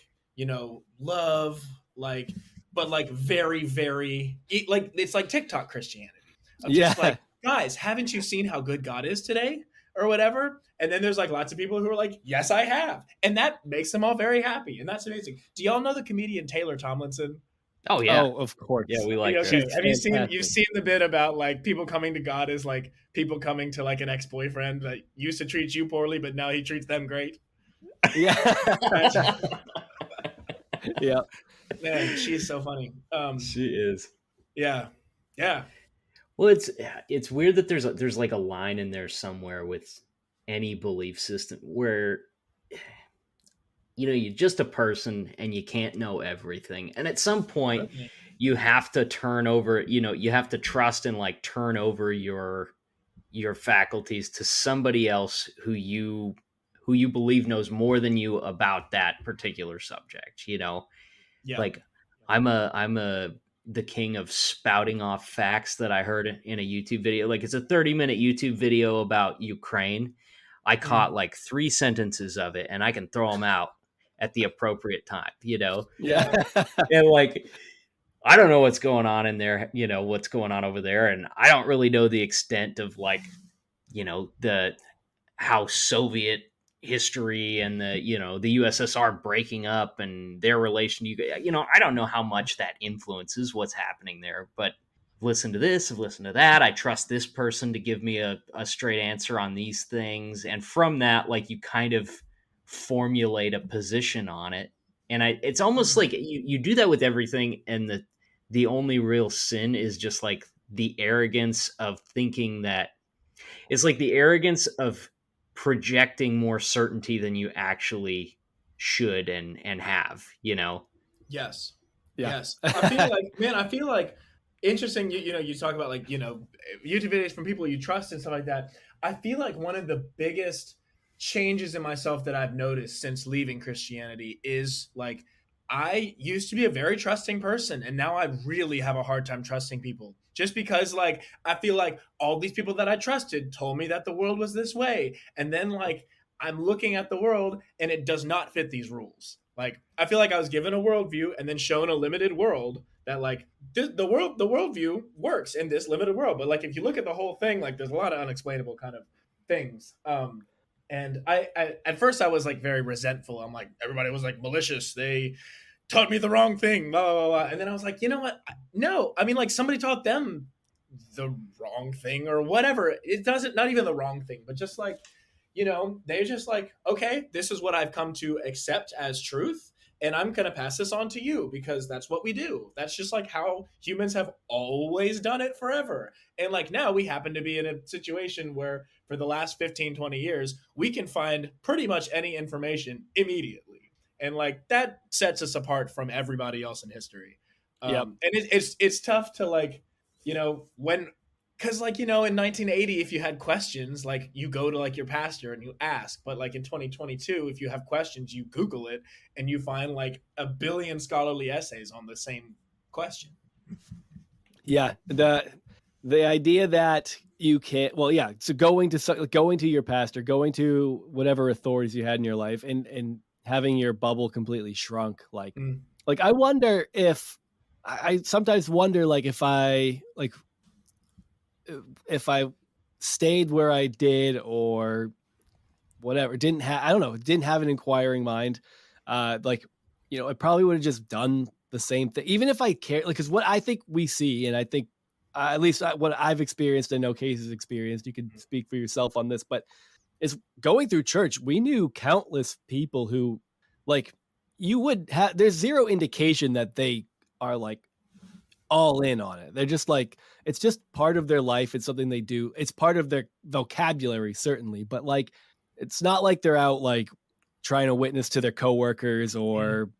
love, like. But like very, very like it's like TikTok Christianity. Just like, guys, haven't you seen how good God is today or whatever? And then there's like lots of people who are like, yes, I have, and that makes them all very happy, and that's amazing. Do y'all know the comedian Taylor Tomlinson?
Oh yeah,
of course.
Yeah, we like.
Okay. Have you seen the bit about like people coming to God as like people coming to like an ex-boyfriend that used to treat you poorly, but now he treats them great?
Yeah. Yeah.
Man, she's so funny.
She is.
Yeah.
Well, it's weird that there's like a line in there somewhere with any belief system where you're just a person and you can't know everything, and at some point you have to turn over. You have to trust and like turn over your faculties to somebody else who you believe knows more than you about that particular subject.
Yeah.
Like I'm the king of spouting off facts that I heard in a YouTube video. Like it's a 30-minute YouTube video about Ukraine. I caught like 3 sentences of it, and I can throw them out at the appropriate time,
Yeah.
And like I don't know what's going on in there, what's going on over there. And I don't really know the extent of like, the how Soviet history and the USSR breaking up and their relation. I don't know how much that influences what's happening there, but I've listened to this, I've listened to that. I trust this person to give me a straight answer on these things. And from that, like you kind of formulate a position on it. And it's almost like you do that with everything. And the only real sin is just like the arrogance of thinking that it's like the arrogance of projecting more certainty than you actually should and have,
Yes.
Yeah.
Yes. I feel like interesting. You talk about like, YouTube videos from people you trust and stuff like that. I feel like one of the biggest changes in myself that I've noticed since leaving Christianity is like, I used to be a very trusting person and now I really have a hard time trusting people just because like, I feel like all these people that I trusted told me that the world was this way. And then like, I'm looking at the world and it does not fit these rules. Like I feel like I was given a worldview and then shown a limited world that like the worldview works in this limited world. But like if you look at the whole thing, like there's a lot of unexplainable kind of things. And I at first I was like very resentful. I'm like everybody was like malicious. They taught me the wrong thing. Blah blah blah. And then I was like, you know what? No, I mean like somebody taught them the wrong thing or whatever. It doesn't not even the wrong thing, but just like they're just like, okay, this is what I've come to accept as truth. And I'm going to pass this on to you because that's what we do. That's just like how humans have always done it forever. And like now we happen to be in a situation where for the last 15, 20 years, we can find pretty much any information immediately. And like that sets us apart from everybody else in history.
Yep.
And it's tough to like, when because like in 1980 if you had questions like you go to like your pastor and you ask, but like in 2022 if you have questions you Google it and you find like a billion scholarly essays on the same question.
Yeah, the idea that you can't, well, yeah, so going to your pastor, going to whatever authorities you had in your life and having your bubble completely shrunk, like I wonder if I sometimes wonder like if I stayed where I did or whatever, didn't have an inquiring mind, I probably would have just done the same thing, even if I care. Like, because what I think we see, and I think at least what I've experienced, I know Casey's experienced, you can speak for yourself on this, but is going through church, we knew countless people who, like, you would have, there's zero indication that they are like all in on it. They're just like, it's just part of their life. It's something they do. It's part of their vocabulary, certainly, but like, it's not like they're out like trying to witness to their coworkers or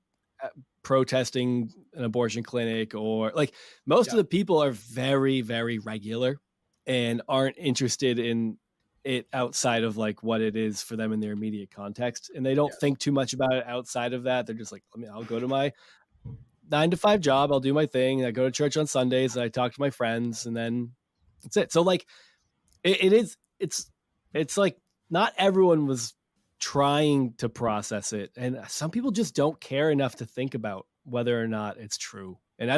protesting an abortion clinic, or like most of the people are very, very regular and aren't interested in it outside of like what it is for them in their immediate context. And they don't think too much about it outside of that. They're just like, I'll go to my 9-to-5 job. I'll do my thing. I go to church on Sundays. I talk to my friends and then that's it. So like it's like not everyone was trying to process it. And some people just don't care enough to think about whether or not it's true. And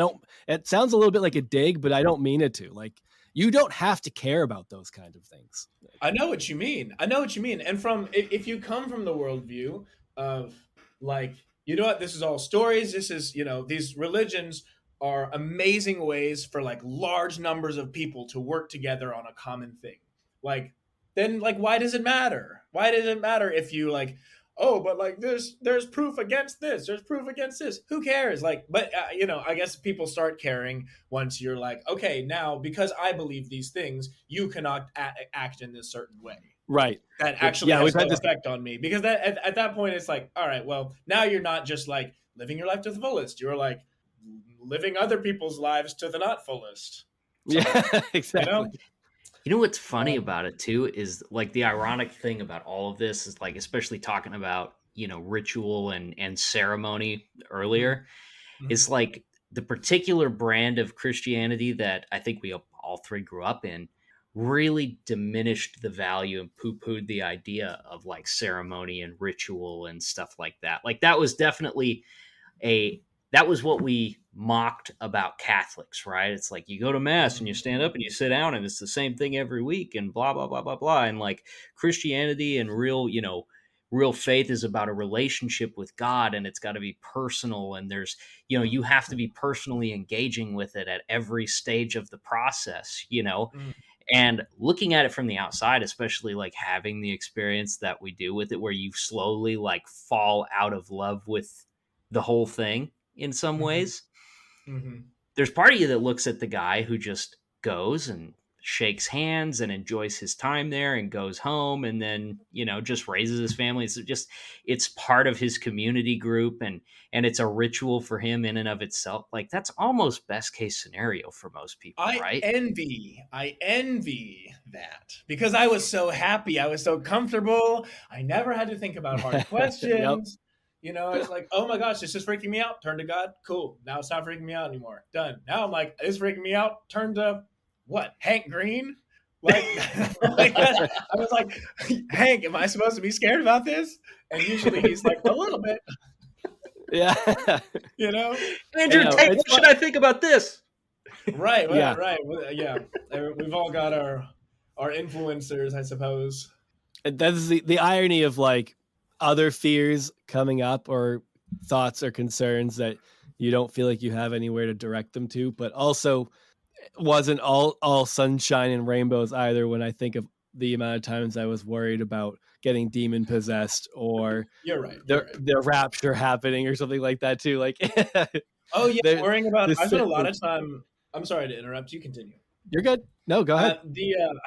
it sounds a little bit like a dig, but I don't mean it to. Like, you don't have to care about those kind of things.
I know what you mean. And if you come from the worldview of like, you know what, this is all stories. This is, these religions are amazing ways for like large numbers of people to work together on a common thing. Like, then like, why does it matter? Why does it matter if you like, oh, but like there's proof against this, there's proof against this, who cares? Like, but I guess people start caring once you're like, okay, now because I believe these things, you cannot act in this certain way,
right?
That actually has no effect on me, because that at that point it's like, all right, well, now you're not just like living your life to the fullest, you're like living other people's lives to the not fullest.
So, yeah, exactly.
You know what's funny about it too is like the ironic thing about all of this is like, especially talking about, ritual and ceremony earlier, is like the particular brand of Christianity that I think we all three grew up in really diminished the value and poo-pooed the idea of like ceremony and ritual and stuff like that. Like that was definitely that was what we mocked about Catholics, right? It's like you go to mass and you stand up and you sit down and it's the same thing every week and blah blah blah blah blah. And like Christianity and real, real faith is about a relationship with God, and it's got to be personal, and there's, you have to be personally engaging with it at every stage of the process,
Mm.
and looking at it from the outside, especially like having the experience that we do with it, where you slowly like fall out of love with the whole thing in some ways.
Mm-hmm.
There's part of you that looks at the guy who just goes and shakes hands and enjoys his time there and goes home and then, just raises his family. It's part of his community group, and it's a ritual for him in and of itself. Like that's almost best case scenario for most people, right?
I envy that because I was so happy. I was so comfortable. I never had to think about hard questions. It's like, oh my gosh, this is freaking me out. Turn to God. Cool. Now it's not freaking me out anymore. Done. Now I'm like, it's freaking me out. Turn to what? Hank Green? Like, I was like, Hank, am I supposed to be scared about this? And usually he's like, a little bit.
Yeah.
Andrew Tate, what should I think about this?
Right. Yeah. We've all got our influencers, I suppose.
That's the irony of like other fears coming up or thoughts or concerns that you don't feel like you have anywhere to direct them to, but also wasn't all sunshine and rainbows either when I think of the amount of times I was worried about getting demon possessed or
you're right.
the rapture happening or something like that too. Like,
oh yeah, worrying about. I spent a lot of time. I'm sorry to interrupt. You continue.
You're good. No, go ahead.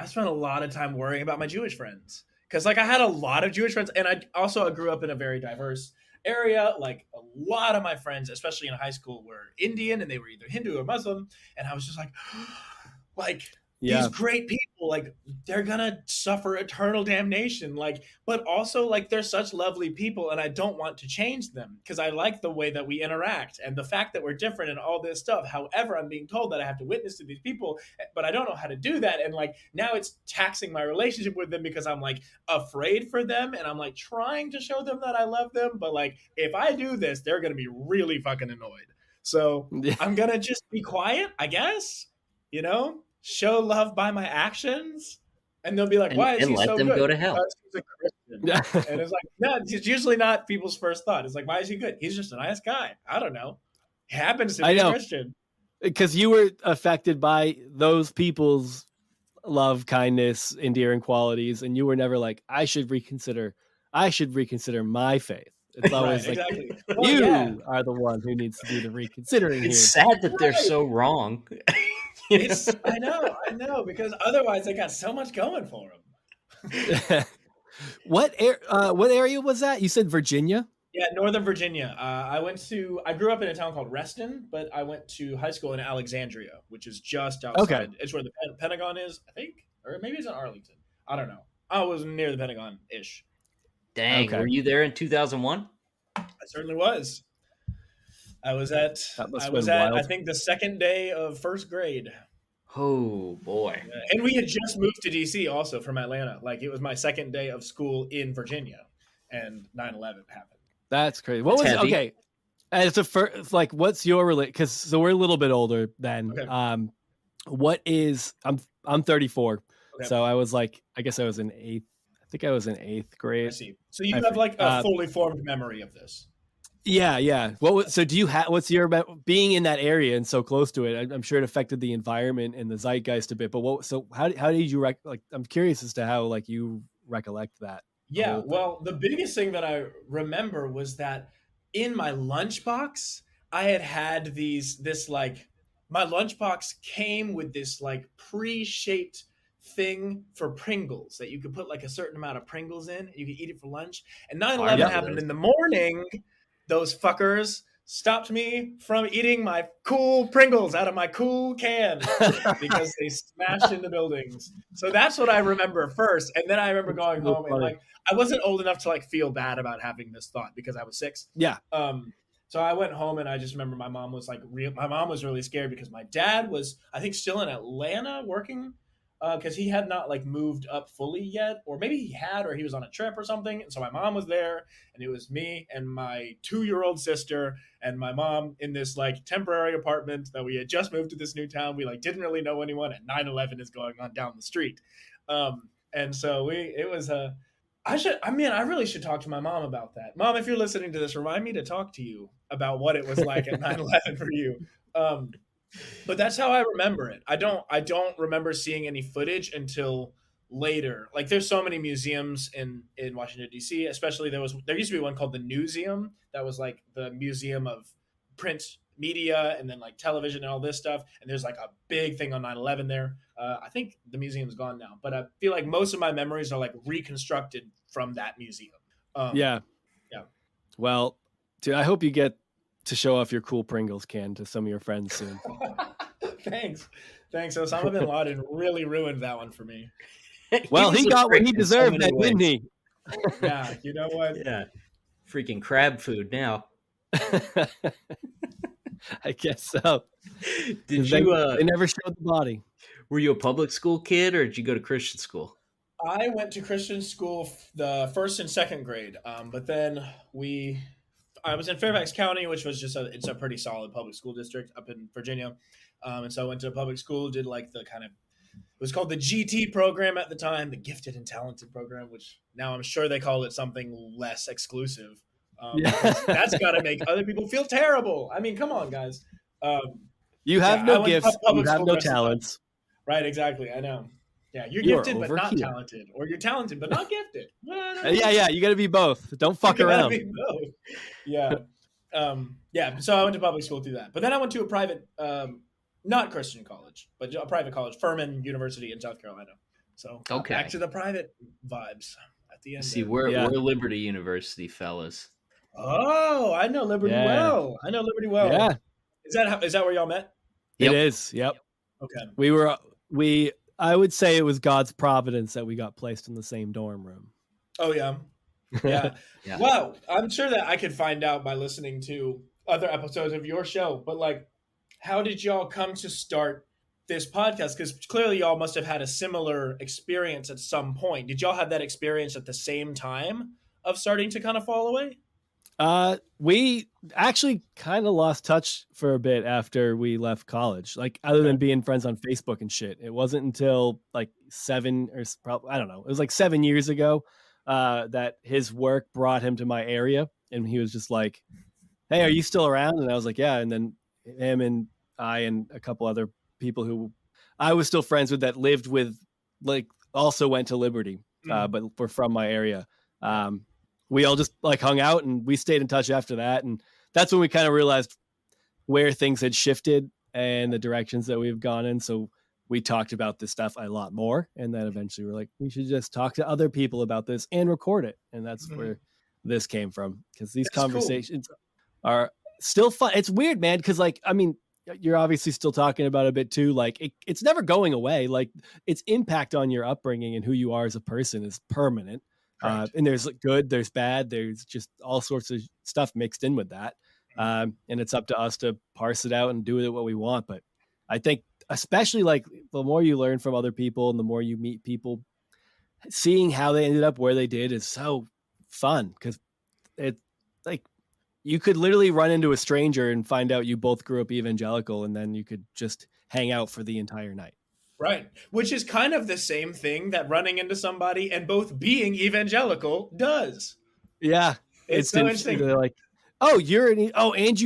I spent a lot of time worrying about my Jewish friends because, like, I had a lot of Jewish friends, and I grew up in a very diverse area. Like, a lot of my friends, especially in high school, were Indian, and they were either Hindu or Muslim, and I was just like. These great people, like, they're gonna suffer eternal damnation, like, but also like they're such lovely people and I don't want to change them because I like the way that we interact and the fact that we're different and all this stuff. However, I'm being told that I have to witness to these people, but I don't know how to do that, and like now it's taxing my relationship with them because I'm like afraid for them and I'm like trying to show them that I love them, but like if I do this, they're gonna be really fucking annoyed. So I'm gonna just be quiet, I guess, show love by my actions, and they'll be like, why is he so good?
And let them go to hell.
Because he's a Christian. And it's like, no, it's usually not people's first thought. It's like, why is he good? He's just a nice guy. I don't know. He happens to be a Christian.
Because you were affected by those people's love, kindness, endearing qualities, and you were never like, I should reconsider my faith. It's always like,
exactly.
You are the one who needs to do the reconsidering.
It's sad that they're so wrong.
I know, because otherwise they got so much going for them.
What area was that? You said Virginia?
Yeah, Northern Virginia. I grew up in a town called Reston, but I went to high school in Alexandria, which is just outside. Okay. It's where the Pentagon is, I think, or maybe it's in Arlington. I don't know. I was near the Pentagon-ish.
Dang, Were you there in 2001?
I certainly was. I was at I think the second day of first grade.
Oh boy.
Yeah. And we had just moved to DC also from Atlanta. Like it was my second day of school in Virginia and 9/11 happened.
That's crazy. What was okay? As a first, like, what's your because so we're a little bit older then. Okay. What is I'm 34. Okay. So I was like, I guess I was in eighth. I think I was in eighth grade.
I see. So you have like a fully formed memory of this.
Yeah. So do you have? What's your being in that area and so close to it? I'm sure it affected the environment and the zeitgeist a bit. But how did you I'm curious as to how like you recollect that.
Yeah. Well, the biggest thing that I remember was that in my lunchbox, I had my lunchbox came with this like pre-shaped thing for Pringles that you could put like a certain amount of Pringles in. You could eat it for lunch. And 9/11 happened in the morning. Those fuckers stopped me from eating my cool Pringles out of my cool can because they smashed into buildings. So that's what I remember first. And then I remember going home and like, I wasn't old enough to like feel bad about having this thought because I was 6.
Yeah.
So I went home and I just remember my mom was really scared because my dad was, I think, still in Atlanta working because he had not like moved up fully yet, or maybe he had, or he was on a trip or something. And so my mom was there, and it was me and my 2-year-old sister and my mom in this like temporary apartment that we had just moved to this new town. We like didn't really know anyone, and 9/11 is going on down the street. And so it was a. I really should talk to my mom about that. Mom, if you're listening to this, remind me to talk to you about what it was like at 9/11 for you. But that's how I remember it. I don't remember seeing any footage until later. Like there's so many museums in Washington D.C., especially there used to be one called the Newseum that was like the museum of print media and then like television and all this stuff. And there's like a big thing on 9/11 there. I think the museum's gone now, but I feel like most of my memories are like reconstructed from that museum.
Yeah.
Yeah.
Well, dude, I hope you get to show off your cool Pringles can to some of your friends soon.
Thanks. Osama bin Laden really ruined that one for me.
Well, he got what he deserved, didn't he?
Yeah, you know what?
Yeah. Freaking crab food now.
I guess so.
Did you?
They never showed the body.
Were you a public school kid, or did you go to Christian school?
I went to Christian school the first and second grade, but then I was in Fairfax County, which was it's a pretty solid public school district up in Virginia, and so I went to a public school, did like the kind of it was called the GT program at the time, the Gifted and Talented program, which now I'm sure they call it something less exclusive. That's got to make other people feel terrible. I mean, come on, guys.
You have no gifts. You have no talents.
Right, exactly. I know. Yeah, you're gifted but not talented, or you're talented but not gifted.
Yeah. You got to be both. Don't fuck around.
Be both. Yeah. So I went to public school through that, but then I went to a private, not Christian college, but a private college, Furman University in South Carolina. So back to the private vibes at the end.
See, we're Liberty University, fellas.
Oh, I know Liberty well.
Yeah.
Is that where y'all met?
Yep. It is. Yep.
Okay.
I would say it was God's providence that we got placed in the same dorm room.
Oh yeah. Yeah. Yeah. Well, I'm sure that I could find out by listening to other episodes of your show, but like, how did y'all come to start this podcast? Because clearly y'all must have had a similar experience at some point. Did y'all have that experience at the same time of starting to kind of fall away?
We actually kind of lost touch for a bit after we left college. Like, other than being friends on Facebook and shit, it wasn't until like 7 years ago that his work brought him to my area, and he was just like, "Hey, are you still around?" And I was like, "Yeah." And then him and I and a couple other people who I was still friends with that lived with, like, also went to Liberty, but were from my area. We all just like hung out, and we stayed in touch after that. And that's when we kind of realized where things had shifted and the directions that we've gone in. So we talked about this stuff a lot more. And then eventually we're like, we should just talk to other people about this and record it. And that's where this came from, because these conversations are still fun. It's weird, man. Cause like, I mean, you're obviously still talking about it a bit too. Like it's never going away. Like its impact on your upbringing and who you are as a person is permanent. And there's good, there's bad, there's just all sorts of stuff mixed in with that. And it's up to us to parse it out and do with it what we want. But I think especially like the more you learn from other people and the more you meet people, seeing how they ended up where they did is so fun, because it's like you could literally run into a stranger and find out you both grew up evangelical, and then you could just hang out for the entire night.
Right. Which is kind of the same thing that running into somebody and both being evangelical does.
Yeah.
It's so interesting.
They're like, oh, and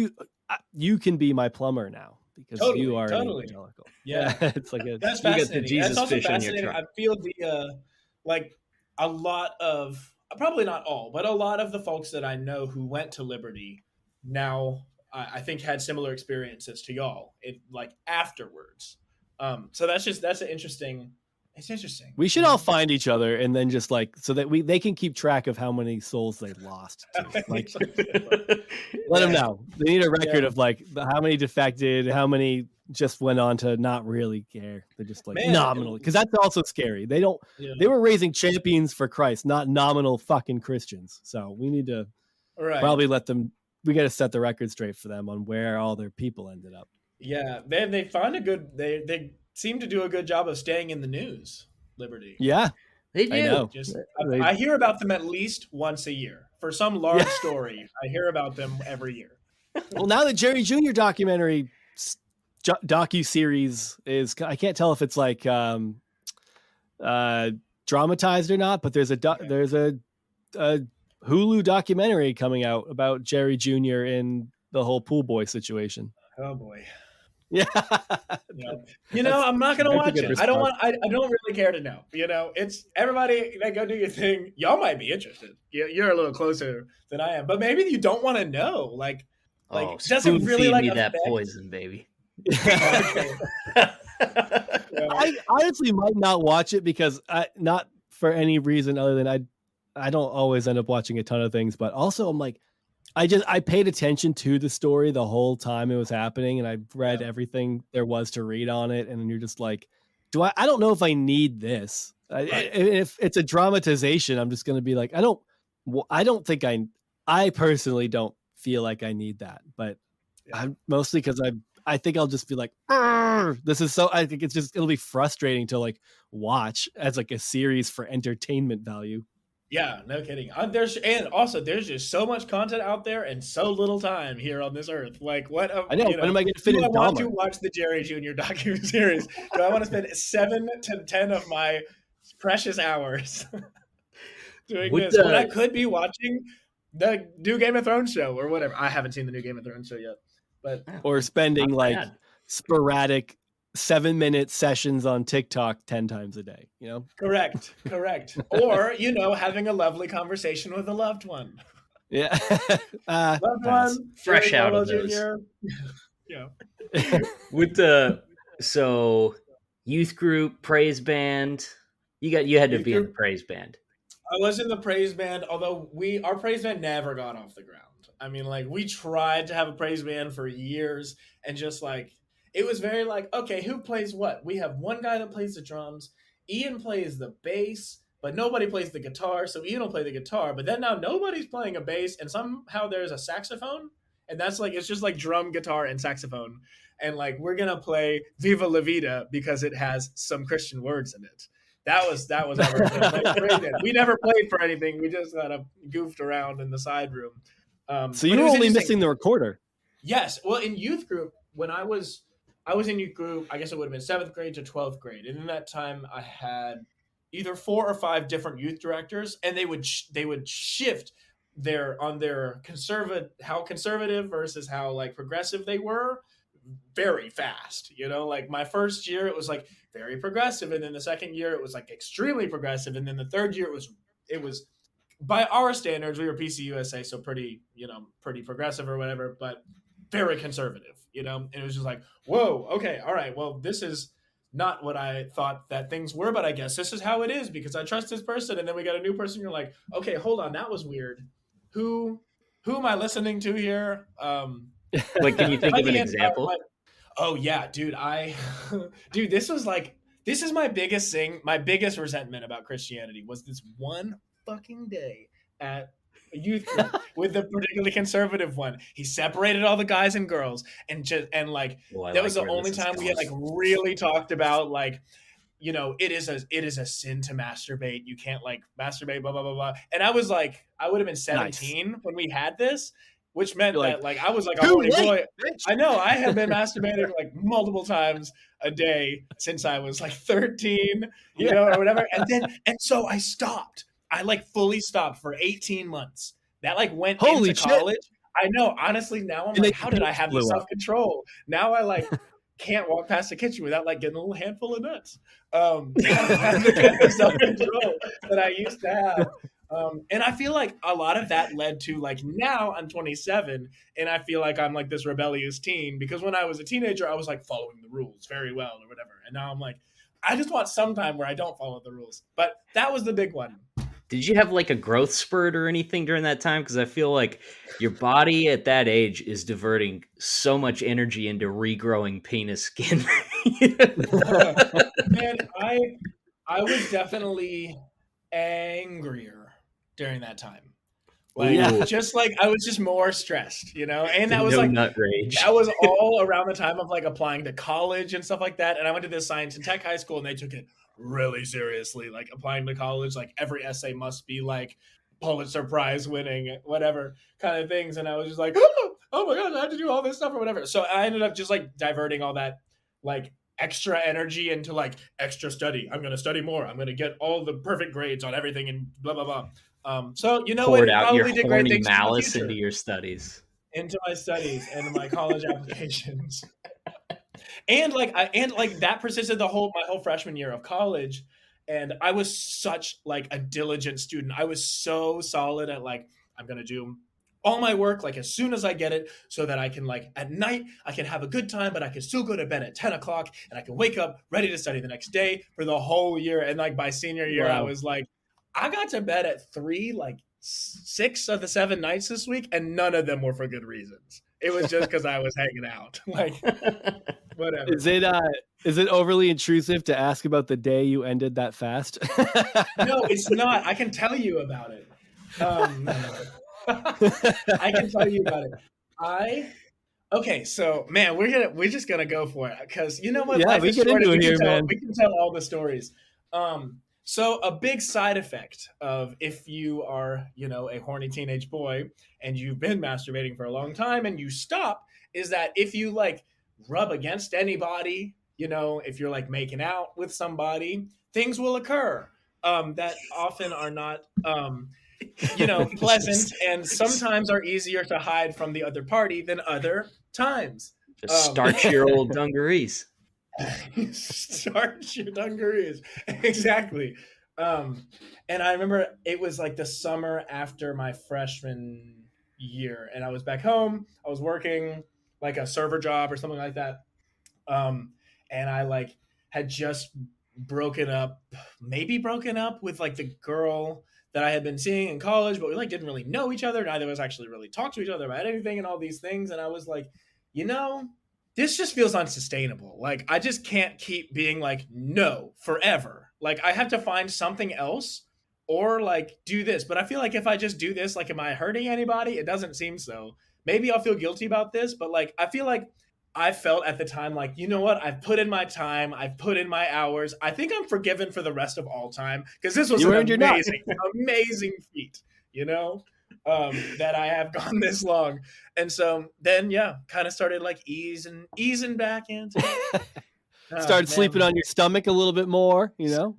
you can be my plumber now because you are an evangelical.
Yeah.
It's like
that's fascinating.
The Jesus
that's also
fish
fascinating.
On your
I feel like a lot of, probably not all, but a lot of the folks that I know who went to Liberty now, I think had similar experiences to y'all, like afterwards. So that's an interesting. It's interesting.
We should all find each other and then just like, so that they can keep track of how many souls they lost. Like, let them know. They need a record of like how many defected, how many just went on to not really care. They're just like nominal, because that's also scary. They were raising champions for Christ, not nominal fucking Christians. So we need to probably let them. We got to set the record straight for them on where all their people ended up.
Yeah, they found a good. seem to do a good job of staying in the news. Liberty.
Yeah,
They do.
I know.
Just
They-
I hear about them at least once a year for some large story. I hear about them every year.
Well, now the Jerry Jr. documentary docu-series is, I can't tell if it's like dramatized or not, but there's a Hulu documentary coming out about Jerry Jr. and the whole pool boy situation.
Oh boy.
Yeah.
I'm not gonna
that's a
watch
good
it. I don't
response.
I don't really care to know. It's everybody, go do your thing. Y'all might be interested. You're a little closer than I am, but maybe you don't want to know. Like does it really
feed
like
me that
affect-
poison, baby?
Okay.
I honestly might not watch it because not for any reason other than I don't always end up watching a ton of things, but also I'm like, I paid attention to the story the whole time it was happening, and I read everything there was to read on it, and then you're just like, I don't know if I need this.
Right.
If it's a dramatization, I'm just going to be like, I don't think I personally don't feel like I need that, but I'm mostly because I think I'll just be like, this is so, I think it'll be frustrating to like watch as like a series for entertainment value.
Yeah, no kidding. There's just so much content out there and so little time here on this earth. Like, what?
I know. When am I going to fit in?
I want to watch the Jerry Jr. docu-series. Do I want to spend 7 to 10 of my precious hours doing this? When I could be watching the new Game of Thrones show or whatever. I haven't seen the new Game of Thrones show yet, but
or spending like sporadic 7-minute sessions on TikTok 10 times a day,
Correct. Or, having a lovely conversation with a loved one.
Yeah.
Loved one.
Fresh out of those.
Yeah.
With so youth group, praise band, you had to be in the praise band.
I was in the praise band, although our praise band never got off the ground. I mean, like, we tried to have a praise band for years, and just like, it was very like, okay, who plays what? We have one guy that plays the drums. Ian plays the bass, but nobody plays the guitar. So Ian will play the guitar, but then now nobody's playing a bass, and somehow there's a saxophone, and that's like, it's just like drum, guitar, and saxophone. And like, we're gonna play Viva La Vida because it has some Christian words in it. That was our thing. We never played for anything. We just kind of goofed around in the side room.
So you were only missing the recorder.
Yes. Well, in youth group, when I was in youth group, I guess it would have been 7th grade to 12th grade. And in that time, I had either 4 or 5 different youth directors, and they would shift their how conservative versus how like progressive they were very fast. Like my first year, it was like very progressive. And then the second year, it was like extremely progressive. And then the third year, it was by our standards, we were PCUSA, so pretty progressive or whatever, but very conservative, and it was just like, whoa, okay, all right, well, this is not what I thought that things were, but I guess this is how it is because I trust this person. And then we got a new person. You're like, okay, hold on, that was weird. Who am I listening to here?
Like, can you think of an example?
Oh yeah, dude, this is my biggest thing. My biggest resentment about Christianity was this one fucking day at a youth group with the particularly conservative one. He separated all the guys and girls, and that was the only time we had like really talked about like, it is a sin to masturbate. You can't like masturbate, blah blah blah blah. And I was like, I would have been 17 when we had this, which meant that like I was like a horny boy. I know I had been masturbating like multiple times a day since I was like 13, or whatever. And so I stopped. I like fully stopped for 18 months. That like went into college. I know. Honestly, now I'm like, how did I have the self-control? Now I like can't walk past the kitchen without like getting a little handful of nuts. I don't have the kind of self-control that I used to have. And I feel like a lot of that led to like, now I'm 27 and I feel like I'm like this rebellious teen because when I was a teenager, I was like following the rules very well or whatever. And now I'm like, I just want some time where I don't follow the rules. But that was the big one.
Did you have like a growth spurt or anything during that time? Because I feel like your body at that age is diverting so much energy into regrowing penis skin.
Man, I was definitely angrier during that time. Like,
Ooh.
just like I was just more stressed, you know? And that was
No
like,
nut rage.
that was all around the time of like applying to college and stuff like that. And I went to this science and tech high school and they took it really seriously. Like applying to college, like every essay must be like Pulitzer Prize winning, whatever kind of things. And I was just like, oh my God, I have to do all this stuff or whatever. So I ended up just like diverting all that like extra energy into like extra study. I'm going to study more. I'm going to get all the perfect grades on everything and blah, blah, blah. So you know what?
Poured
It
out your
probably did great
horny
things for the
malice
future,
into your studies.
into my studies and my college applications. And like that persisted my whole freshman year of college. And I was such like a diligent student. I was so solid at like, I'm going to do all my work like as soon as I get it so that I can like at night I can have a good time, but I can still go to bed at 10 o'clock and I can wake up ready to study the next day for the whole year. And like by senior year,
Wow.
I was like, I got to bed at 3, like 6 of the 7 nights this week, and none of them were for good reasons. It was just because I was hanging out. Like, whatever.
Is it overly intrusive to ask about the day you ended that fast?
No, it's not. I can tell you about it. I can tell you about it. Okay, so man, we're just gonna go for it because you know what?
Yeah,
Life
we
is
get
short
into
and
it here, man.
we can tell all the stories. So a big side effect of if you are, you know, a horny teenage boy and you've been masturbating for a long time and you stop is that if you like rub against anybody, you know, if you're like making out with somebody, things will occur that often are not, you know, pleasant and sometimes are easier to hide from the other party than other times.
Just starch your old dungarees.
Start your dungarees. Exactly. And I remember it was like the summer after my freshman year, and I was back home. I was working like a server job or something like that. And I like had just maybe broken up with like the girl that I had been seeing in college, but we like didn't really know each other. Neither of us actually really talked to each other about anything and all these things. And I was like, you know, this just feels unsustainable. Like I just can't keep being like no forever. Like I have to find something else or like do this. But I feel like if I just do this, like am I hurting anybody? It doesn't seem so. Maybe I'll feel guilty about this, but like I feel like I felt at the time like, you know what? I've put in my time. I've put in my hours. I think I'm forgiven for the rest of all time because this was
You
an
earned your nut.
amazing feat, you know, that I have gone this long. And so then, yeah, kind of started like easing back into it.
Started sleeping on your stomach a little bit more, you know?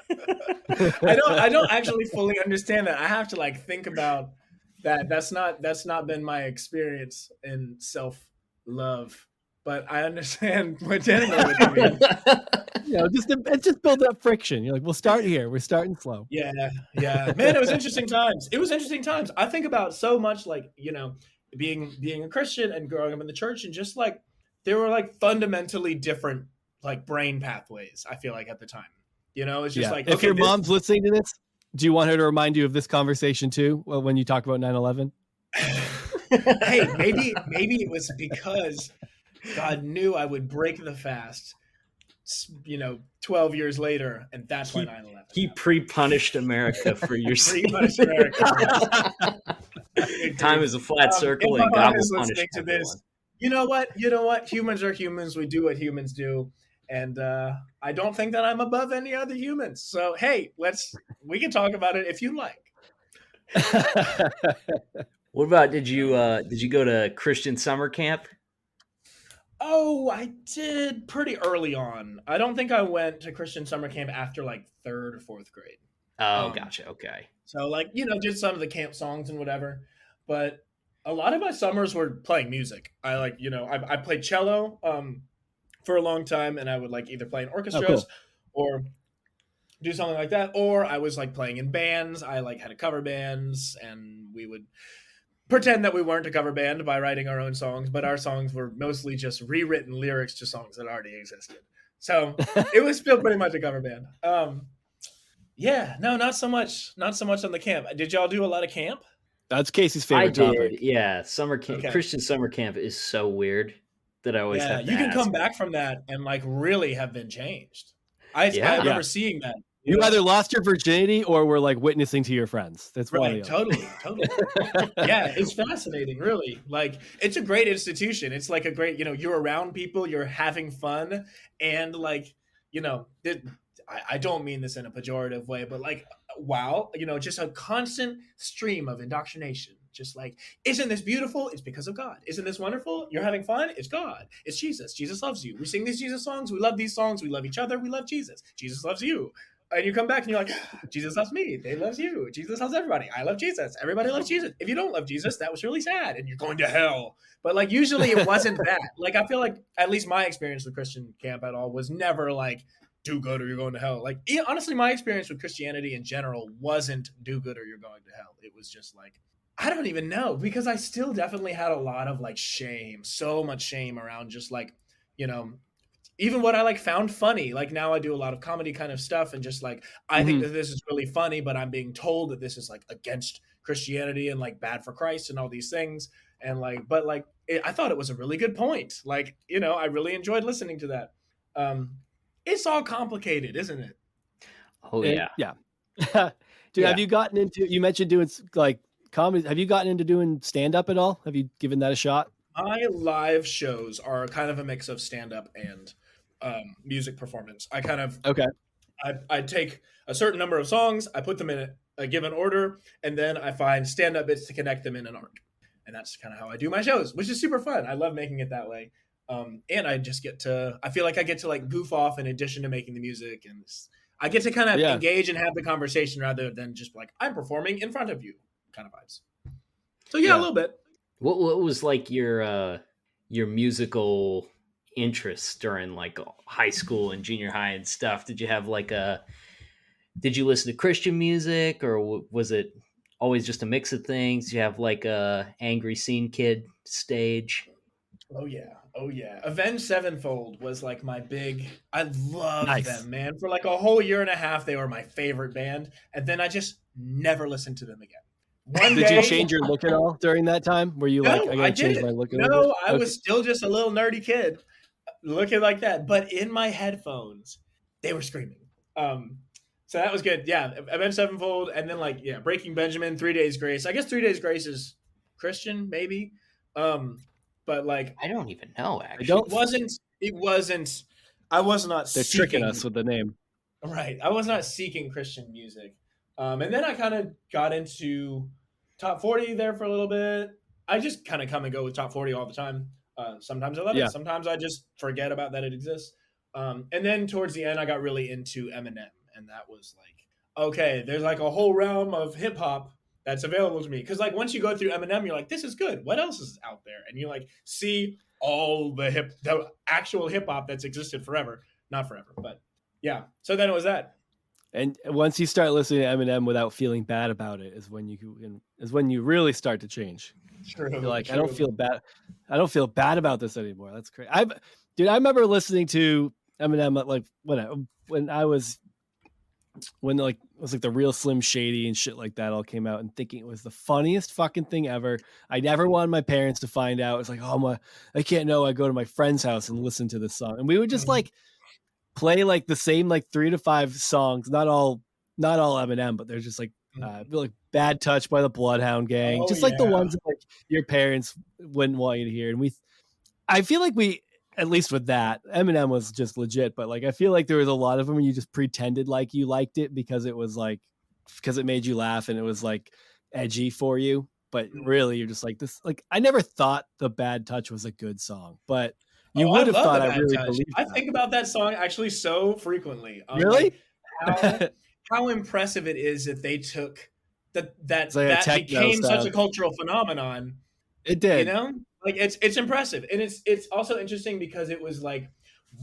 I don't actually fully understand that. I have to like think about that. That's not been my experience in self-love, but I understand what you mean.
You know, just build up friction. You're like, we'll start here. We're starting slow.
Yeah. Man, it was interesting times. I think about so much like, you know, being a Christian and growing up in the church and just like there were like fundamentally different like brain pathways, I feel like at the time. You know, it's just like
if your mom's listening to this, do you want her to remind you of this conversation too when you talk about 9/11?
Hey, maybe it was because God knew I would break the fast, you know, 12 years later, and that's why 9/11.
He pre-punished America for your sin.
Pre-punished America.
Time is a flat circle, and God will punish
to
everyone.
this. You know what? Humans are humans. We do what humans do, and I don't think that I'm above any other humans. So hey, we can talk about it if you like.
What about did you go to Christian summer camp?
Oh, I did pretty early on. I don't think I went to Christian summer camp after like 3rd or 4th grade.
Oh, gotcha. Okay.
So like, you know, did some of the camp songs and whatever. But a lot of my summers were playing music. I like, you know, I played cello for a long time, and I would like either play in orchestras or do something like that, or I was like playing in bands. I like had a cover bands, and we would pretend that we weren't a cover band by writing our own songs, but our songs were mostly just rewritten lyrics to songs that already existed. So it was still pretty much a cover band. Yeah, no, not so much on the camp. Did y'all do a lot of camp?
That's Casey's favorite topic.
Yeah, summer camp.
Okay.
Christian summer camp is so weird that I always have to
you can
ask.
come back from that and like really have been changed. I remember seeing that
You
know?
either lost your virginity or were like witnessing to your friends. That's one or
Right,
the other.
totally. Yeah, it's fascinating, really. Like, it's a great institution. It's like a great, you're around people, you're having fun, and like, I don't mean this in a pejorative way, but like, wow, just a constant stream of indoctrination. Just like, isn't this beautiful? It's because of God. Isn't this wonderful? You're having fun? It's God. It's Jesus. Jesus loves you. We sing these Jesus songs. We love these songs. We love each other. We love Jesus. Jesus loves you. And you come back and you're like, Jesus loves me. They loves you. Jesus loves everybody. I love Jesus. Everybody loves Jesus. If you don't love Jesus, that was really sad and you're going to hell. But like, usually it wasn't that. Like, I feel like at least my experience with Christian camp at all was never like, do good or you're going to hell. Like, honestly, my experience with Christianity in general wasn't do good or you're going to hell. It was just like, I don't even know, because I still definitely had a lot of like shame, so much shame around just like, even what I like found funny. Like, now I do a lot of comedy kind of stuff, and just like, I think that this is really funny, but I'm being told that this is like against Christianity and like bad for Christ and all these things. And like, but like, I thought it was a really good point. Like, I really enjoyed listening to that. It's all complicated, isn't it?
Oh yeah.
Yeah. Dude, have you gotten into, you mentioned doing like comedy. Have you gotten into doing stand up at all? Have you given that a shot?
My live shows are kind of a mix of stand up and music performance. I kind of,
Okay.
I take a certain number of songs, I put them in a given order, and then I find stand up bits to connect them in an arc. And that's kind of how I do my shows, which is super fun. I love making it that way. And I just I feel like I get to like goof off in addition to making the music, and I get to kind of engage and have the conversation rather than just like, I'm performing in front of you kind of vibes. So yeah, a little bit.
What was like your musical interests during like high school and junior high and stuff? Did you have like did you listen to Christian music, or was it always just a mix of things? Did you have like a angry scene kid stage?
Oh yeah. Avenged Sevenfold was like my big. I loved them, man. For like a whole year and a half, they were my favorite band, and then I just never listened to them again.
Did you change your look at all during that time? Were you like, I gotta change my look?
No, I was still just a little nerdy kid looking like that, but in my headphones, they were screaming. So that was good. Yeah, Avenged Sevenfold, and then like Breaking Benjamin, 3 Days Grace. I guess 3 Days Grace is Christian, maybe. But like,
I don't even know. Actually,
it wasn't. I was not.
They're tricking us with the name,
right? I was not seeking Christian music. And then I kind of got into top 40 there for a little bit. I just kind of come and go with top 40 all the time. Sometimes I love it. Sometimes I just forget about that it exists. And then towards the end, I got really into Eminem, and that was like, okay, there's like a whole realm of hip hop that's available to me. Because like, once you go through Eminem, you're like, this is good. What else is out there? And you like see all the actual hip hop that's existed forever. Not forever, but yeah. So then it was that.
And once you start listening to Eminem without feeling bad about it is when you really start to change.
True.
You're like, I don't feel bad. I don't feel bad about this anymore. That's crazy. I remember listening to Eminem like when it was like the real Slim Shady and shit like that all came out, and thinking it was the funniest fucking thing ever. I never wanted my parents to find out. It's like, I can't know. I go to my friend's house and listen to this song, and we would just like play like the same like 3 to 5 songs, not all Eminem, but they're just like like Bad Touch by the Bloodhound Gang, like the ones that like your parents wouldn't want you to hear. And I feel like at least with that, Eminem was just legit, but like I feel like there was a lot of them where you just pretended like you liked it because it made you laugh and it was like edgy for you, but really you're just like this. Like, I never thought the Bad Touch was a good song, but you would have thought I really believed
that. I think about that song actually so frequently.
Really?
Like how impressive it is that they took that became such a cultural phenomenon.
It did.
Like it's impressive. And it's also interesting because it was like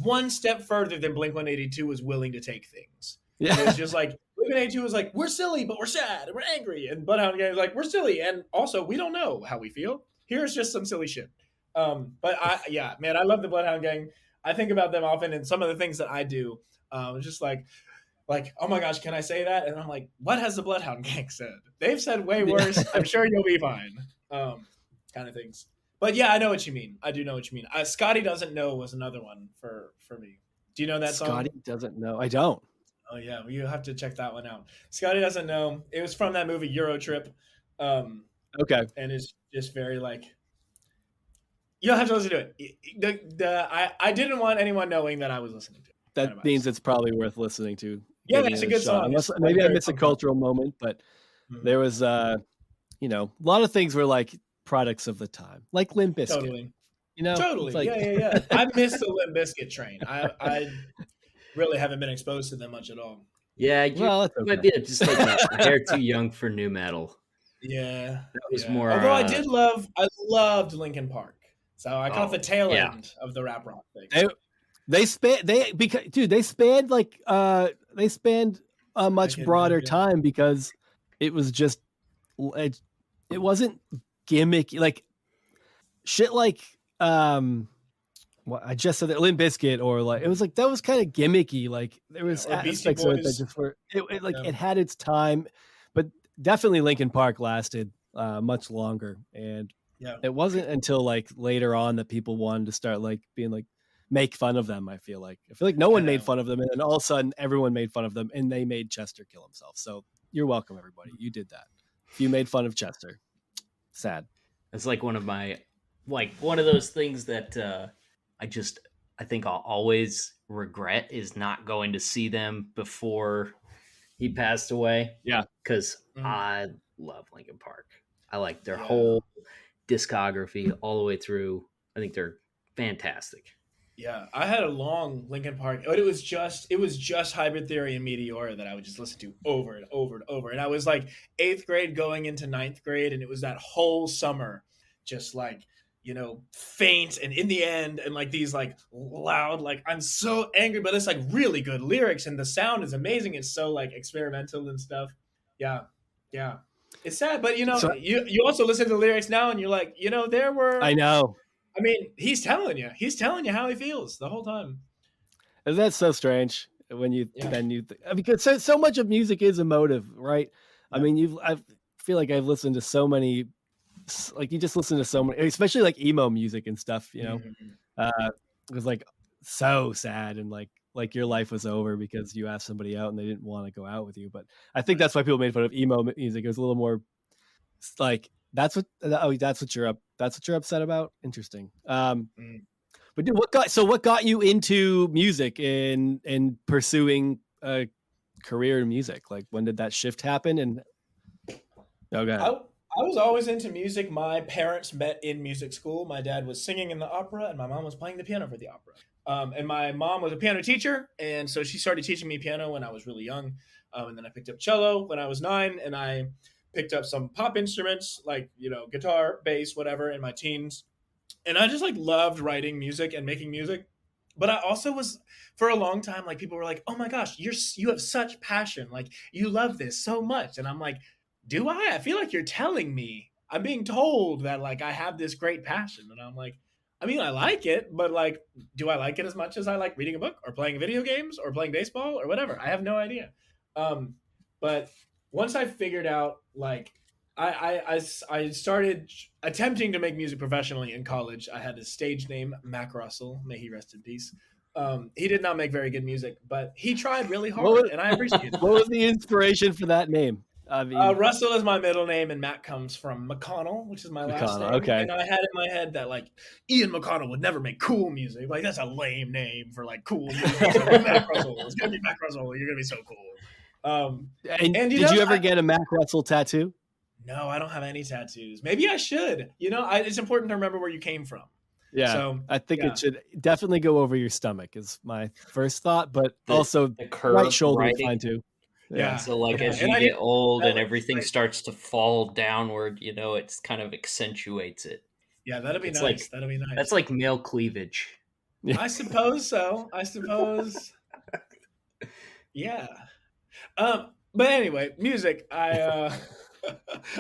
one step further than Blink-182 was willing to take things. Yeah. It was just like Blink-182 was like, we're silly, but we're sad and we're angry. And Bloodhound Gang was like, we're silly. And also we don't know how we feel. Here's just some silly shit. But I love the Bloodhound Gang. I think about them often, and some of the things that I do, just like, oh my gosh, can I say that? And I'm like, what has the Bloodhound Gang said? They've said way worse. I'm sure you'll be fine. Kind of things. But yeah, I know what you mean. I do know what you mean. Scotty Doesn't Know was another one for me. Do you know that song?
Scotty Doesn't Know. I don't.
Oh yeah, well, you have to check that one out. Scotty doesn't know. It was from that movie Eurotrip, um,
Okay,
and it's just very like you don't have to listen to it. I didn't want anyone knowing that I was listening to it. Kind
that
of
means
vibes.
it's probably worth listening to,
Yeah,
giving
it's
it
a
a
good
shot.
song.
Unless
It's like
maybe I
very
missed a
pumped up.
cultural moment, but
Mhm.
there was, you know, a lot of things were like products of the time, like Limp Bizkit.
Totally,
You know, it's
totally.
like,
Yeah. I missed the Limp Bizkit train. I really haven't been exposed to them much at all.
Yeah, you
well, that's
might
okay.
be just like a hair too young for new metal.
Yeah,
That was
yeah.
more.
Although I loved Linkin Park. So I caught the tail
Yeah.
end of the rap rock thing.
Because dude, they spanned they spanned a much
Decade and a half,
broader
yeah.
time because it was just it wasn't gimmicky like shit like what I just said that Limp Bizkit or like it was like that was kind of gimmicky, like there was
Or Beastie
aspects of it that
Boys.
just were like
Yeah.
it had its time, but definitely Linkin Park lasted much longer, and
Yeah.
it wasn't until like later on that people wanted to start like being like make fun of them. I feel like no one made fun of them, and then all of a sudden everyone made fun of them, and they made Chester kill himself. So you're welcome, everybody. You did that. If you made fun of Chester, sad.
It's like one of those things that I think I'll always regret is not going to see them before he passed away.
Yeah.
Because
Mm.
I love Linkin Park. I like their
Yeah.
whole discography all the way through. I think they're fantastic.
Yeah, I had a long Linkin Park, but it was just Hybrid Theory and Meteora that I would just listen to over and over and over. And I was like 8th grade going into 9th grade, and it was that whole summer, just like faint and in the end, and like these like loud, like I'm so angry, but it's like really good lyrics, and the sound is amazing. It's so like experimental and stuff. Yeah, yeah. It's sad, but
So-
you also listen to the lyrics now, and you're like, there were.
I know.
I mean, he's telling you how he feels the whole time.
And that's so strange when you
Yeah.
because so much of music is emotive, right? I
Yeah.
mean, I feel like I've listened to so many, like you just listen to so many, especially like emo music and stuff.
Mhm.
It was like so sad and like your life was over because you asked somebody out and they didn't want to go out with you. But I think that's why people made fun of emo music. It was a little more like that's what you're upset about. Interesting.
Mm.
But dude, what got you into music and pursuing a career in music? Like when did that shift happen? And
I was always into music. My parents met in music school. My dad was singing in the opera, and my mom was playing the piano for the opera. And my mom was a piano teacher, and so she started teaching me piano when I was really young. And then I picked up cello when I was 9, and I picked up some pop instruments like guitar, bass, whatever in my teens. And I just like loved writing music and making music. But I also was for a long time like people were like, "Oh my gosh, you have such passion. Like you love this so much." And I'm like, "Do I? I feel like you're telling me. I'm being told that like I have this great passion." And I'm like, "I mean, I like it, but like do I like it as much as I like reading a book or playing video games or playing baseball or whatever?" I have no idea. But once I figured out like I started attempting to make music professionally in college. I had a stage name, Mac Russell. May he rest in peace. He did not make very good music, but he tried really hard, and I appreciate it.
what was the inspiration for that name? I mean,
Russell is my middle name, and Mac comes from McConnell, which is my last name.
Okay.
And I had in my head that like Ian McConnell would never make cool music. Like that's a lame name for like cool music. So Mac Russell. It's gonna be Mac Russell. You're gonna be so cool.
and did you ever get a Mac Russell tattoo?
No, I don't have any tattoos. Maybe I should. It's important to remember where you came from.
Yeah,
So,
I think
yeah.
it should definitely go over your stomach is my first thought, but also
the curve
right shoulder is
writing.
fine too.
Yeah.
So like as
And
you
I
get
did-
old
that
and
looks
everything
great.
starts to fall downward, it's kind of accentuates it.
Yeah, that'd be
It's
nice.
like-
That'd be nice.
That's like male cleavage.
I suppose so. I suppose. Yeah. But anyway, music.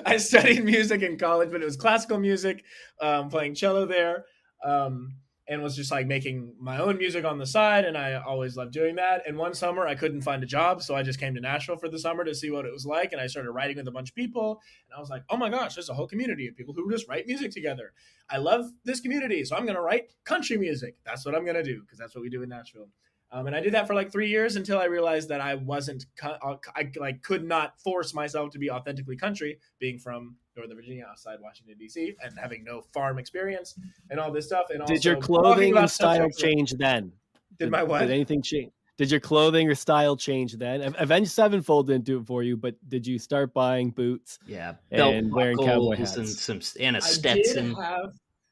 I studied music in college, but it was classical music, playing cello there, and was just like making my own music on the side. And I always loved doing that. And one summer I couldn't find a job, so I just came to Nashville for the summer to see what it was like. And I started writing with a bunch of people. And I was like, oh my gosh, there's a whole community of people who just write music together. I love this community, so I'm going to write country music. That's what I'm going to do because that's what we do in Nashville. And I did that for like 3 years until I realized that I wasn't, I like could not force myself to be authentically country, being from Northern Virginia outside Washington, D.C., and having no farm experience and all this stuff. And
Did your
also talking
clothing
about
and style
subjects.
change then?
Did my what?
Did anything change? Did your clothing or style change then? Avenged Sevenfold didn't do it for you, but did you start buying boots?
Yeah,
and wearing cowboy
buckles
hats
and a Stetson.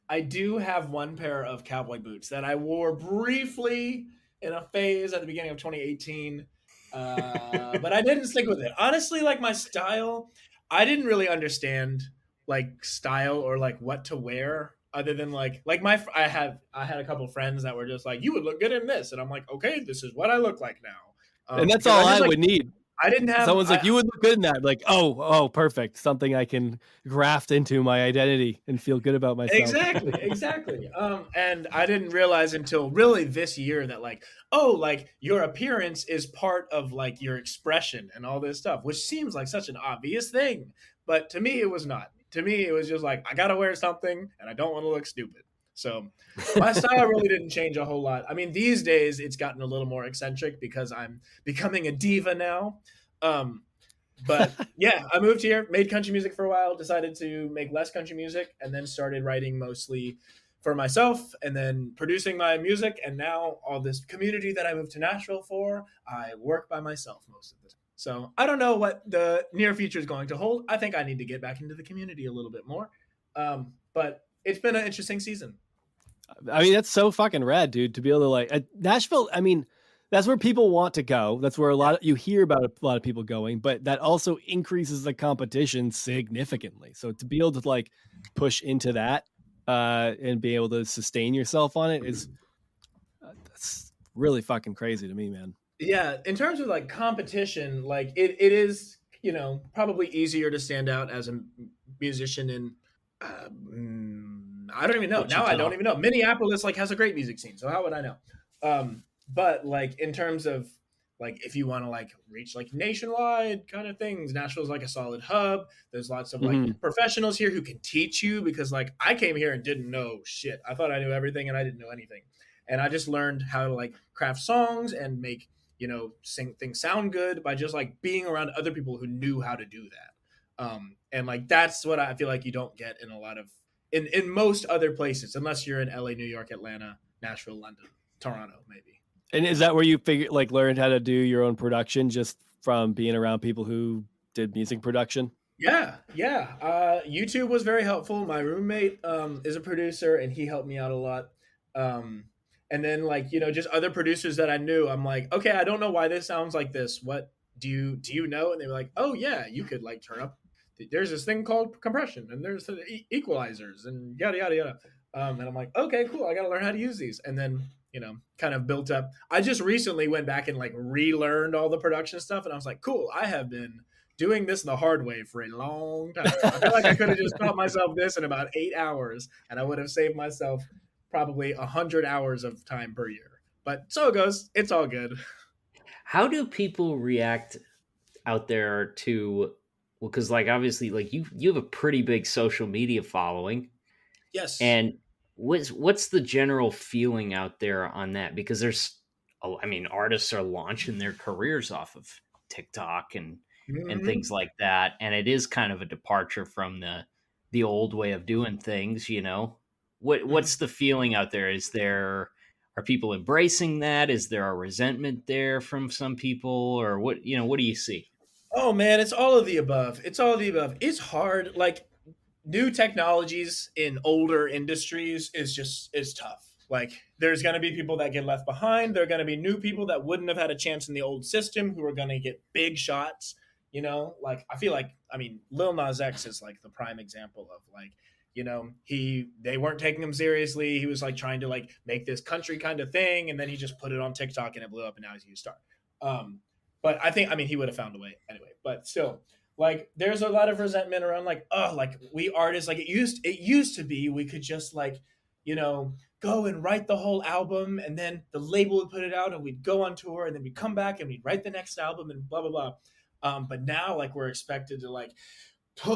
I do have one pair of cowboy boots that I wore briefly in a phase at the beginning of 2018, but I didn't stick with it. Honestly, like my style, I didn't really understand like style or like what to wear other than like I had a couple friends that were just like, you would look good in this, and I'm like, okay, this is what I look like now.
and that's
Because
all I
like,
would need.
I didn't have
Someone's like, you would look good in that. Like, oh, perfect. Something I can graft into my identity and feel good about myself.
Exactly. And I didn't realize until really this year that like, oh, like your appearance is part of like your expression and all this stuff, which seems like such an obvious thing. But to me, it was not. To me, it was just like, I got to wear something and I don't want to look stupid. So my style really didn't change a whole lot. I mean, these days it's gotten a little more eccentric because I'm becoming a diva now. But yeah, I moved here, made country music for a while, decided to make less country music, and then started writing mostly for myself and then producing my music. And now all this community that I moved to Nashville for, I work by myself most of the time. So I don't know what the near future is going to hold. I think I need to get back into the community a little bit more. But it's been an interesting season.
I mean, that's so fucking rad, dude, to be able to like Nashville. I mean, that's where people want to go. That's where you hear about a lot of people going, but that also increases the competition significantly. So to be able to like push into that and be able to sustain yourself on it is that's really fucking crazy to me, man.
Yeah, in terms of like competition, like it is, probably easier to stand out as a musician in I don't even know. Now I don't even know. Minneapolis like has a great music scene, so how would I know? But like in terms of like if you want to like reach like nationwide kind of things, Nashville's like a solid hub. There's lots of like professionals here who can teach you because like I came here and didn't know shit. I thought I knew everything and I didn't know anything. And I just learned how to like craft songs and make, sing things sound good by just like being around other people who knew how to do that. And like that's what I feel like you don't get in a lot of in most other places, unless you're in LA, New York, Atlanta, Nashville, London, Toronto, maybe.
And is that where you learned how to do your own production just from being around people who did music production?
Yeah. YouTube was very helpful. My roommate is a producer and he helped me out a lot. And then like, just other producers that I knew, I'm like, okay, I don't know why this sounds like this. What do you know? And they were like, oh yeah, you could like turn up. There's this thing called compression and there's the equalizers and yada, yada, yada. And I'm like, okay, cool. I got to learn how to use these. And then, kind of built up. I just recently went back and like relearned all the production stuff. And I was like, cool, I have been doing this the hard way for a long time. I feel like I could have just taught myself this in about 8 hours and I would have saved myself probably 100 hours of time per year. But so it goes. It's all good.
How do people react out there to, well, because like obviously like you have a pretty big social media following.
Yes.
And what's the general feeling out there on that? Because there's, artists are launching their careers off of TikTok and things like that, and it is kind of a departure from the old way of doing things. What's the feeling out there? Are people embracing that? Is there a resentment there from some people, or what? What do you see?
Oh man, it's all of the above. It's hard. Like new technologies in older industries is tough. Like there's going to be people that get left behind. There are going to be new people that wouldn't have had a chance in the old system who are going to get big shots. Like I feel like, Lil Nas X is like the prime example of like, they weren't taking him seriously. He was like trying to like make this country kind of thing. And then he just put it on TikTok and it blew up and now he's a huge star. But I think, he would have found a way anyway, but still like there's a lot of resentment around like, oh, like we artists, like it used to be, we could just like, go and write the whole album and then the label would put it out and we'd go on tour and then we'd come back and we'd write the next album and blah, blah, blah. But now like we're expected to like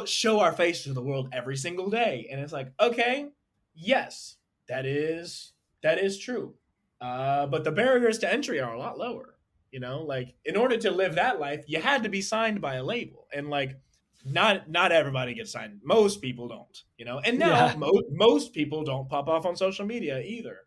show our face to the world every single day. And it's like, okay, yes, that is true. But the barriers to entry are a lot lower. Like in order to live that life, you had to be signed by a label, and like not everybody gets signed. Most people don't. And now
Yeah.
most people don't pop off on social media either.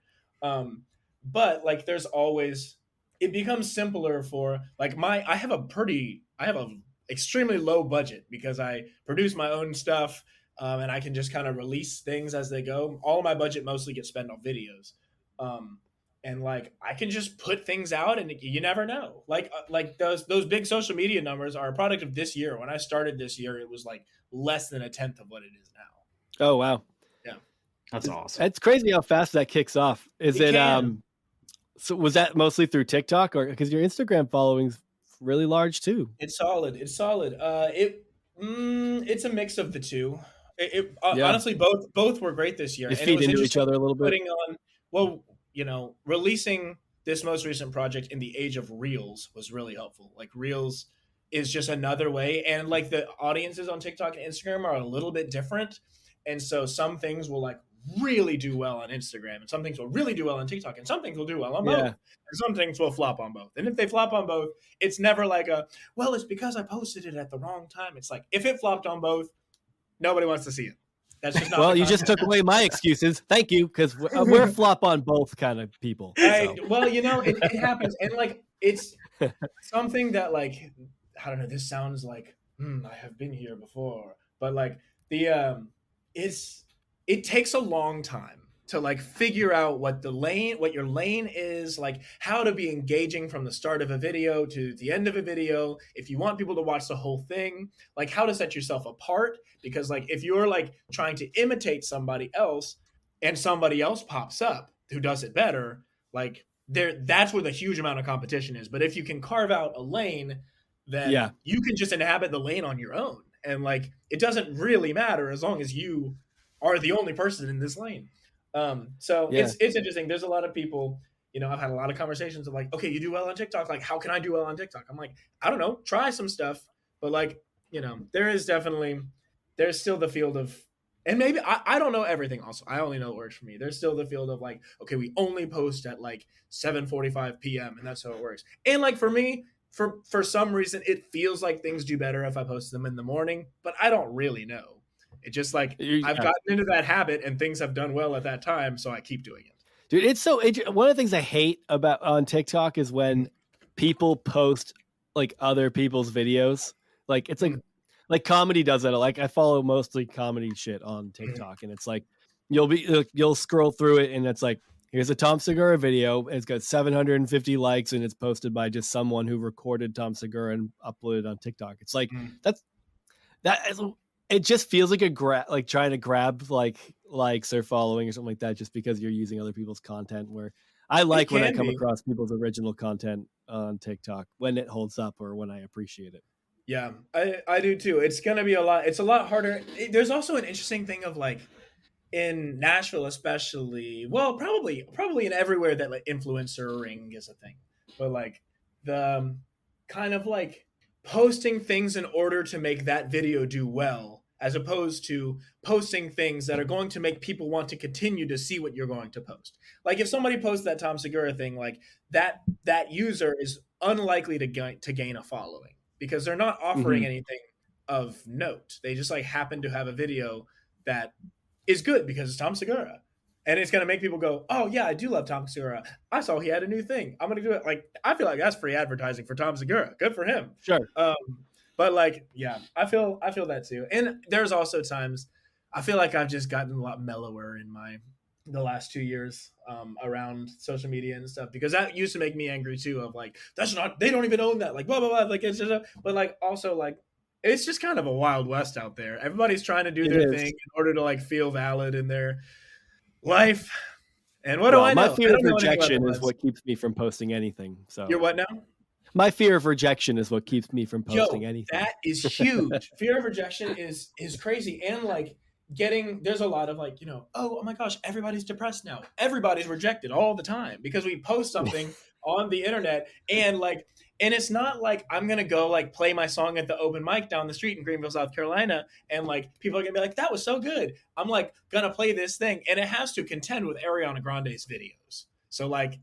But like there's always it becomes simpler for like I have a extremely low budget because I produce my own stuff, and I can just kind of release things as they go. All of my budget mostly gets spent on videos. Um, and like I can just put things out, and you never know. Like those big social media numbers are a product of this year. When I started this year, it was like less than a tenth of what it is now.
Oh wow.
Yeah,
That's awesome.
It's crazy how fast that kicks off. Is
It
it
can.
so was that mostly through TikTok, or because your Instagram following's really large too?
It's solid. It's solid. It's a mix of the two.
Yeah.
Honestly, both were great this year,
They
and it
feed
was
into each
interesting
other a little bit.
putting on. Well, releasing this most recent project in the age of Reels was really helpful. Like Reels is just another way, and like the audiences on TikTok and Instagram are a little bit different, and so some things will like really do well on Instagram, and some things will really do well on TikTok, and some things will do well on both,
Yeah.
and some things will flop on both. And if they flop on both, it's never like well, it's because I posted it at the wrong time. It's like if it flopped on both, nobody wants to see it. That's just not.
Well,
the
you just
content.
took away my excuses. Thank you, because we're flop on both kind of people. So.
Well, it happens, and like it's something that like I don't know. This sounds like I have been here before, but like the it takes a long time to like figure out what your lane is, like how to be engaging from the start of a video to the end of a video. If you want people to watch the whole thing, like how to set yourself apart, because like if you're like trying to imitate somebody else and somebody else pops up who does it better, like that's where the huge amount of competition is. But if you can carve out a lane, then
Yeah.
you can just inhabit the lane on your own, and like it doesn't really matter as long as you are the only person in this lane. So
Yeah.
it's interesting. There's a lot of people, I've had a lot of conversations of like, okay, you do well on TikTok. Like, how can I do well on TikTok? I'm like, I don't know, try some stuff. But like, there's still the field of, and maybe I don't know everything also. I only know what works for me. There's still the field of like, okay, we only post at like 7:45 p.m. and that's how it works. And like for me, for some reason, it feels like things do better if I post them in the morning, but I don't really know. It just like I've gotten into that habit and things have done well at that time, so I keep doing it.
Dude, it's one of the things I hate about on TikTok is when people post like other people's videos. Like it's like comedy does that. Like I follow mostly comedy shit on TikTok, and it's like you'll scroll through it, and it's like here's a Tom Segura video. And it's got 750 likes, and it's posted by just someone who recorded Tom Segura and uploaded on TikTok. It's like it just feels like like trying to grab like likes or following or something like that just because you're using other people's content. Where I like when I come across people's original content on TikTok when it holds up or when I appreciate it.
Yeah, I do too. It's gonna be it's a lot harder. There's also an interesting thing of like in Nashville, especially. Well, probably in everywhere that like influencering is a thing, but like the kind of like posting things in order to make that video do well, as opposed to posting things that are going to make people want to continue to see what you're going to post. Like if somebody posts that Tom Segura thing, like that user is unlikely to gain a following because they're not offering anything of note. They just like happen to have a video that is good because it's Tom Segura. And it's going to make people go, oh, yeah, I do love Tom Segura. I saw he had a new thing. I'm going to do it. Like, I feel like that's free advertising for Tom Segura. Good for him.
Sure.
But like, yeah, I feel that too. And there's also times I feel like I've just gotten a lot mellower in the last 2 years around social media and stuff, because that used to make me angry too of like, they don't even own that. Like, blah, blah, blah. Like, it's just, but like, also like, it's just kind of a wild west out there. Everybody's trying to do their thing in order to like feel valid in their life. And what do I know?
My fear of rejection is what keeps me from posting anything. So
you're what now?
My fear of rejection is what keeps me from posting anything.
That is huge. Fear of rejection is crazy. And like there's a lot of like, oh my gosh, everybody's depressed now. Everybody's rejected all the time because we post something on the internet, and it's not like I'm going to go like play my song at the open mic down the street in Greenville, South Carolina. And like, people are going to be like, that was so good. I'm like going to play this thing. And it has to contend with Ariana Grande's videos. So like,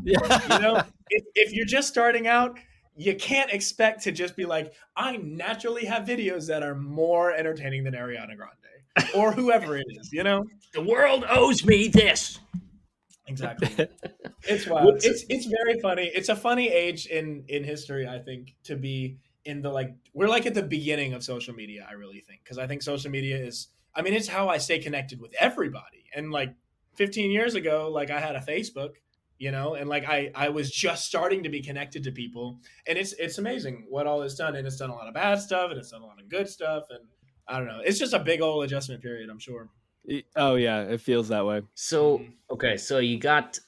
Yeah.
You know, if you're just starting out, you can't expect to just be like, I naturally have videos that are more entertaining than Ariana Grande or whoever it is, you know?
The world owes me this.
Exactly. It's wild.
What's
It's very funny. It's a funny age in history, I think, to be in the like we're like at the beginning of social media, I really think. Because I think social media is I mean, it's how I stay connected with everybody. And like 15 years ago, like I had a Facebook, you know, and like I was just starting to be connected to people. And it's amazing what all it's done. And it's done a lot of bad stuff and it's done a lot of good stuff. And I don't know. It's just a big old adjustment period, I'm sure.
Oh yeah, it feels that way.
so okay? So you got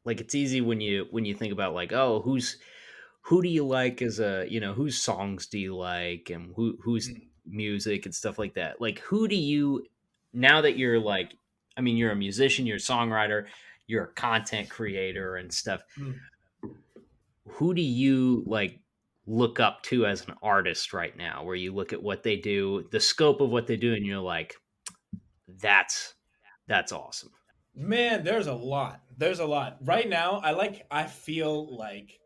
like it's easy when you think about like oh who do you like as a whose songs do you like and who's music and stuff like that. Like who do you now that you're like I mean you're a musician, you're a songwriter, you're a content creator and stuff.
Mm.
Who do you like look up to as an artist right now where you look at what they do, the scope of what they do and you're like that's awesome.
Man, there's a lot. There's a lot. Right now, I feel like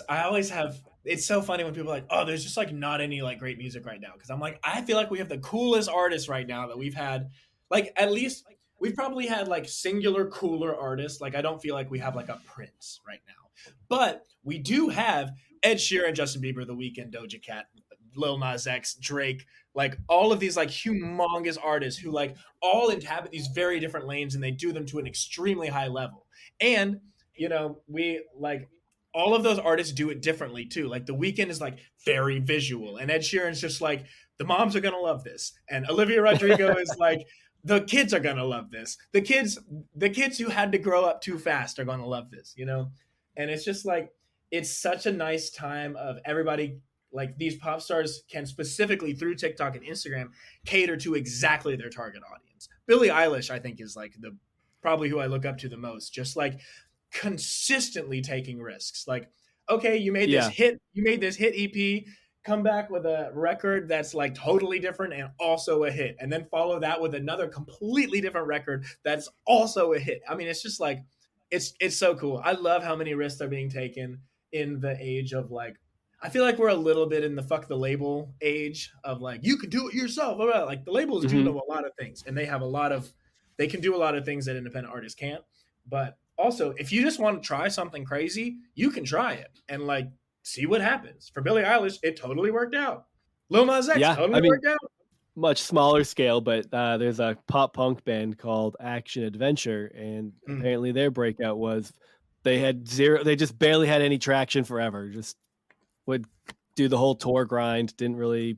I always have it's so funny when people are like, "Oh, there's just like not any like great music right now." Cuz I'm like, I feel like we have the coolest artists right now that we've had like at least we've probably had like singular cooler artists. Like I don't feel like we have like a Prince right now. But we do have Ed Sheeran, Justin Bieber, The Weeknd, Doja Cat, Lil Nas X, Drake, like all of these like humongous artists who like all inhabit these very different lanes and they do them to an extremely high level. And you know, we like all of those artists do it differently too. Like The Weeknd is like very visual, and Ed Sheeran's just like the moms are gonna love this, and Olivia Rodrigo is like the kids are gonna love this. The kids who had to grow up too fast are gonna love this, you know. And it's just like it's such a nice time of everybody like these pop stars can specifically through TikTok and Instagram cater to exactly their target audience. Billie Eilish, I think, is like the probably who I look up to the most. Just like consistently taking risks. Like, okay,
Yeah.
you made this hit EP, come back with a record that's like totally different and also a hit, and then follow that with another completely different record that's also a hit. I mean, it's just like it's so cool. I love how many risks are being taken in the age of like I feel like we're a little bit in the fuck the label age of like you can do it yourself. Blah, blah. Like the labels do know a lot of things, and they can do a lot of things that independent artists can't. But also, if you just want to try something crazy, you can try it and like see what happens. For Billie Eilish, it totally worked out. Lil Nas X
Yeah,
totally
I mean,
worked out.
much smaller scale, but there's a pop punk band called Action Adventure, and apparently their breakout was they just barely had any traction forever. Just would do the whole tour grind, didn't really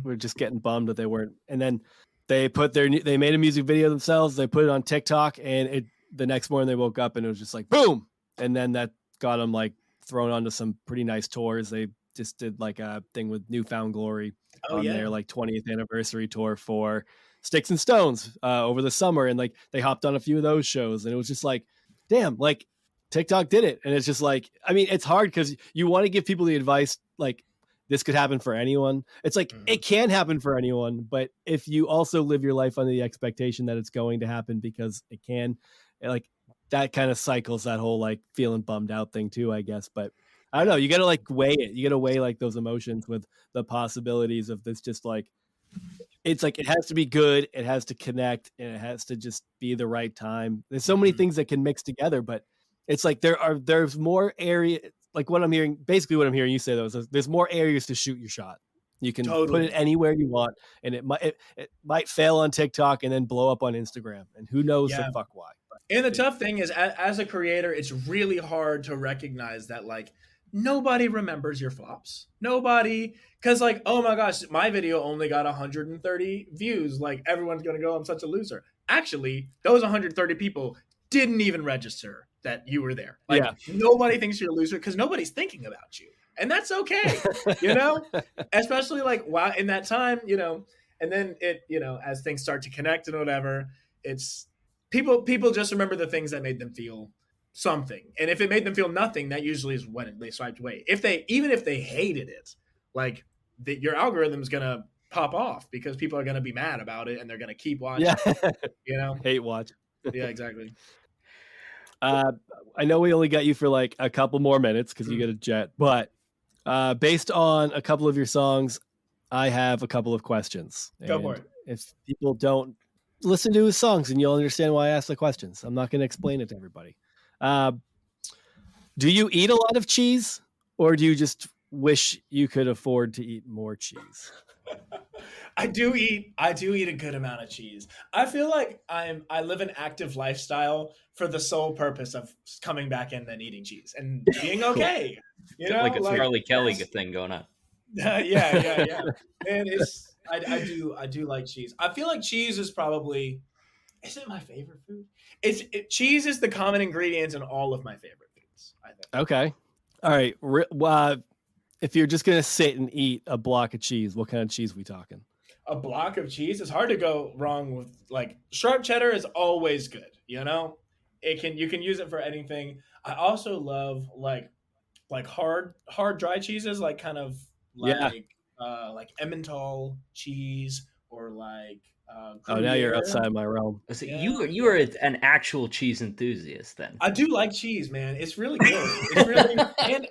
were just getting bummed that they weren't. And then they made a music video themselves, they put it on TikTok, and the next morning they woke up and it was just like boom, and then that got them like thrown onto some pretty nice tours. They just did like a thing with Newfound Glory on their like 20th anniversary tour for Sticks and Stones over the summer, and like they hopped on a few of those shows, and it was just like damn, like TikTok did it. And it's just like, I mean, it's hard because you want to give people the advice like this could happen for anyone. It's like it can happen for anyone, but if you also live your life under the expectation that it's going to happen because it can, like that kind of cycles that whole like feeling bummed out thing too, I guess. But I don't know, you got to like weigh it. You got to weigh like those emotions with the possibilities of this. Just like it's like it has to be good, it has to connect, and it has to just be the right time. There's so many things that can mix together, but it's like there's more area. Like what I'm hearing you say though is there's more areas to shoot your shot. You can put it anywhere you want, and it might fail on TikTok and then blow up on Instagram, and who knows the fuck why.
And the tough thing is, as a creator, it's really hard to recognize that like nobody remembers your flops. Nobody, because like, oh my gosh, my video only got 130 views. Like everyone's gonna go, I'm such a loser. Actually, those 130 people didn't even register that you were there. Like nobody thinks you're a loser because nobody's thinking about you. And that's okay, you know, especially like while in that time, you know, and then it, you know, as things start to connect and whatever, it's people just remember the things that made them feel something. And if it made them feel nothing, that usually is when they swiped away. Even if they hated it, like your algorithm is going to pop off because people are going to be mad about it and they're going to keep watching, you know,
hate watch.
Yeah, exactly.
I know we only got you for like a couple more minutes because you get a jet, but based on a couple of your songs, I have a couple of questions.
Go for it.
If people don't listen to his songs, and you'll understand why I ask the questions. I'm not going to explain it to everybody. Do you eat a lot of cheese, or do you just wish you could afford to eat more cheese?
I do eat a good amount of cheese. I feel like I live an active lifestyle for the sole purpose of coming back in and eating cheese and being okay. You know,
like a Charlie Kelly thing going on.
yeah. Man, I do like cheese. I feel like cheese is probably, is it my favorite food? Cheese is the common ingredient in all of my favorite foods, I think.
Okay. All right. If you're just gonna sit and eat a block of cheese, what kind of cheese are we talking?
A block of cheese, it's hard to go wrong with. Like, sharp cheddar is always good, you know? You can use it for anything. I also love like hard dry cheeses, like kind of like Emmental cheese, or like
now you're
Gruyere.
outside my realm.
So you are an actual cheese enthusiast then.
I do like cheese, man. It's really good. It's really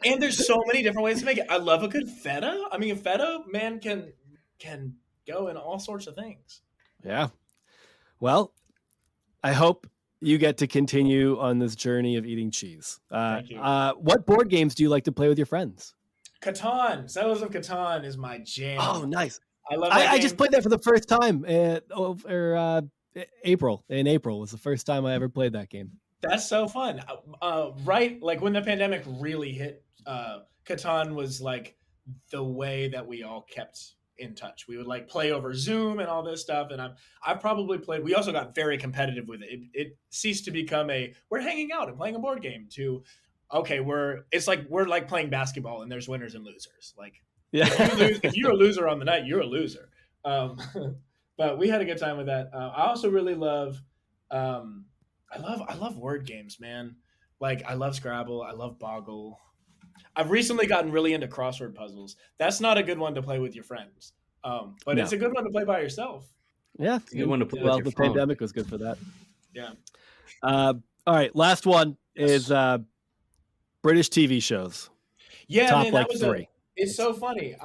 and there's so many different ways to make it. I love a good feta. I mean, feta, man, can go in all sorts of things.
Yeah. Well, I hope you get to continue on this journey of eating cheese.
Thank you.
What board games do you like to play with your friends?
Catan. Settlers of Catan is my jam.
Oh, nice.
I love that
I
game.
just played that for the first time. April was the first time I ever played that game.
That's so fun. Right, like when the pandemic really hit, Catan was like the way that we all kept in touch. We would like play over Zoom and all this stuff. And I've probably played. We also got very competitive with it. It ceased to become we're hanging out and playing a board game to, okay, we're like playing basketball and there's winners and losers. Like,
yeah,
if you're a loser on the night, you're a loser. But we had a good time with that. I also really love, I love word games, man. Like, I love Scrabble. I love Boggle. I've recently gotten really into crossword puzzles. That's not a good one to play with your friends, but it's a good one to play by yourself.
Yeah,
it's a good one to play.
Well, the pandemic was good for that.
Yeah.
All right, last one is British TV shows.
Yeah,
top
man,
like 3.
It's so funny.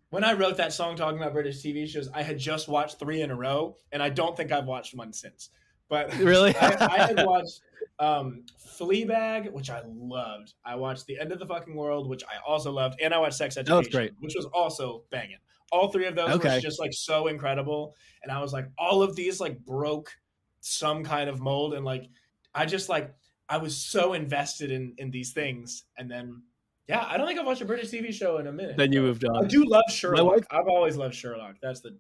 When I wrote that song talking about British TV shows, I had just watched 3 in a row, and I don't think I've watched one since. But
really,
I had watched Fleabag, which I loved. I watched The End of the Fucking World, which I also loved, and I watched Sex Education, which was also banging. All 3 of those were just like so incredible, and I was like, all of these like broke some kind of mold, and like I was so invested in these things, and then. Yeah, I don't think I've watched a British TV show in a minute.
Then you moved on.
I do love Sherlock. I've always loved Sherlock. That's a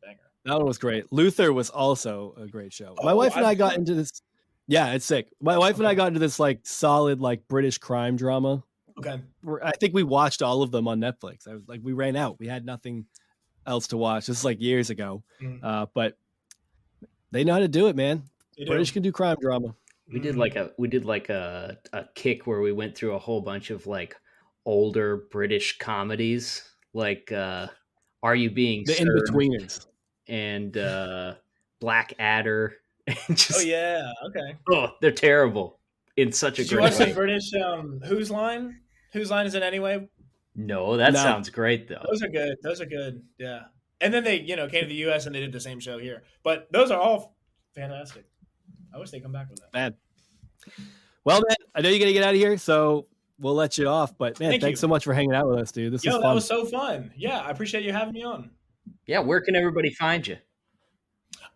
banger.
That one was great. Luther was also a great show. My wife and I got into this. Yeah, it's sick. My wife and I got into this like solid like British crime drama.
Okay.
I think we watched all of them on Netflix. I was like, we ran out. We had nothing else to watch. This is like years ago. But they know how to do it, man. British can do crime drama.
We did like a kick where we went through a whole bunch of like older British comedies, like Are You Being
the
Served?
In-Betweeners
Mm-hmm.
And Black Adder.
Oh yeah, okay.
Oh, they're terrible in such a
Did you
great
watch
way.
the British Whose Line? Whose Line Is It Anyway?
No, that sounds great though.
Those are good. Yeah. And then they, came to the US and they did the same show here. But those are all fantastic. I wish they'd come back with that.
Man. Well, man, I know you're gonna get out of here, so we'll let you off. But man, thanks so much for hanging out with us, dude. This was fun.
That was so fun. Yeah, I appreciate you having me on.
Yeah, where can everybody find you?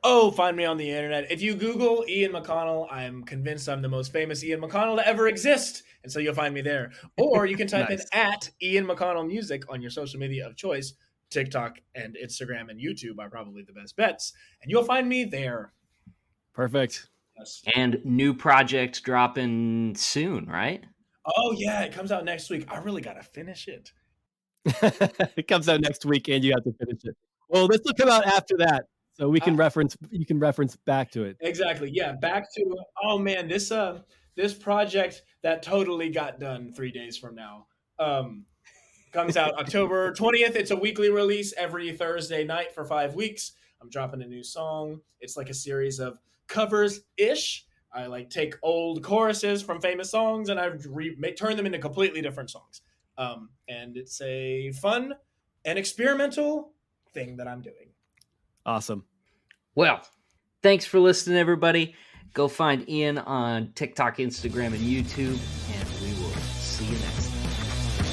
Oh, find me on the internet. If you Google Ian McConnell, I'm convinced I'm the most famous Ian McConnell to ever exist. And so you'll find me there. Or you can type in at Ian McConnell Music on your social media of choice. TikTok and Instagram and YouTube are probably the best bets. And you'll find me there.
Perfect.
Yes.
And new project dropping soon, right?
Oh, yeah. It comes out next week. I really got to finish it.
It comes out next week and you have to finish it. Well, this will come out after that. So you can reference back to it.
Exactly. Yeah. Back to, oh man, this project that totally got done 3 days from now comes out October 20th. It's a weekly release every Thursday night for 5 weeks. I'm dropping a new song. It's like a series of covers-ish I like take old choruses from famous songs and I turn them into completely different songs. And it's a fun and experimental thing that I'm doing.
Awesome.
Well, thanks for listening, everybody. Go find Ian on TikTok, Instagram, and YouTube, and we will see you next time.